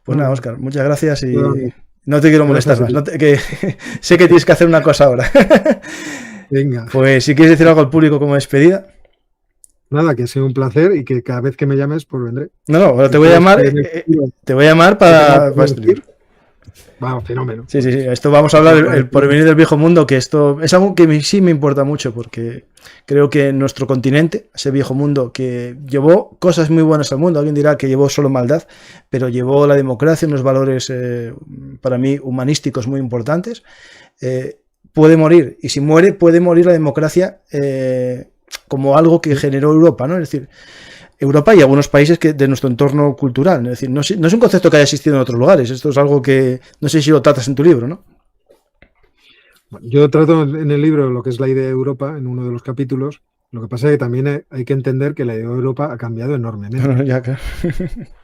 Pues nada, Óscar, muchas gracias y no te quiero molestar más. Sé que tienes que hacer una cosa ahora. Venga. Pues si quieres decir algo al público como despedida. Nada, que ha sido un placer y que cada vez que me llames, pues vendré. No, te voy a llamar para escribir. Vamos, fenómeno. Sí. Esto vamos a hablar del porvenir del viejo mundo, que esto es algo que sí me importa mucho, porque creo que nuestro continente, ese viejo mundo que llevó cosas muy buenas al mundo, alguien dirá que llevó solo maldad, pero llevó la democracia, unos valores para mí humanísticos muy importantes, puede morir, y si muere, puede morir la democracia como algo que generó Europa, ¿no? Es decir, Europa y algunos países de nuestro entorno cultural. Es decir, no es un concepto que haya existido en otros lugares. Esto es algo que no sé si lo tratas en tu libro, ¿no? Yo trato en el libro lo que es la idea de Europa en uno de los capítulos. Lo que pasa es que también hay que entender que la idea de Europa ha cambiado enormemente. Ya, claro.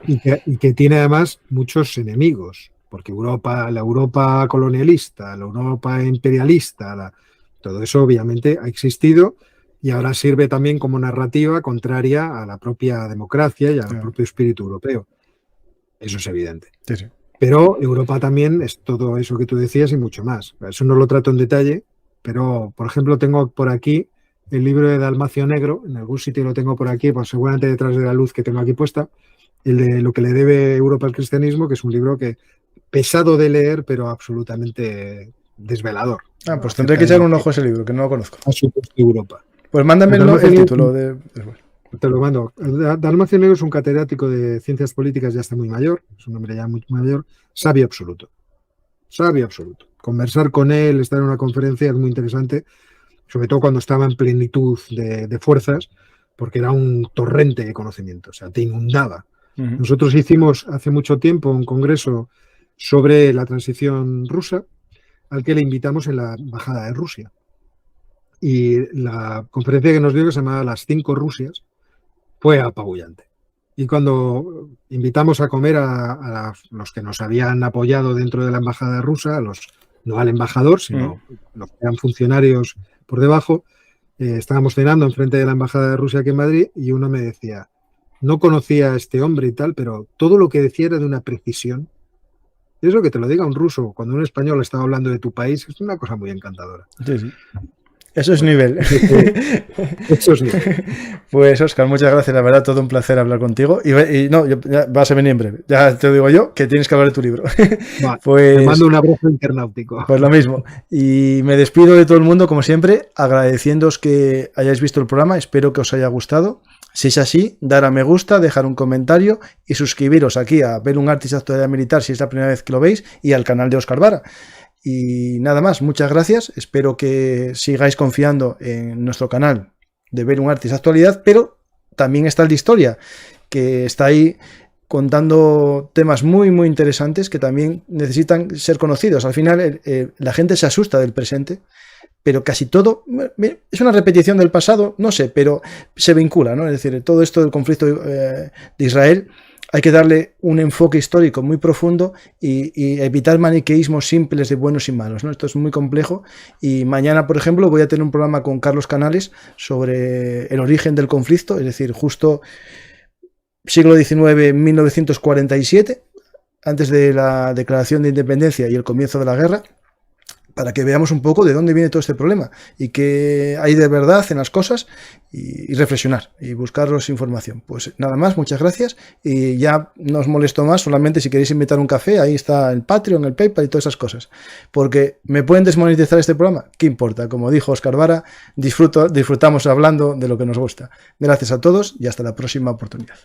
y que tiene además muchos enemigos. Porque la Europa colonialista, la Europa imperialista, todo eso obviamente ha existido. Y ahora sirve también como narrativa contraria a la propia democracia y al propio espíritu europeo. Eso es evidente. Sí, sí. Pero Europa también es todo eso que tú decías y mucho más. Eso no lo trato en detalle, pero, por ejemplo, tengo por aquí el libro de Dalmacio Negro, en algún sitio lo tengo por aquí, pues seguramente detrás de la luz que tengo aquí puesta, el de Lo que le debe Europa al cristianismo, que es un libro que pesado de leer, pero absolutamente desvelador. Pues tendré que echar un ojo a ese libro, que no lo conozco. A supuesto Europa. Pues mándame el título de... Te lo mando. Dalmacio Negro es un catedrático de ciencias políticas, ya está muy mayor, es un hombre ya muy mayor, sabio absoluto. Sabio absoluto. Conversar con él, estar en una conferencia es muy interesante, sobre todo cuando estaba en plenitud de fuerzas, porque era un torrente de conocimiento, o sea, te inundaba. Nosotros hicimos hace mucho tiempo un congreso sobre la transición rusa, al que le invitamos en la embajada de Rusia. Y la conferencia que nos dio, que se llamaba Las 5 Rusias, fue apabullante. Y cuando invitamos a comer a los que nos habían apoyado dentro de la embajada rusa, no al embajador, sino los que eran funcionarios por debajo, estábamos cenando enfrente de la embajada de Rusia aquí en Madrid y uno me decía, no conocía a este hombre y tal, pero todo lo que decía era de una precisión. Y eso que te lo diga un ruso cuando un español estaba hablando de tu país es una cosa muy encantadora. Sí, sí. Eso es nivel. Eso es nivel. Pues, Óscar, muchas gracias. La verdad, todo un placer hablar contigo. Y no, vas a venir en breve. Ya te digo yo que tienes que hablar de tu libro. Pues, te mando un abrazo internautico. Pues lo mismo. Y me despido de todo el mundo, como siempre, agradeciéndoos que hayáis visto el programa. Espero que os haya gustado. Si es así, dar a me gusta, dejar un comentario y suscribiros aquí a Ver un Artist Actualidad Militar si es la primera vez que lo veis y al canal de Óscar Vara. Y nada más, muchas gracias. Espero que sigáis confiando en nuestro canal de Ver un Artist Actualidad, pero también está el de Historia, que está ahí contando temas muy, muy interesantes que también necesitan ser conocidos. Al final, la gente se asusta del presente, pero casi todo es una repetición del pasado, no sé, pero se vincula, ¿no? Es decir, todo esto del conflicto de Israel hay que darle un enfoque histórico muy profundo y evitar maniqueísmos simples de buenos y malos, ¿no? Esto es muy complejo y mañana, por ejemplo, voy a tener un programa con Carlos Canales sobre el origen del conflicto, es decir, justo siglo XIX, 1947, antes de la declaración de independencia y el comienzo de la guerra, para que veamos un poco de dónde viene todo este problema y qué hay de verdad en las cosas y reflexionar y buscaros información. Pues nada más, muchas gracias y ya no os molesto más, solamente si queréis invitar un café, ahí está el Patreon, el PayPal y todas esas cosas. Porque me pueden desmonetizar este programa, ¿qué importa? Como dijo Óscar Vara, disfrutamos hablando de lo que nos gusta. Gracias a todos y hasta la próxima oportunidad.